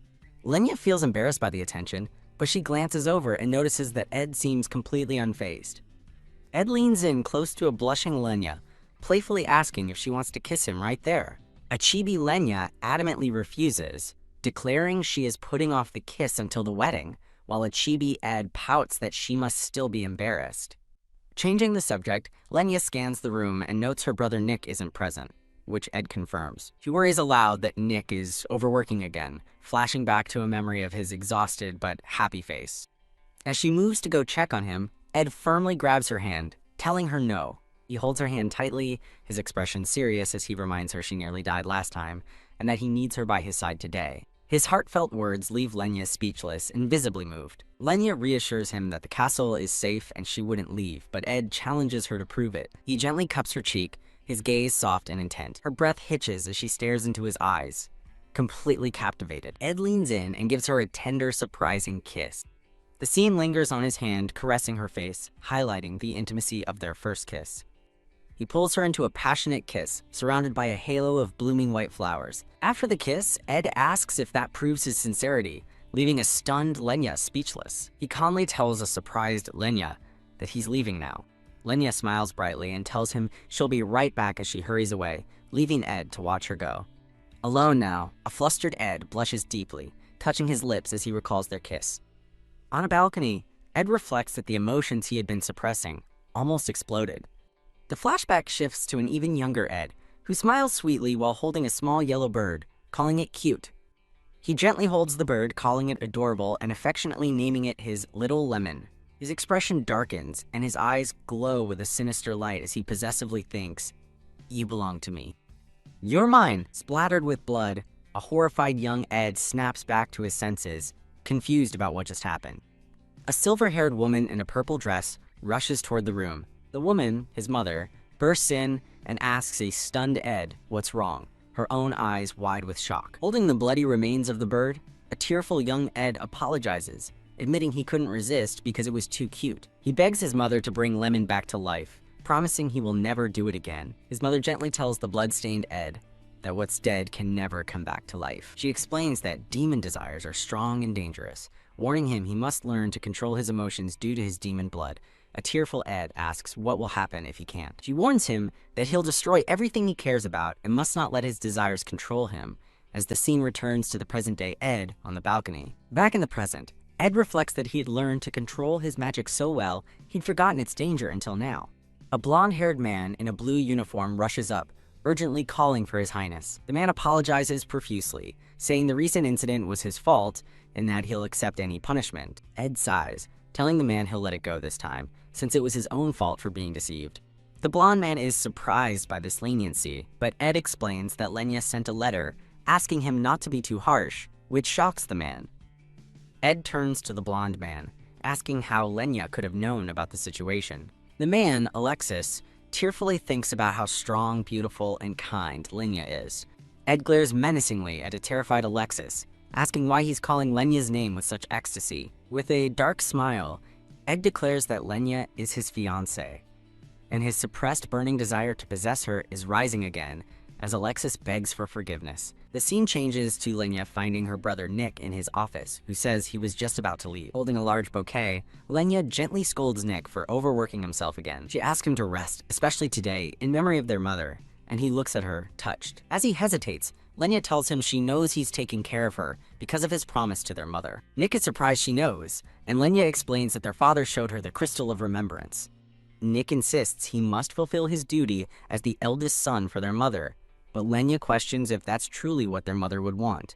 Speaker 1: Lenya feels embarrassed by the attention, but she glances over and notices that Ed seems completely unfazed. Ed leans in close to a blushing Lenya, playfully asking if she wants to kiss him right there. A chibi Lenya adamantly refuses, declaring she is putting off the kiss until the wedding, while a chibi Ed pouts that she must still be embarrassed. Changing the subject, Lenya scans the room and notes her brother Nick isn't present, which Ed confirms. She worries aloud that Nick is overworking again, flashing back to a memory of his exhausted but happy face. As she moves to go check on him, Ed firmly grabs her hand, telling her no. He holds her hand tightly, his expression serious as he reminds her she nearly died last time, and that he needs her by his side today. His heartfelt words leave Lenya speechless and visibly moved. Lenya reassures him that the castle is safe and she wouldn't leave, but Ed challenges her to prove it. He gently cups her cheek, his gaze soft and intent. Her breath hitches as she stares into his eyes, completely captivated. Ed leans in and gives her a tender, surprising kiss. The scene lingers on his hand, caressing her face, highlighting the intimacy of their first kiss. He pulls her into a passionate kiss, surrounded by a halo of blooming white flowers. After the kiss, Ed asks if that proves his sincerity, leaving a stunned Lenya speechless. He calmly tells a surprised Lenya that he's leaving now. Lenya smiles brightly and tells him she'll be right back as she hurries away, leaving Ed to watch her go. Alone now, a flustered Ed blushes deeply, touching his lips as he recalls their kiss. On a balcony, Ed reflects that the emotions he had been suppressing almost exploded. The flashback shifts to an even younger Ed, who smiles sweetly while holding a small yellow bird, calling it cute. He gently holds the bird, calling it adorable and affectionately naming it his Little Lemon. His expression darkens, and his eyes glow with a sinister light as he possessively thinks, "You belong to me." "You're mine!" Splattered with blood, a horrified young Ed snaps back to his senses, confused about what just happened. A silver-haired woman in a purple dress rushes toward the room. The woman, his mother, bursts in and asks a stunned Ed what's wrong, her own eyes wide with shock. Holding the bloody remains of the bird, a tearful young Ed apologizes, admitting he couldn't resist because it was too cute. He begs his mother to bring Lemon back to life, promising he will never do it again. His mother gently tells the blood-stained Ed that what's dead can never come back to life. She explains that demon desires are strong and dangerous, warning him he must learn to control his emotions due to his demon blood. A tearful Ed asks what will happen if he can't. She warns him that he'll destroy everything he cares about and must not let his desires control him, as the scene returns to the present-day Ed on the balcony. Back in the present, Ed reflects that he had learned to control his magic so well, he'd forgotten its danger until now. A blonde-haired man in a blue uniform rushes up, urgently calling for His Highness. The man apologizes profusely, saying the recent incident was his fault and that he'll accept any punishment. Ed sighs, telling the man he'll let it go this time, since it was his own fault for being deceived. The blonde man is surprised by this leniency, but Ed explains that Lenya sent a letter asking him not to be too harsh, which shocks the man. Ed turns to the blonde man asking how Lenya could have known about the situation. The man, Alexis, tearfully thinks about how strong, beautiful, and kind Lenya is. Ed glares menacingly at a terrified Alexis, asking why he's calling Lenya's name with such ecstasy. With a dark smile, Ed declares that Lenya is his fiancée, and his suppressed burning desire to possess her is rising again as Alexis begs for forgiveness. The scene changes to Lenya finding her brother Nick in his office, who says he was just about to leave. Holding a large bouquet, Lenya gently scolds Nick for overworking himself again. She asks him to rest, especially today, in memory of their mother, and he looks at her, touched. As he hesitates, Lenya tells him she knows he's taking care of her because of his promise to their mother. Nick is surprised she knows, and Lenya explains that their father showed her the Crystal of Remembrance. Nick insists he must fulfill his duty as the eldest son for their mother, but Lenya questions if that's truly what their mother would want.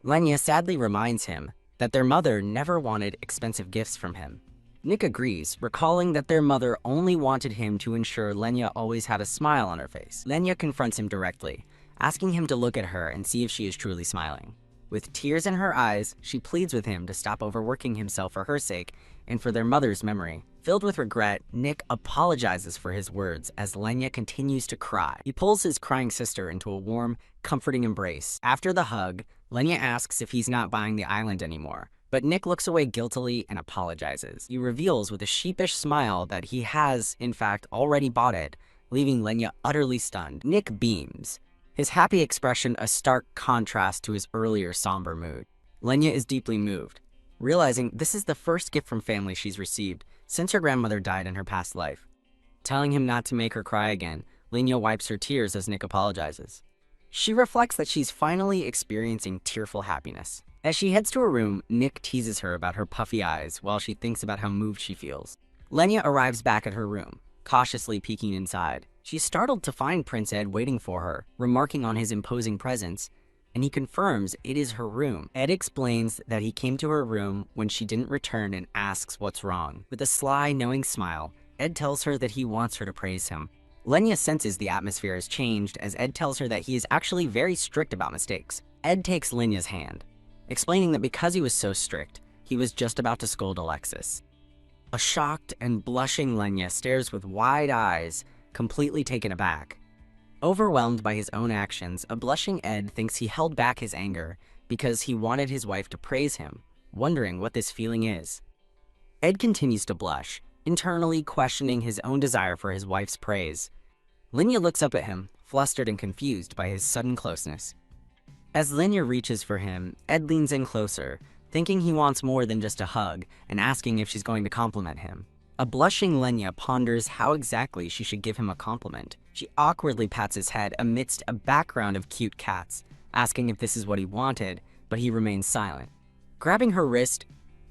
Speaker 1: Lenya sadly reminds him that their mother never wanted expensive gifts from him. Nick agrees, recalling that their mother only wanted him to ensure Lenya always had a smile on her face. Lenya confronts him directly, asking him to look at her and see if she is truly smiling. With tears in her eyes, she pleads with him to stop overworking himself for her sake and for their mother's memory. Filled with regret, Nick apologizes for his words as Lenya continues to cry. He pulls his crying sister into a warm, comforting embrace. After the hug, Lenya asks if he's not buying the island anymore, but Nick looks away guiltily and apologizes. He reveals with a sheepish smile that he has, in fact, already bought it, leaving Lenya utterly stunned. Nick beams, his happy expression a stark contrast to his earlier somber mood. Lenya is deeply moved, realizing this is the first gift from family she's received since her grandmother died in her past life. Telling him not to make her cry again, Lenya wipes her tears as Nick apologizes. She reflects that she's finally experiencing tearful happiness. As she heads to her room, Nick teases her about her puffy eyes while she thinks about how moved she feels. Lenya arrives back at her room, cautiously peeking inside. She's startled to find Prince Ed waiting for her, remarking on his imposing presence, and he confirms it is her room. Ed explains that he came to her room when she didn't return and asks what's wrong. With a sly, knowing smile, Ed tells her that he wants her to praise him. Lenya senses the atmosphere has changed as Ed tells her that he is actually very strict about mistakes. Ed takes Lenya's hand, explaining that because he was so strict, he was just about to scold Alexis. A shocked and blushing Lenya stares with wide eyes, completely taken aback. Overwhelmed by his own actions, a blushing Ed thinks he held back his anger because he wanted his wife to praise him, wondering what this feeling is. Ed continues to blush, internally questioning his own desire for his wife's praise. Lenya looks up at him, flustered and confused by his sudden closeness. As Lenya reaches for him, Ed leans in closer, thinking he wants more than just a hug and asking if she's going to compliment him. A blushing Lenya ponders how exactly she should give him a compliment. She awkwardly pats his head amidst a background of cute cats, asking if this is what he wanted, but he remains silent. Grabbing her wrist,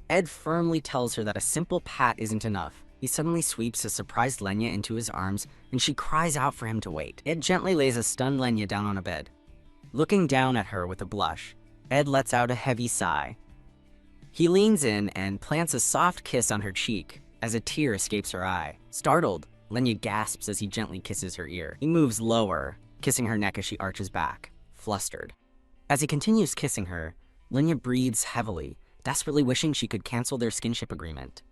Speaker 1: Ed firmly tells her that a simple pat isn't enough. He suddenly sweeps a surprised Lenya into his arms, and she cries out for him to wait. Ed gently lays a stunned Lenya down on a bed. Looking down at her with a blush, Ed lets out a heavy sigh. He leans in and plants a soft kiss on her cheek as a tear escapes her eye. Startled, Lenya gasps as he gently kisses her ear. He moves lower, kissing her neck as she arches back, flustered. As he continues kissing her, Lenya breathes heavily, desperately wishing she could cancel their skinship agreement.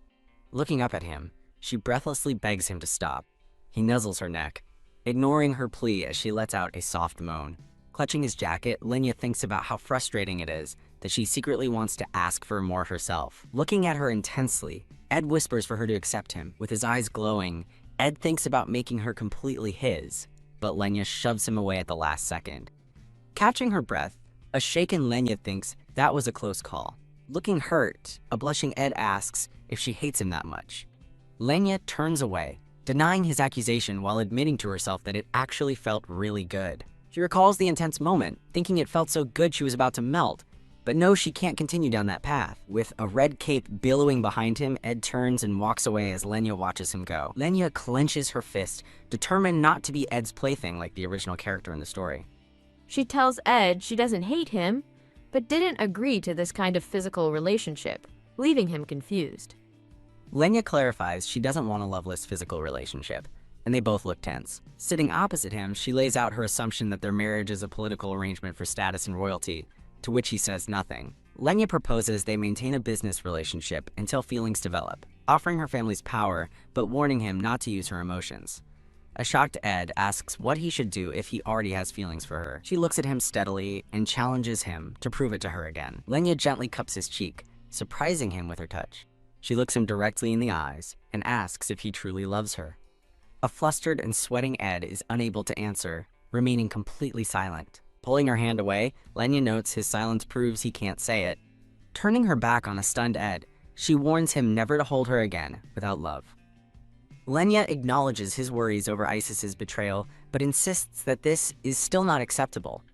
Speaker 1: Looking up at him, she breathlessly begs him to stop. He nuzzles her neck, ignoring her plea as she lets out a soft moan. Clutching his jacket, Lenya thinks about how frustrating it is that she secretly wants to ask for more herself. Looking at her intensely, Ed whispers for her to accept him. With his eyes glowing, Ed thinks about making her completely his, but Lenya shoves him away at the last second. Catching her breath, a shaken Lenya thinks that was a close call. Looking hurt, a blushing Ed asks if she hates him that much. Lenya turns away, denying his accusation while admitting to herself that it actually felt really good. She recalls the intense moment, thinking it felt so good she was about to melt, but knows she can't continue down that path. With a red cape billowing behind him, Ed turns and walks away as Lenya watches him go. Lenya clenches her fist, determined not to be Ed's plaything like the original character in the story.
Speaker 2: She tells Ed she doesn't hate him, but didn't agree to this kind of physical relationship, leaving him confused.
Speaker 1: Lenya clarifies she doesn't want a loveless physical relationship, and they both look tense. Sitting opposite him, she lays out her assumption that their marriage is a political arrangement for status and royalty, to which he says nothing. Lenya proposes they maintain a business relationship until feelings develop, offering her family's power but warning him not to use her emotions. A shocked Ed asks what he should do if he already has feelings for her. She looks at him steadily and challenges him to prove it to her again. Lenya gently cups his cheek, surprising him with her touch. She looks him directly in the eyes and asks if he truly loves her. A flustered and sweating Ed is unable to answer, remaining completely silent. Pulling her hand away, Lenya notes his silence proves he can't say it. Turning her back on a stunned Ed, she warns him never to hold her again without love. Lenya acknowledges his worries over Isis's betrayal, but insists that this is still not acceptable.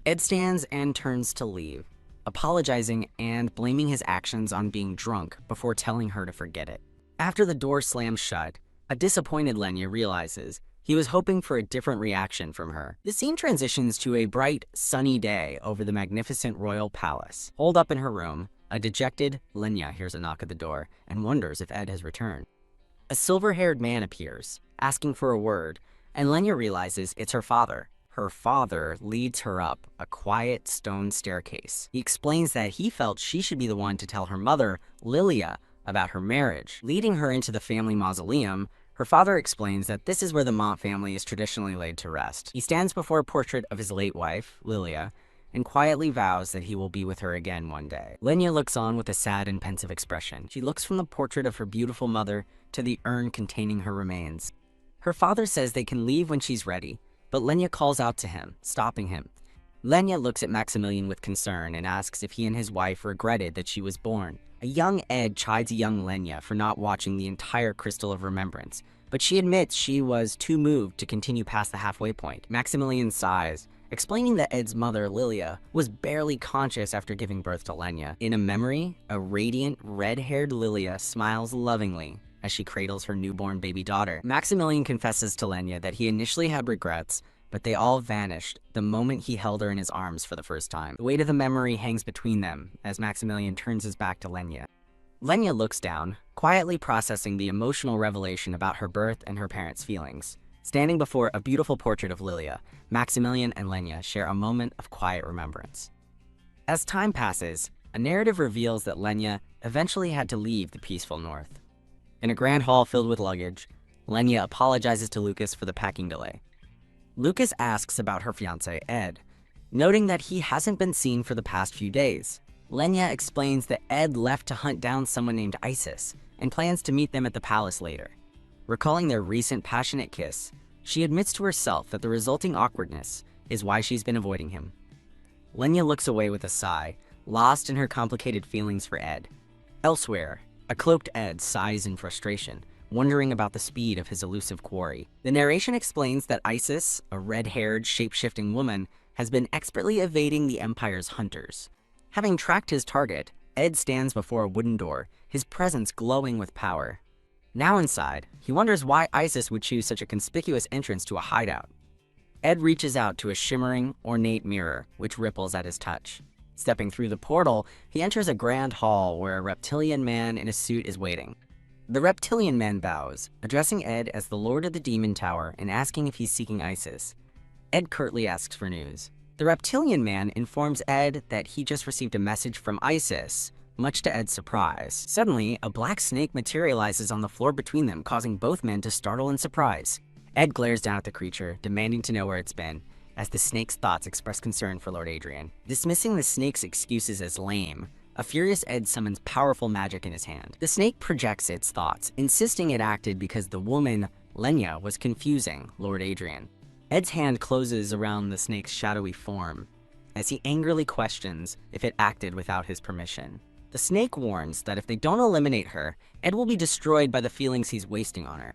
Speaker 1: Ed stands and turns to leave, apologizing and blaming his actions on being drunk before telling her to forget it. After the door slams shut, a disappointed Lenya realizes he was hoping for a different reaction from her. The scene transitions to a bright, sunny day over the magnificent royal palace. Holed up in her room, a dejected Lenya hears a knock at the door and wonders if Ed has returned. A silver-haired man appears, asking for a word, and Lenya realizes it's her father. Her father leads her up a quiet stone staircase. He explains that he felt she should be the one to tell her mother, Lilia, about her marriage. Leading her into the family mausoleum, her father explains that this is where the Mont family is traditionally laid to rest. He stands before a portrait of his late wife, Lilia, and quietly vows that he will be with her again one day. Lenya looks on with a sad and pensive expression. She looks from the portrait of her beautiful mother to the urn containing her remains. Her father says they can leave when she's ready, but Lenya calls out to him, stopping him. Lenya looks at Maximilian with concern and asks if he and his wife regretted that she was born. A young Ed chides a young Lenya for not watching the entire Crystal of Remembrance, but she admits she was too moved to continue past the halfway point. Maximilian sighs, explaining that Ed's mother, Lilia, was barely conscious after giving birth to Lenya. In a memory, a radiant, red-haired Lilia smiles lovingly as she cradles her newborn baby daughter. Maximilian confesses to Lenya that he initially had regrets, but they all vanished the moment he held her in his arms for the first time. The weight of the memory hangs between them as Maximilian turns his back to Lenya. Lenya looks down, quietly processing the emotional revelation about her birth and her parents' feelings. Standing before a beautiful portrait of Lilia, Maximilian and Lenya share a moment of quiet remembrance. As time passes, a narrative reveals that Lenya eventually had to leave the peaceful north. In a grand hall filled with luggage, Lenya apologizes to Lucas for the packing delay. Lucas asks about her fiancé, Ed, noting that he hasn't been seen for the past few days. Lenya explains that Ed left to hunt down someone named Isis and plans to meet them at the palace later. Recalling their recent passionate kiss, she admits to herself that the resulting awkwardness is why she's been avoiding him. Lenya looks away with a sigh, lost in her complicated feelings for Ed. Elsewhere, a cloaked Ed sighs in frustration, wondering about the speed of his elusive quarry. The narration explains that Isis, a red-haired, shape-shifting woman, has been expertly evading the Empire's hunters. Having tracked his target, Ed stands before a wooden door, his presence glowing with power. Now inside, he wonders why Isis would choose such a conspicuous entrance to a hideout. Ed reaches out to a shimmering, ornate mirror, which ripples at his touch. Stepping through the portal, he enters a grand hall where a reptilian man in a suit is waiting. The reptilian man bows, addressing Ed as the Lord of the Demon Tower and asking if he's seeking Isis. Ed curtly asks for news. The reptilian man informs Ed that he just received a message from Isis, much to Ed's surprise. Suddenly, a black snake materializes on the floor between them, causing both men to startle in surprise. Ed glares down at the creature, demanding to know where it's been, as the snake's thoughts express concern for Lord Adrien. Dismissing the snake's excuses as lame, a furious Ed summons powerful magic in his hand. The snake projects its thoughts, insisting it acted because the woman, Lenya, was confusing Lord Adrien. Ed's hand closes around the snake's shadowy form, as he angrily questions if it acted without his permission. The snake warns that if they don't eliminate her, Ed will be destroyed by the feelings he's wasting on her.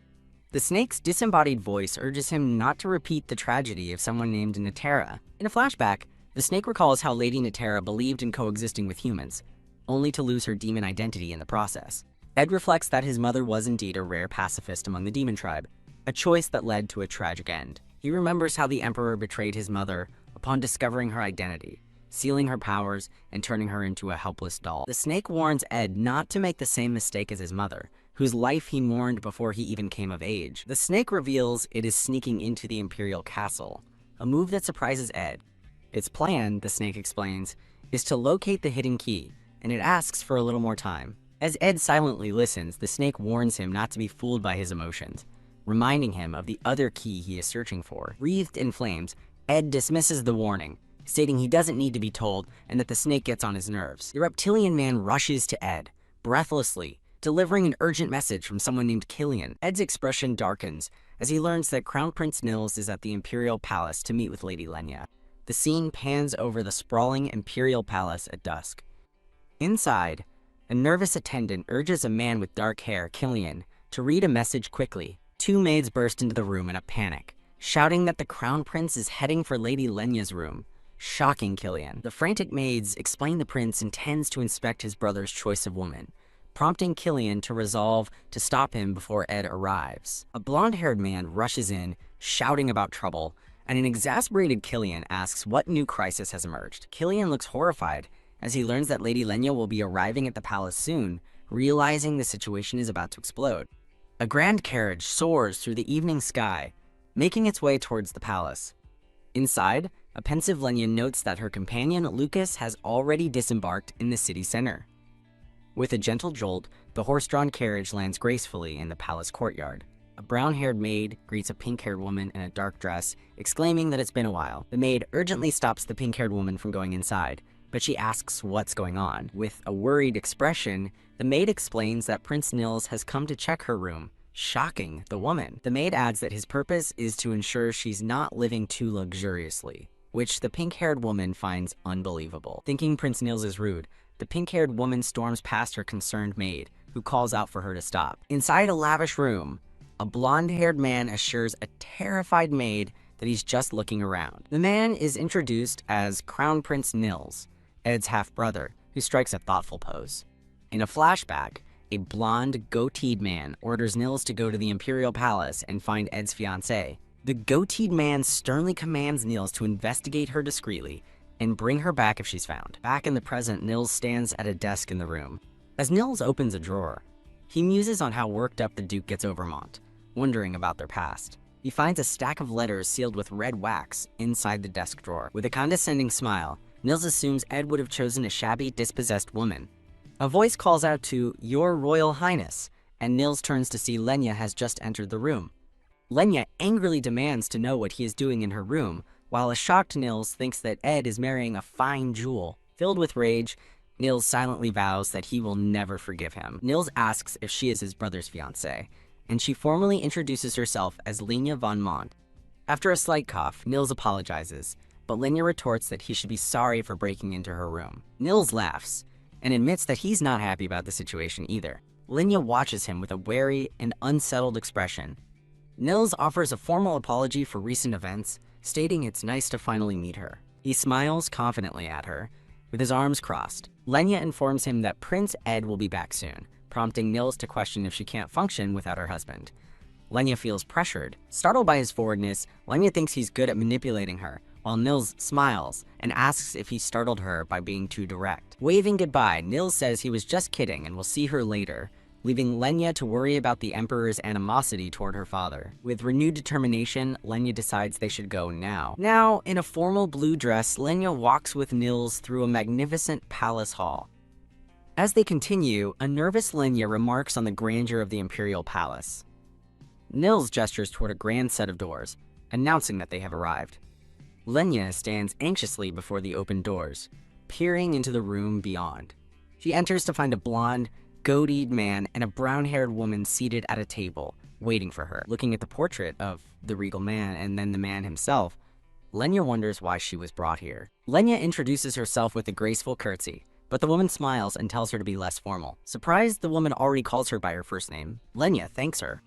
Speaker 1: The snake's disembodied voice urges him not to repeat the tragedy of someone named Natera. In a flashback, the snake recalls how Lady Natera believed in coexisting with humans, only to lose her demon identity in the process. Ed reflects that his mother was indeed a rare pacifist among the demon tribe, a choice that led to a tragic end. He remembers how the Emperor betrayed his mother upon discovering her identity, sealing her powers and turning her into a helpless doll. The snake warns Ed not to make the same mistake as his mother, whose life he mourned before he even came of age. The snake reveals it is sneaking into the Imperial castle, a move that surprises Ed. Its plan, the snake explains, is to locate the hidden key, and it asks for a little more time. As Ed silently listens, the snake warns him not to be fooled by his emotions, reminding him of the other key he is searching for. Wreathed in flames, Ed dismisses the warning, stating he doesn't need to be told and that the snake gets on his nerves. The reptilian man rushes to Ed, breathlessly, delivering an urgent message from someone named Killian. Ed's expression darkens as he learns that Crown Prince Nils is at the Imperial Palace to meet with Lady Lenya. The scene pans over the sprawling Imperial Palace at dusk. Inside, a nervous attendant urges a man with dark hair, Killian, to read a message quickly. Two maids burst into the room in a panic, shouting that the Crown Prince is heading for Lady Lenya's room, shocking Killian. The frantic maids explain the prince intends to inspect his brother's choice of woman, prompting Killian to resolve to stop him before Ed arrives. A blonde-haired man rushes in, shouting about trouble, and an exasperated Killian asks what new crisis has emerged. Killian looks horrified as he learns that Lady Lenya will be arriving at the palace soon, realizing the situation is about to explode. A grand carriage soars through the evening sky, making its way towards the palace. Inside, a pensive Lenya notes that her companion Lucas has already disembarked in the city center. With a gentle jolt, the horse-drawn carriage lands gracefully in the palace courtyard. A brown-haired maid greets a pink-haired woman in a dark dress, exclaiming that it's been a while. The maid urgently stops the pink-haired woman from going inside, but she asks what's going on. With a worried expression, the maid explains that Prince Nils has come to check her room, shocking the woman. The maid adds that his purpose is to ensure she's not living too luxuriously, which the pink-haired woman finds unbelievable. Thinking Prince Nils is rude, the pink-haired woman storms past her concerned maid, who calls out for her to stop. Inside a lavish room, a blonde-haired man assures a terrified maid that he's just looking around. The man is introduced as Crown Prince Nils, Ed's half-brother, who strikes a thoughtful pose. In a flashback, a blonde, goateed man orders Nils to go to the Imperial Palace and find Ed's fiancée. The goateed man sternly commands Nils to investigate her discreetly and bring her back if she's found. Back in the present, Nils stands at a desk in the room. As Nils opens a drawer, he muses on how worked up the Duke gets over Mont, wondering about their past. He finds a stack of letters sealed with red wax inside the desk drawer. With a condescending smile, Nils assumes Ed would have chosen a shabby, dispossessed woman. A voice calls out to "Your Royal Highness," and Nils turns to see Lenya has just entered the room. Lenya angrily demands to know what he is doing in her room, while a shocked Nils thinks that Ed is marrying a fine jewel. Filled with rage, Nils silently vows that he will never forgive him. Nils asks if she is his brother's fiancée, and she formally introduces herself as Lenya von Mont. After a slight cough, Nils apologizes, but Lenya retorts that he should be sorry for breaking into her room. Nils laughs and admits that he's not happy about the situation either. Lenya watches him with a wary and unsettled expression. Nils offers a formal apology for recent events, stating it's nice to finally meet her. He smiles confidently at her, with his arms crossed. Lenya informs him that Prince Ed will be back soon, prompting Nils to question if she can't function without her husband. Lenya feels pressured. Startled by his forwardness, Lenya thinks he's good at manipulating her, while Nils smiles and asks if he startled her by being too direct. Waving goodbye, Nils says he was just kidding and will see her later, leaving Lenya to worry about the Emperor's animosity toward her father. With renewed determination, Lenya decides they should go now. Now, in a formal blue dress, Lenya walks with Nils through a magnificent palace hall. As they continue, a nervous Lenya remarks on the grandeur of the Imperial Palace. Nils gestures toward a grand set of doors, announcing that they have arrived. Lenya stands anxiously before the open doors, peering into the room beyond. She enters to find a blonde, goateed man and a brown-haired woman seated at a table, waiting for her. Looking at the portrait of the regal man and then the man himself, Lenya wonders why she was brought here. Lenya introduces herself with a graceful curtsy, but the woman smiles and tells her to be less formal. Surprised, the woman already calls her by her first name. Lenya thanks her.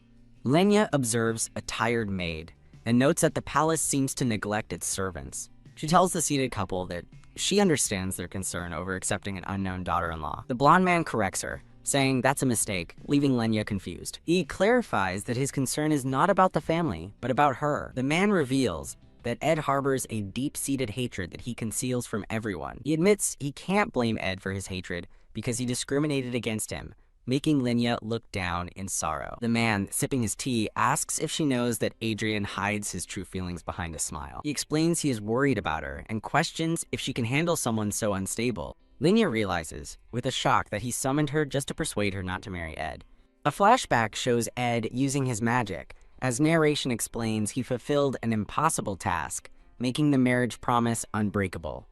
Speaker 1: Lenya observes a tired maid and notes that the palace seems to neglect its servants. She tells the seated couple that she understands their concern over accepting an unknown daughter-in-law. The blonde man corrects her, saying that's a mistake, leaving Lenya confused. He clarifies that his concern is not about the family, but about her. The man reveals that Ed harbors a deep-seated hatred that he conceals from everyone. He admits he can't blame Ed for his hatred because he discriminated against him, making Lenya look down in sorrow. The man, sipping his tea, asks if she knows that Adrien hides his true feelings behind a smile. He explains he is worried about her and questions if she can handle someone so unstable. Lenya realizes, with a shock, that he summoned her just to persuade her not to marry Ed. A flashback shows Ed using his magic. As narration explains, he fulfilled an impossible task, making the marriage promise unbreakable.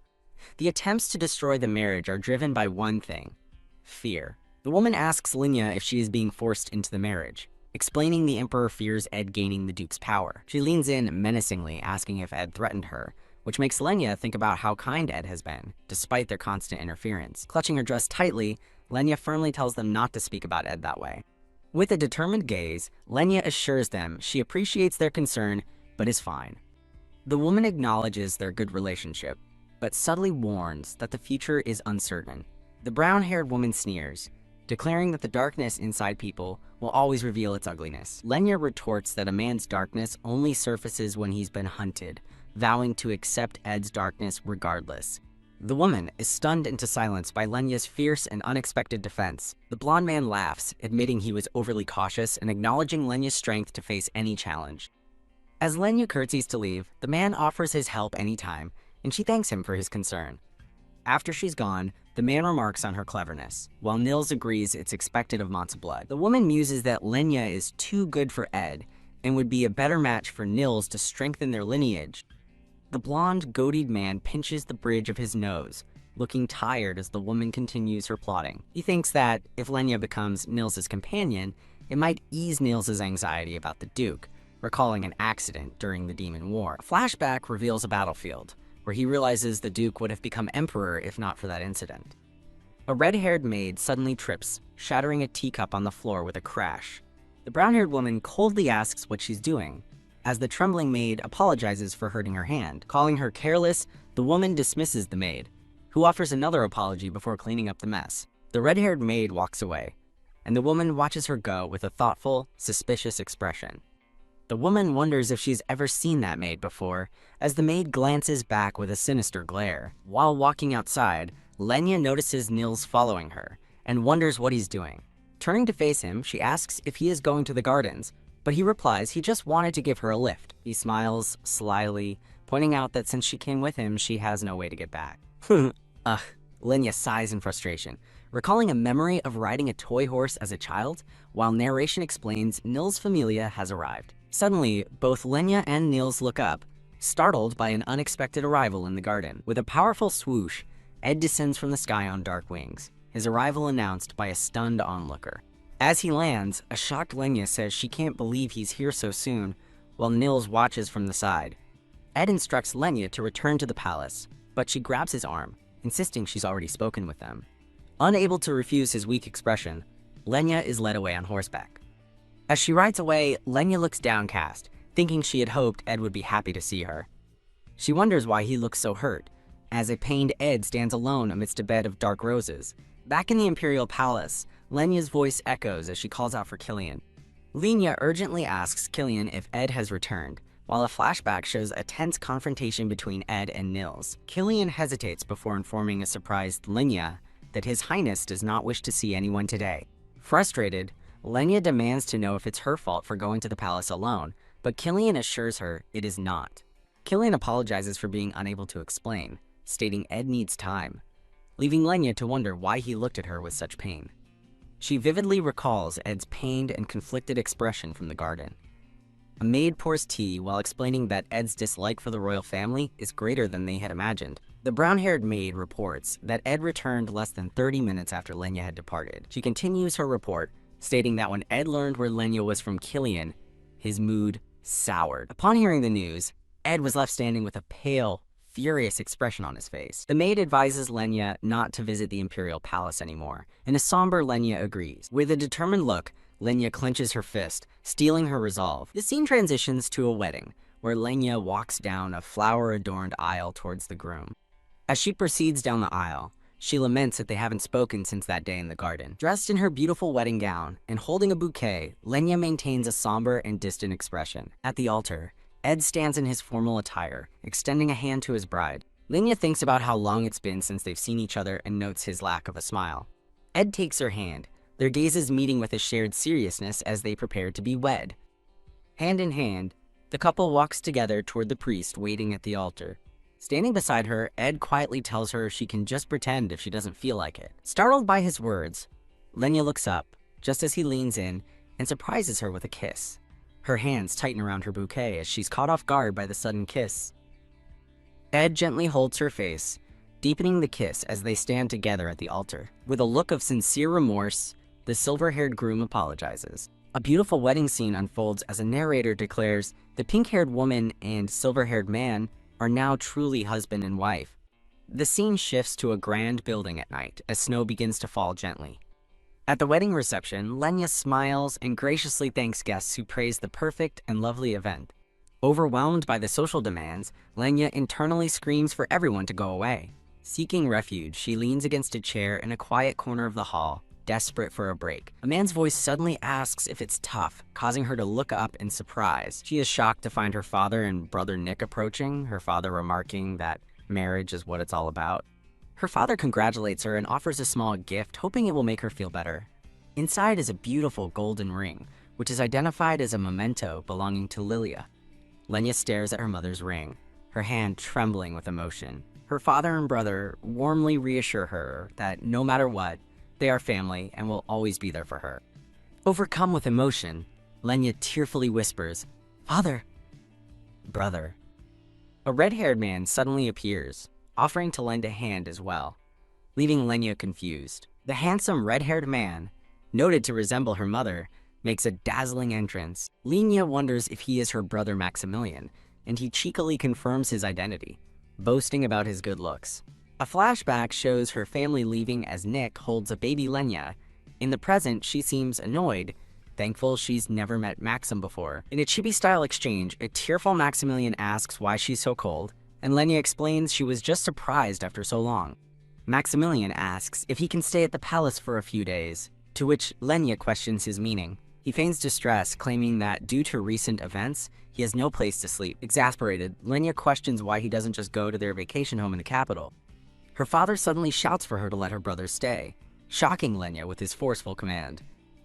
Speaker 1: The attempts to destroy the marriage are driven by one thing: fear. The woman asks Lenya if she is being forced into the marriage, explaining the Emperor fears Ed gaining the Duke's power. She leans in menacingly, asking if Ed threatened her, which makes Lenya think about how kind Ed has been, despite their constant interference. Clutching her dress tightly, Lenya firmly tells them not to speak about Ed that way. With a determined gaze, Lenya assures them she appreciates their concern, but is fine. The woman acknowledges their good relationship, but subtly warns that the future is uncertain. The brown-haired woman sneers, declaring that the darkness inside people will always reveal its ugliness. Lenya retorts that a man's darkness only surfaces when he's been hunted, vowing to accept Ed's darkness regardless. The woman is stunned into silence by Lenya's fierce and unexpected defense. The blonde man laughs, admitting he was overly cautious and acknowledging Lenya's strength to face any challenge. As Lenya curtsies to leave, the man offers his help anytime, and she thanks him for his concern. After she's gone, the man remarks on her cleverness, while Nils agrees it's expected of Mont's blood. The woman muses that Lenya is too good for Ed and would be a better match for Nils to strengthen their lineage. The blonde, goateed man pinches the bridge of his nose, looking tired as the woman continues her plotting. He thinks that if Lenya becomes Nils' companion, it might ease Nils' anxiety about the Duke, recalling an accident during the Demon War. A flashback reveals a battlefield, where he realizes the Duke would have become emperor if not for that incident. A red-haired maid suddenly trips, shattering a teacup on the floor with a crash. The brown-haired woman coldly asks what she's doing. As the trembling maid apologizes for hurting her hand. Calling her careless, the woman dismisses the maid, who offers another apology before cleaning up the mess. The red-haired maid walks away, and the woman watches her go with a thoughtful, suspicious expression. The woman wonders if she's ever seen that maid before, as the maid glances back with a sinister glare. While walking outside, Lenya notices Nils following her, and wonders what he's doing. Turning to face him, she asks if he is going to the gardens, but he replies he just wanted to give her a lift. He smiles slyly, pointing out that since she came with him, she has no way to get back. Ugh, Lenya sighs in frustration, recalling a memory of riding a toy horse as a child, while narration explains Nils' familia has arrived. Suddenly, both Lenya and Nils look up, startled by an unexpected arrival in the garden. With a powerful swoosh, Ed descends from the sky on dark wings, his arrival announced by a stunned onlooker. As he lands, a shocked Lenya says she can't believe he's here so soon, while Nils watches from the side. Ed instructs Lenya to return to the palace, but she grabs his arm, insisting she's already spoken with them. Unable to refuse his weak expression, Lenya is led away on horseback. As she rides away, Lenya looks downcast, thinking she had hoped Ed would be happy to see her. She wonders why he looks so hurt, as a pained Ed stands alone amidst a bed of dark roses. Back in the Imperial Palace, Lenya's voice echoes as she calls out for Killian. Lenya urgently asks Killian if Ed has returned, while a flashback shows a tense confrontation between Ed and Nils. Killian hesitates before informing a surprised Lenya that His Highness does not wish to see anyone today. Frustrated, Lenya demands to know if it's her fault for going to the palace alone, but Killian assures her it is not. Killian apologizes for being unable to explain, stating Ed needs time, leaving Lenya to wonder why he looked at her with such pain. She vividly recalls Ed's pained and conflicted expression from the garden. A maid pours tea while explaining that Ed's dislike for the royal family is greater than they had imagined. The brown-haired maid reports that Ed returned less than 30 minutes after Lenya had departed. She continues her report, stating that when Ed learned where Lenya was from Killian, his mood soured. Upon hearing the news, Ed was left standing with a pale, furious expression on his face. The maid advises Lenya not to visit the Imperial Palace anymore, and a somber Lenya agrees. With a determined look, Lenya clenches her fist, steeling her resolve. The scene transitions to a wedding, where Lenya walks down a flower-adorned aisle towards the groom. As she proceeds down the aisle, she laments that they haven't spoken since that day in the garden. Dressed in her beautiful wedding gown and holding a bouquet, Lenya maintains a somber and distant expression. At the altar, Ed stands in his formal attire, extending a hand to his bride. Lenya thinks about how long it's been since they've seen each other and notes his lack of a smile. Ed takes her hand, their gazes meeting with a shared seriousness as they prepare to be wed. Hand in hand, the couple walks together toward the priest waiting at the altar. Standing beside her, Ed quietly tells her she can just pretend if she doesn't feel like it. Startled by his words, Lenya looks up, just as he leans in and surprises her with a kiss. Her hands tighten around her bouquet as she's caught off guard by the sudden kiss. Ed gently holds her face, deepening the kiss as they stand together at the altar. With a look of sincere remorse, the silver-haired groom apologizes. A beautiful wedding scene unfolds as a narrator declares the pink-haired woman and silver-haired man are now truly husband and wife. The scene shifts to a grand building at night as snow begins to fall gently. At the wedding reception, Lenya smiles and graciously thanks guests who praise the perfect and lovely event. Overwhelmed by the social demands, Lenya internally screams for everyone to go away. Seeking refuge, she leans against a chair in a quiet corner of the hall, desperate for a break. A man's voice suddenly asks if it's tough, causing her to look up in surprise. She is shocked to find her father and brother Nick approaching, her father remarking that marriage is what it's all about. Her father congratulates her and offers a small gift, hoping it will make her feel better. Inside is a beautiful golden ring, which is identified as a memento belonging to Lilia. Lenya stares at her mother's ring, her hand trembling with emotion. Her father and brother warmly reassure her that no matter what, they are family and will always be there for her. Overcome with emotion, Lenya tearfully whispers, "Father, brother." A red-haired man suddenly appears, offering to lend a hand as well, leaving Lenya confused. The handsome red-haired man, noted to resemble her mother, makes a dazzling entrance. Lenya wonders if he is her brother Maximilian, and he cheekily confirms his identity, boasting about his good looks. A flashback shows her family leaving as Nick holds a baby Lenya. In the present, she seems annoyed, thankful she's never met Maxim before. In a chibi-style exchange, a tearful Maximilian asks why she's so cold, and Lenya explains she was just surprised after so long. Maximilian asks if he can stay at the palace for a few days, to which Lenya questions his meaning. He feigns distress, claiming that due to recent events, he has no place to sleep. Exasperated, Lenya questions why he doesn't just go to their vacation home in the capital. Her father suddenly shouts for her to let her brother stay, shocking Lenya with his forceful command.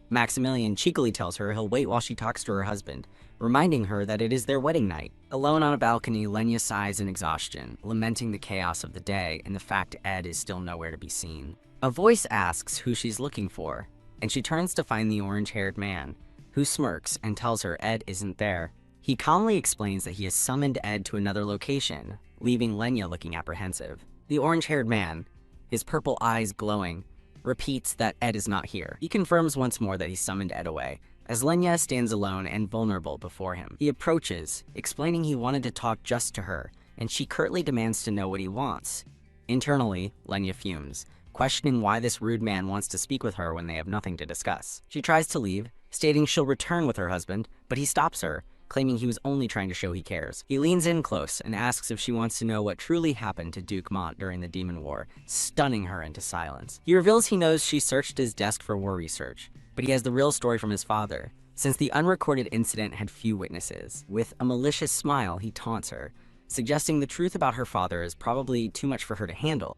Speaker 1: Maximilian cheekily tells her he'll wait while she talks to her husband, reminding her that it is their wedding night. Alone on a balcony, Lenya sighs in exhaustion, lamenting the chaos of the day and the fact Ed is still nowhere to be seen. A voice asks who she's looking for, and she turns to find the orange-haired man, who smirks and tells her Ed isn't there. He calmly explains that he has summoned Ed to another location, leaving Lenya looking apprehensive. The orange-haired man, his purple eyes glowing, repeats that Ed is not here. He confirms once more that he summoned Ed away, as Lenya stands alone and vulnerable before him. He approaches, explaining he wanted to talk just to her, and she curtly demands to know what he wants. Internally, Lenya fumes, questioning why this rude man wants to speak with her when they have nothing to discuss. She tries to leave, stating she'll return with her husband, but he stops her, claiming he was only trying to show he cares. He leans in close and asks if she wants to know what truly happened to Duke Mont during the Demon War, stunning her into silence. He reveals he knows she searched his desk for war research, but he has the real story from his father, since the unrecorded incident had few witnesses. With a malicious smile, he taunts her, suggesting the truth about her father is probably too much for her to handle.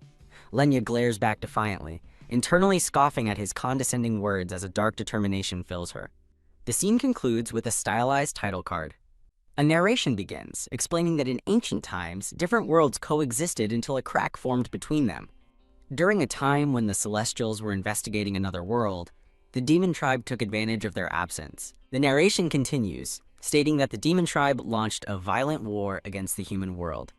Speaker 1: Lenya glares back defiantly, internally scoffing at his condescending words as a dark determination fills her. The scene concludes with a stylized title card. A narration begins, explaining that in ancient times, different worlds coexisted until a crack formed between them. During a time when the Celestials were investigating another world, the Demon Tribe took advantage of their absence. The narration continues, stating that the Demon Tribe launched a violent war against the human world.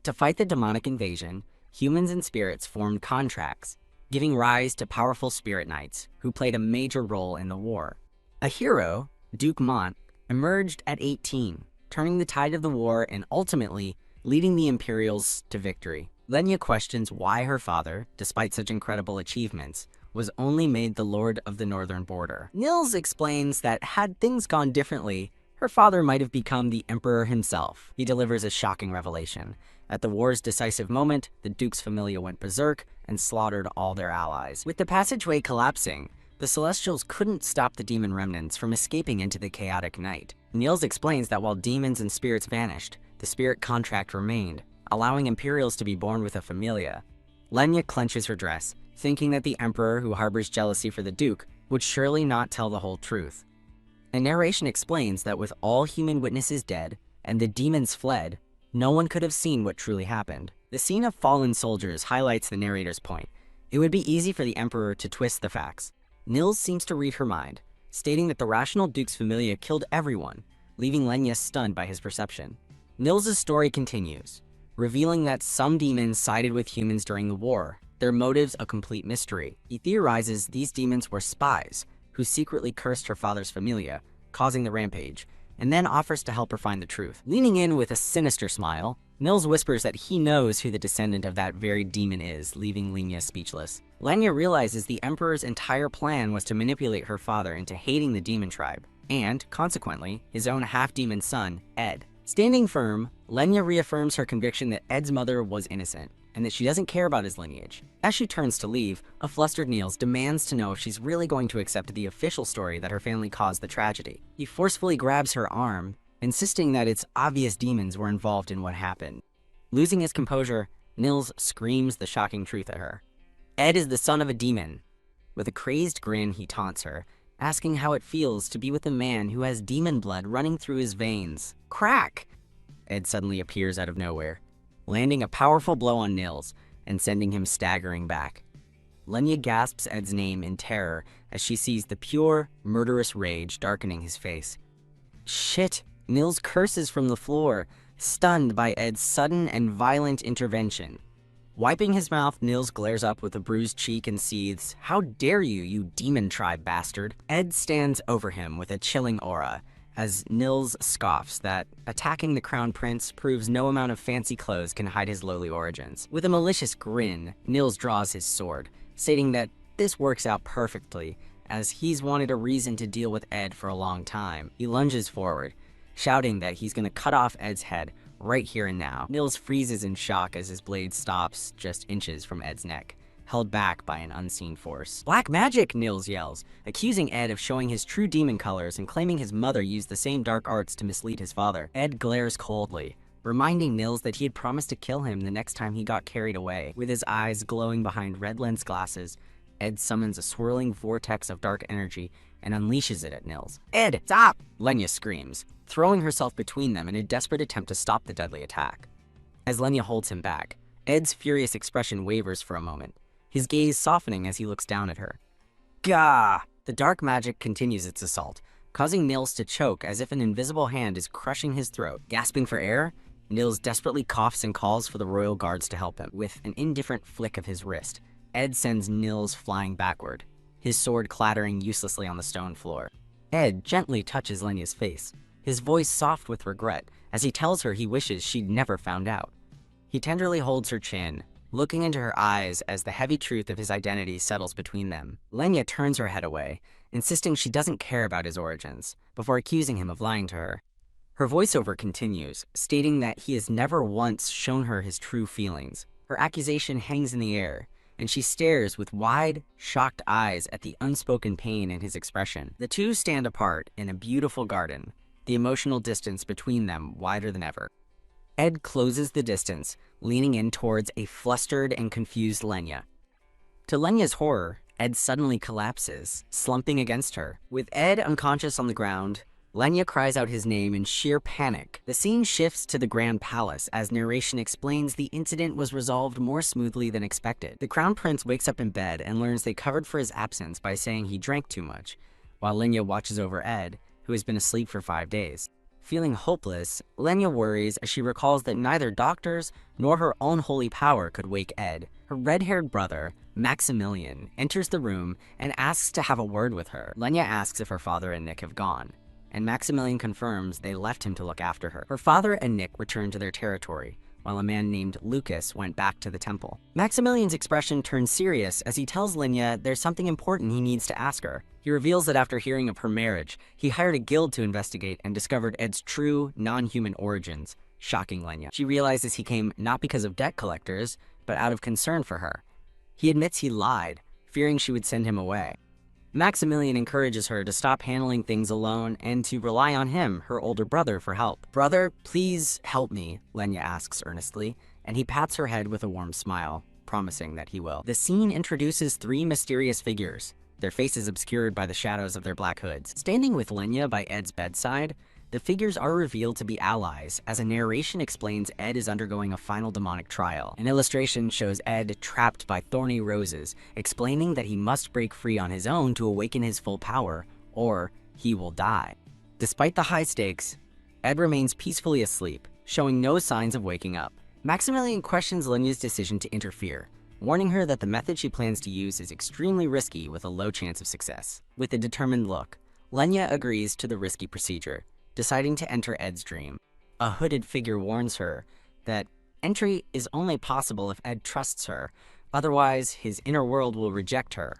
Speaker 1: To fight the demonic invasion, humans and spirits formed contracts, giving rise to powerful spirit knights, who played a major role in the war. A hero, Duke Mont, emerged at 18, turning the tide of the war and ultimately leading the Imperials to victory. Lenya questions why her father, despite such incredible achievements, was only made the Lord of the Northern Border. Nils explains that had things gone differently, her father might have become the Emperor himself. He delivers a shocking revelation. At the war's decisive moment, the Duke's familia went berserk and slaughtered all their allies. With the passageway collapsing, the Celestials couldn't stop the demon remnants from escaping into the chaotic night. Niels explains that while demons and spirits vanished, the spirit contract remained, allowing Imperials to be born with a familia. Lenya clenches her dress, thinking that the Emperor, who harbors jealousy for the Duke, would surely not tell the whole truth. A narration explains that with all human witnesses dead and the demons fled, no one could have seen what truly happened. The scene of fallen soldiers highlights the narrator's point. It would be easy for the Emperor to twist the facts. Nils seems to read her mind, stating that the rational Duke's familia killed everyone, leaving Lenya stunned by his perception. Nils' story continues, revealing that some demons sided with humans during the war, their motives a complete mystery. He theorizes these demons were spies, who secretly cursed her father's familia, causing the rampage, and then offers to help her find the truth. Leaning in with a sinister smile, Nils whispers that he knows who the descendant of that very demon is, leaving Lenya speechless. Lenya realizes the Emperor's entire plan was to manipulate her father into hating the demon tribe, and, consequently, his own half-demon son, Ed. Standing firm, Lenya reaffirms her conviction that Ed's mother was innocent, and that she doesn't care about his lineage. As she turns to leave, a flustered Nils demands to know if she's really going to accept the official story that her family caused the tragedy. He forcefully grabs her arm, insisting that it's obvious demons were involved in what happened. Losing his composure, Nils screams the shocking truth at her. Ed is the son of a demon. With a crazed grin, he taunts her, asking how it feels to be with a man who has demon blood running through his veins. Crack! Ed suddenly appears out of nowhere, landing a powerful blow on Nils and sending him staggering back. Lenya gasps Ed's name in terror as she sees the pure, murderous rage darkening his face. Shit! Nils curses from the floor, stunned by Ed's sudden and violent intervention. Wiping his mouth, Nils glares up with a bruised cheek and seethes, "How dare you, you demon tribe bastard!" Ed stands over him with a chilling aura, as Nils scoffs that attacking the Crown Prince proves no amount of fancy clothes can hide his lowly origins. With a malicious grin, Nils draws his sword, stating that this works out perfectly, as he's wanted a reason to deal with Ed for a long time. He lunges forward, shouting that he's gonna cut off Ed's head right here and now. Nils freezes in shock as his blade stops just inches from Ed's neck, held back by an unseen force. "Black magic!" Nils yells, accusing Ed of showing his true demon colors and claiming his mother used the same dark arts to mislead his father. Ed glares coldly, reminding Nils that he had promised to kill him the next time he got carried away. With his eyes glowing behind red lens glasses, Ed summons a swirling vortex of dark energy and unleashes it at Nils. "Ed, stop!" Lenya screams, throwing herself between them in a desperate attempt to stop the deadly attack. As Lenya holds him back, Ed's furious expression wavers for a moment, his gaze softening as he looks down at her. Gah! The dark magic continues its assault, causing Nils to choke as if an invisible hand is crushing his throat. Gasping for air, Nils desperately coughs and calls for the royal guards to help him. With an indifferent flick of his wrist, Ed sends Nils flying backward, his sword clattering uselessly on the stone floor. Ed gently touches Lenya's face, his voice soft with regret as he tells her he wishes she'd never found out. He tenderly holds her chin, looking into her eyes as the heavy truth of his identity settles between them. Lenya turns her head away, insisting she doesn't care about his origins, before accusing him of lying to her. Her voiceover continues, stating that he has never once shown her his true feelings. Her accusation hangs in the air, and she stares with wide, shocked eyes at the unspoken pain in his expression. The two stand apart in a beautiful garden, the emotional distance between them wider than ever. Ed closes the distance, leaning in towards a flustered and confused Lenya. To Lenya's horror, Ed suddenly collapses, slumping against her. With Ed unconscious on the ground, Lenya cries out his name in sheer panic. The scene shifts to the Grand Palace as narration explains the incident was resolved more smoothly than expected. The Crown Prince wakes up in bed and learns they covered for his absence by saying he drank too much, while Lenya watches over Ed, who has been asleep for 5 days. Feeling hopeless, Lenya worries as she recalls that neither doctors nor her own holy power could wake Ed. Her red-haired brother, Maximilian, enters the room and asks to have a word with her. Lenya asks if her father and Nick have gone, and Maximilian confirms they left him to look after her. Her father and Nick return to their territory, while a man named Lucas went back to the temple. Maximilian's expression turns serious as he tells Lenya there's something important he needs to ask her. He reveals that after hearing of her marriage, he hired a guild to investigate and discovered Ed's true, non-human origins, shocking Lenya. She realizes he came not because of debt collectors, but out of concern for her. He admits he lied, fearing she would send him away. Maximilian encourages her to stop handling things alone and to rely on him, her older brother, for help. "Brother, please help me," Lenya asks earnestly, and he pats her head with a warm smile, promising that he will. The scene introduces 3 mysterious figures: their faces obscured by the shadows of their black hoods. Standing with Lenya by Ed's bedside, the figures are revealed to be allies, as a narration explains Ed is undergoing a final demonic trial. An illustration shows Ed trapped by thorny roses, explaining that he must break free on his own to awaken his full power, or he will die. Despite the high stakes, Ed remains peacefully asleep, showing no signs of waking up. Maximilian questions Lenya's decision to interfere, warning her that the method she plans to use is extremely risky with a low chance of success. With a determined look, Lenya agrees to the risky procedure, deciding to enter Ed's dream. A hooded figure warns her that entry is only possible if Ed trusts her, otherwise his inner world will reject her.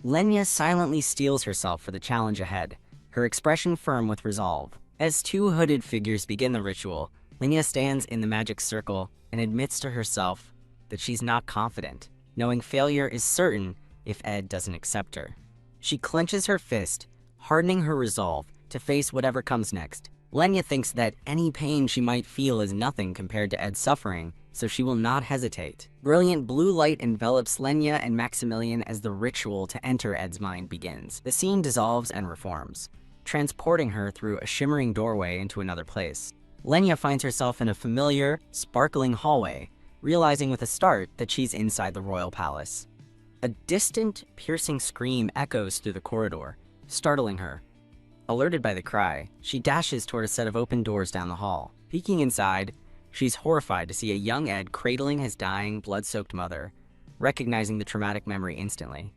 Speaker 1: Lenya silently steels herself for the challenge ahead, her expression firm with resolve. As two hooded figures begin the ritual, Lenya stands in the magic circle and admits to herself that she's not confident, knowing failure is certain if Ed doesn't accept her. She clenches her fist, hardening her resolve to face whatever comes next. Lenya thinks that any pain she might feel is nothing compared to Ed's suffering, so she will not hesitate. Brilliant blue light envelops Lenya and Maximilian as the ritual to enter Ed's mind begins. The scene dissolves and reforms, transporting her through a shimmering doorway into another place. Lenya finds herself in a familiar, sparkling hallway, realizing with a start that she's inside the royal palace. A distant, piercing scream echoes through the corridor, startling her. Alerted by the cry, she dashes toward a set of open doors down the hall. Peeking inside, she's horrified to see a young Ed cradling his dying, blood-soaked mother, recognizing the traumatic memory instantly.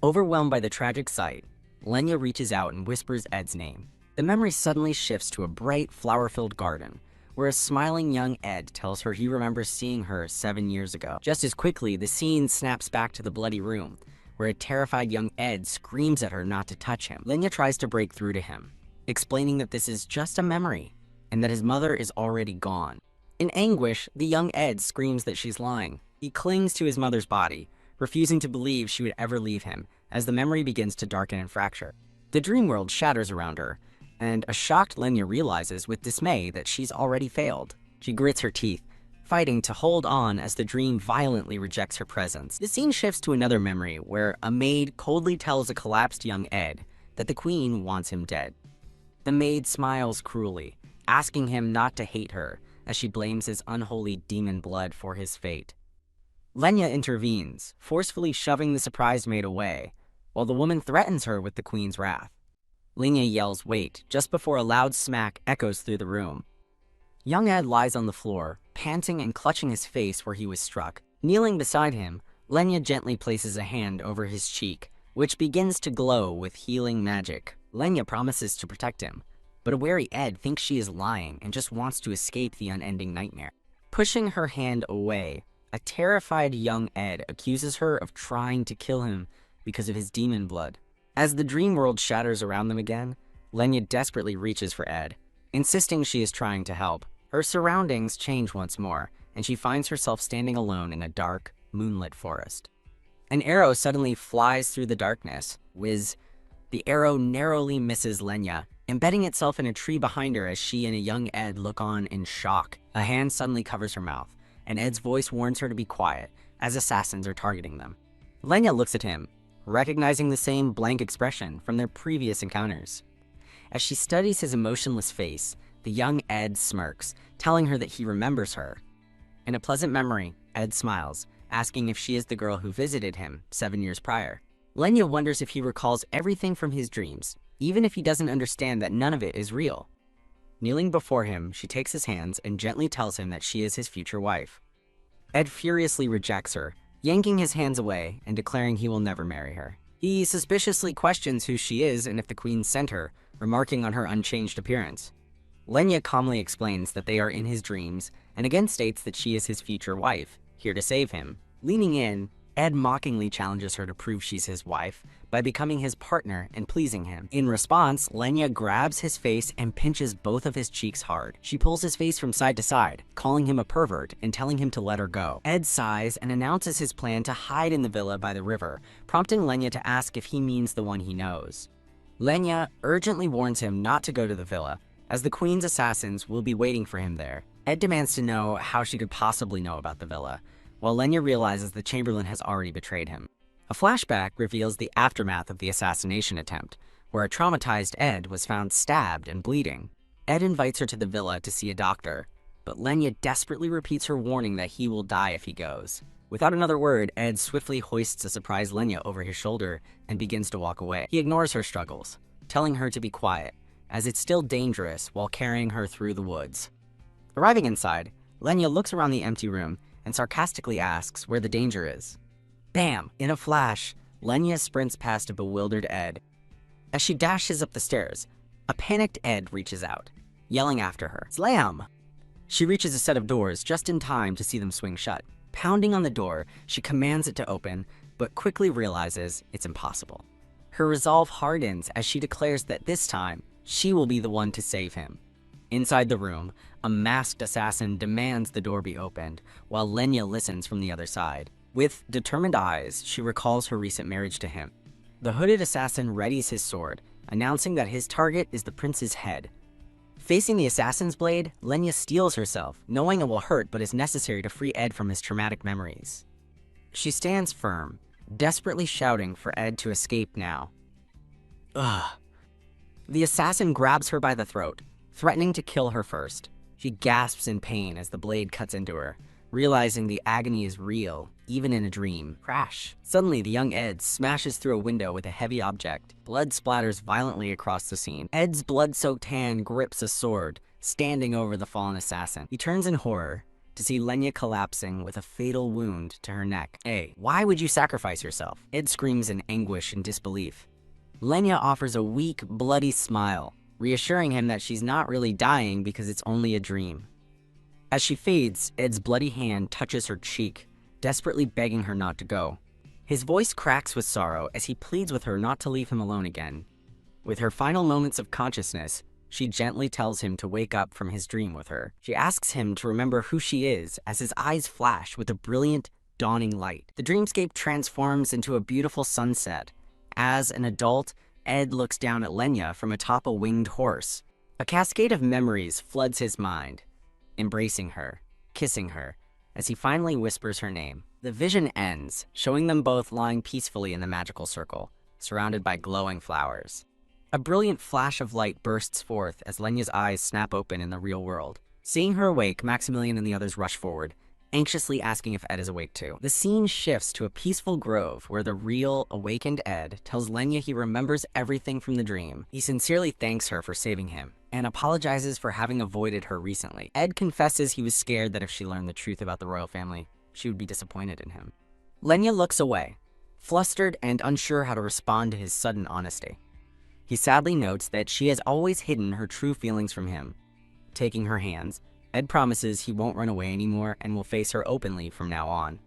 Speaker 1: Overwhelmed by the tragic sight, Lenya reaches out and whispers Ed's name. The memory suddenly shifts to a bright, flower-filled garden, where a smiling young Ed tells her he remembers seeing her 7 years ago. Just as quickly, the scene snaps back to the bloody room, where a terrified young Ed screams at her not to touch him. Lenya tries to break through to him, explaining that this is just a memory, and that his mother is already gone. In anguish, the young Ed screams that she's lying. He clings to his mother's body, refusing to believe she would ever leave him, as the memory begins to darken and fracture. The dream world shatters around her, and a shocked Lenya realizes with dismay that she's already failed. She grits her teeth, fighting to hold on as the dream violently rejects her presence. The scene shifts to another memory where a maid coldly tells a collapsed young Ed that the queen wants him dead. The maid smiles cruelly, asking him not to hate her as she blames his unholy demon blood for his fate. Lenya intervenes, forcefully shoving the surprised maid away, while the woman threatens her with the queen's wrath. Lenya yells "wait" just before a loud smack echoes through the room. Young Ed lies on the floor, panting and clutching his face where he was struck. Kneeling beside him, Lenya gently places a hand over his cheek, which begins to glow with healing magic. Lenya promises to protect him, but a wary Ed thinks she is lying and just wants to escape the unending nightmare. Pushing her hand away, a terrified young Ed accuses her of trying to kill him because of his demon blood. As the dream world shatters around them again, Lenya desperately reaches for Ed, insisting she is trying to help. Her surroundings change once more, and she finds herself standing alone in a dark, moonlit forest. An arrow suddenly flies through the darkness. Whiz. The arrow narrowly misses Lenya, embedding itself in a tree behind her as she and a young Ed look on in shock. A hand suddenly covers her mouth, and Ed's voice warns her to be quiet, as assassins are targeting them. Lenya looks at him, recognizing the same blank expression from their previous encounters. As she studies his emotionless face, the young Ed smirks, telling her that he remembers her. In a pleasant memory, Ed smiles, asking if she is the girl who visited him 7 years prior. Lenya wonders if he recalls everything from his dreams, even if he doesn't understand that none of it is real. Kneeling before him, she takes his hands and gently tells him that she is his future wife. Ed furiously rejects her, yanking his hands away and declaring he will never marry her. He suspiciously questions who she is and if the queen sent her, remarking on her unchanged appearance. Lenya calmly explains that they are in his dreams, and again states that she is his future wife, here to save him. Leaning in, Ed mockingly challenges her to prove she's his wife by becoming his partner and pleasing him. In response, Lenya grabs his face and pinches both of his cheeks hard. She pulls his face from side to side, calling him a pervert and telling him to let her go. Ed sighs and announces his plan to hide in the villa by the river, prompting Lenya to ask if he means the one he knows. Lenya urgently warns him not to go to the villa, as the queen's assassins will be waiting for him there. Ed demands to know how she could possibly know about the villa, while Lenya realizes the Chamberlain has already betrayed him. A flashback reveals the aftermath of the assassination attempt, where a traumatized Ed was found stabbed and bleeding. Ed invites her to the villa to see a doctor, but Lenya desperately repeats her warning that he will die if he goes. Without another word, Ed swiftly hoists a surprised Lenya over his shoulder and begins to walk away. He ignores her struggles, telling her to be quiet, as it's still dangerous while carrying her through the woods. Arriving inside, Lenya looks around the empty room and sarcastically asks where the danger is. Bam! In a flash, Lenya sprints past a bewildered Ed. As she dashes up the stairs, a panicked Ed reaches out, yelling after her, "Slam!" She reaches a set of doors just in time to see them swing shut. Pounding on the door, she commands it to open, but quickly realizes it's impossible. Her resolve hardens as she declares that this time, she will be the one to save him. Inside the room, a masked assassin demands the door be opened, while Lenya listens from the other side. With determined eyes, she recalls her recent marriage to him. The hooded assassin readies his sword, announcing that his target is the prince's head. Facing the assassin's blade, Lenya steels herself, knowing it will hurt but is necessary to free Ed from his traumatic memories. She stands firm, desperately shouting for Ed to escape now. Ugh. The assassin grabs her by the throat, threatening to kill her first. She gasps in pain as the blade cuts into her, realizing the agony is real, even in a dream. Crash! Suddenly, the young Ed smashes through a window with a heavy object. Blood splatters violently across the scene. Ed's blood-soaked hand grips a sword, standing over the fallen assassin. He turns in horror to see Lenya collapsing with a fatal wound to her neck. Hey, why would you sacrifice yourself? Ed screams in anguish and disbelief. Lenya offers a weak, bloody smile, reassuring him that she's not really dying because it's only a dream. As she fades, Ed's bloody hand touches her cheek, desperately begging her not to go. His voice cracks with sorrow as he pleads with her not to leave him alone again. With her final moments of consciousness, she gently tells him to wake up from his dream with her. She asks him to remember who she is as his eyes flash with a brilliant, dawning light. The dreamscape transforms into a beautiful sunset. As an adult, Ed looks down at Lenya from atop a winged horse. A cascade of memories floods his mind, embracing her, kissing her, as he finally whispers her name. The vision ends, showing them both lying peacefully in the magical circle, surrounded by glowing flowers. A brilliant flash of light bursts forth as Lenya's eyes snap open in the real world. Seeing her awake, Maximilian and the others rush forward, anxiously asking if Ed is awake too. The scene shifts to a peaceful grove where the real, awakened Ed tells Lenya he remembers everything from the dream. He sincerely thanks her for saving him, and apologizes for having avoided her recently. Ed confesses he was scared that if she learned the truth about the royal family, she would be disappointed in him. Lenya looks away, flustered and unsure how to respond to his sudden honesty. He sadly notes that she has always hidden her true feelings from him. Taking her hands, Ed promises he won't run away anymore and will face her openly from now on.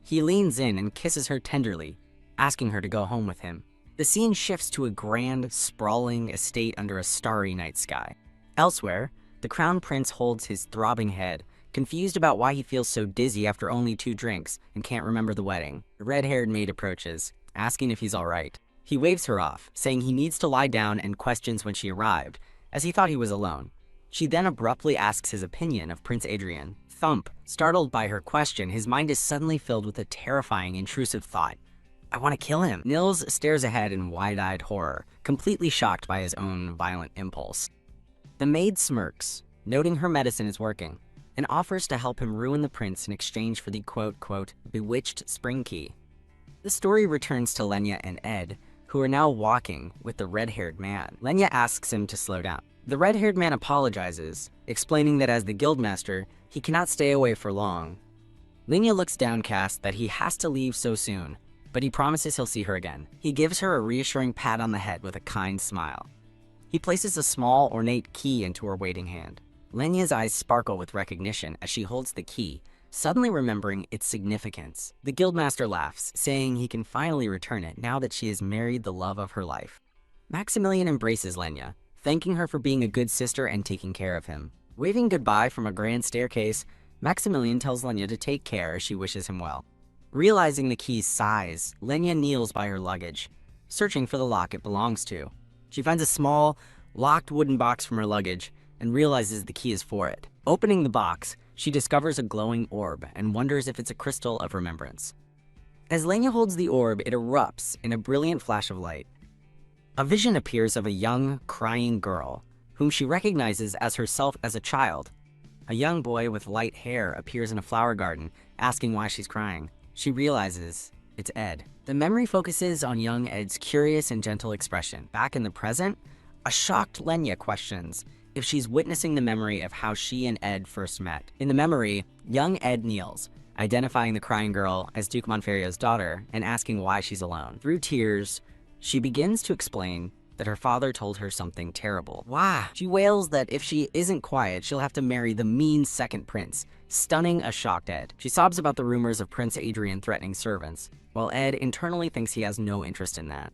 Speaker 1: He leans in and kisses her tenderly, asking her to go home with him. The scene shifts to a grand, sprawling estate under a starry night sky. Elsewhere, the crown prince holds his throbbing head, confused about why he feels so dizzy after only 2 drinks and can't remember the wedding. The red-haired maid approaches, asking if he's all right. He waves her off, saying he needs to lie down and questions when she arrived, as he thought he was alone. She then abruptly asks his opinion of Prince Adrien. Thump, startled by her question, his mind is suddenly filled with a terrifying, intrusive thought. I want to kill him. Nils stares ahead in wide-eyed horror, completely shocked by his own violent impulse. The maid smirks, noting her medicine is working, and offers to help him ruin the prince in exchange for the quote, bewitched spring key. The story returns to Lenya and Ed, who are now walking with the red-haired man. Lenya asks him to slow down. The red-haired man apologizes, explaining that as the guildmaster, he cannot stay away for long. Lenya looks downcast that he has to leave so soon, but he promises he'll see her again. He gives her a reassuring pat on the head with a kind smile. He places a small, ornate key into her waiting hand. Lenya's eyes sparkle with recognition as she holds the key, suddenly remembering its significance. The guildmaster laughs, saying he can finally return it now that she has married the love of her life. Maximilian embraces Lenya, thanking her for being a good sister and taking care of him. Waving goodbye from a grand staircase, Maximilian tells Lenya to take care as she wishes him well. Realizing the key's size, Lenya kneels by her luggage, searching for the lock it belongs to. She finds a small, locked wooden box from her luggage and realizes the key is for it. Opening the box, she discovers a glowing orb and wonders if it's a crystal of remembrance. As Lenya holds the orb, it erupts in a brilliant flash of light. A vision appears of a young, crying girl, whom she recognizes as herself as a child. A young boy with light hair appears in a flower garden, asking why she's crying. She realizes it's Ed. The memory focuses on young Ed's curious and gentle expression. Back in the present, a shocked Lenya questions if she's witnessing the memory of how she and Ed first met. In the memory, young Ed kneels, identifying the crying girl as Duke Monferio's daughter and asking why she's alone. Through tears, she begins to explain that her father told her something terrible. Why? She wails that if she isn't quiet, she'll have to marry the mean second prince, stunning a shocked Ed. She sobs about the rumors of Prince Adrien threatening servants, while Ed internally thinks he has no interest in that.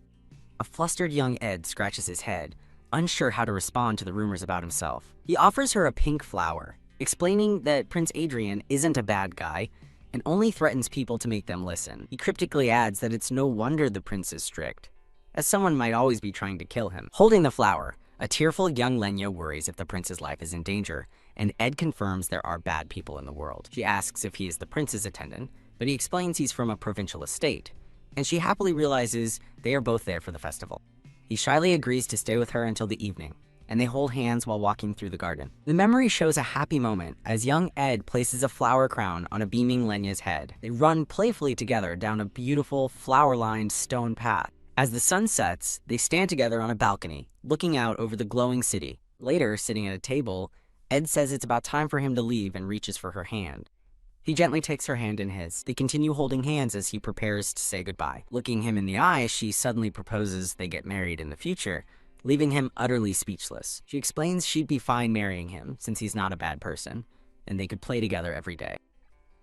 Speaker 1: A flustered young Ed scratches his head, unsure how to respond to the rumors about himself. He offers her a pink flower, explaining that Prince Adrien isn't a bad guy and only threatens people to make them listen. He cryptically adds that it's no wonder the prince is strict, as someone might always be trying to kill him. Holding the flower, a tearful young Lenya worries if the prince's life is in danger, and Ed confirms there are bad people in the world. She asks if he is the prince's attendant, but he explains he's from a provincial estate, and she happily realizes they are both there for the festival. He shyly agrees to stay with her until the evening, and they hold hands while walking through the garden. The memory shows a happy moment as young Ed places a flower crown on a beaming Lenya's head. They run playfully together down a beautiful, flower-lined stone path. As the sun sets, they stand together on a balcony, looking out over the glowing city. Later, sitting at a table, Ed says it's about time for him to leave and reaches for her hand. He gently takes her hand in his. They continue holding hands as he prepares to say goodbye. Looking him in the eye, she suddenly proposes they get married in the future, leaving him utterly speechless. She explains she'd be fine marrying him, since he's not a bad person, and they could play together every day.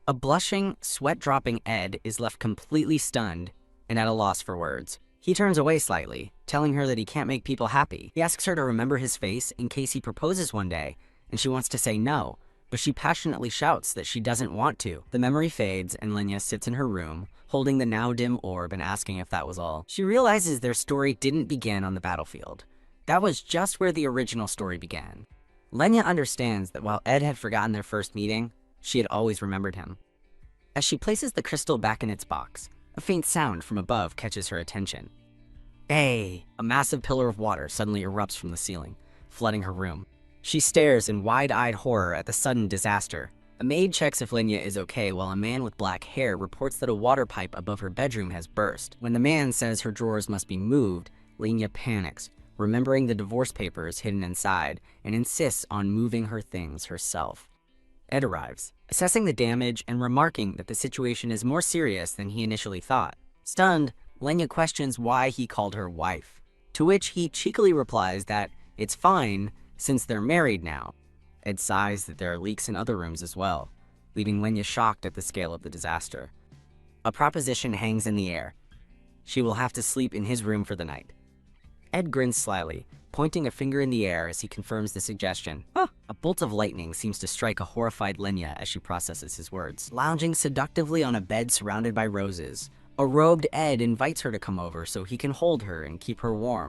Speaker 1: A blushing, sweat-dropping Ed is left completely stunned and at a loss for words. He turns away slightly, telling her that he can't make people happy. He asks her to remember his face in case he proposes one day, and she wants to say no, but she passionately shouts that she doesn't want to. The memory fades, and Lenya sits in her room, holding the now dim orb and asking if that was all. She realizes their story didn't begin on the battlefield. That was just where the original story began. Lenya understands that while Ed had forgotten their first meeting, she had always remembered him. As she places the crystal back in its box, a faint sound from above catches her attention. Hey! A massive pillar of water suddenly erupts from the ceiling, flooding her room. She stares in wide-eyed horror at the sudden disaster. A maid checks if Lenya is okay while a man with black hair reports that a water pipe above her bedroom has burst. When the man says her drawers must be moved, Lenya panics, remembering the divorce papers hidden inside, and insists on moving her things herself. Ed arrives, assessing the damage and remarking that the situation is more serious than he initially thought. Stunned, Lenya questions why he called her wife, to which he cheekily replies that it's fine since they're married now. Ed sighs that there are leaks in other rooms as well, leaving Lenya shocked at the scale of the disaster. A proposition hangs in the air. She will have to sleep in his room for the night. Ed grins slyly, pointing a finger in the air as he confirms the suggestion. A bolt of lightning seems to strike a horrified Lenya as she processes his words. Lounging seductively on a bed surrounded by roses, a robed Ed invites her to come over so he can hold her and keep her warm.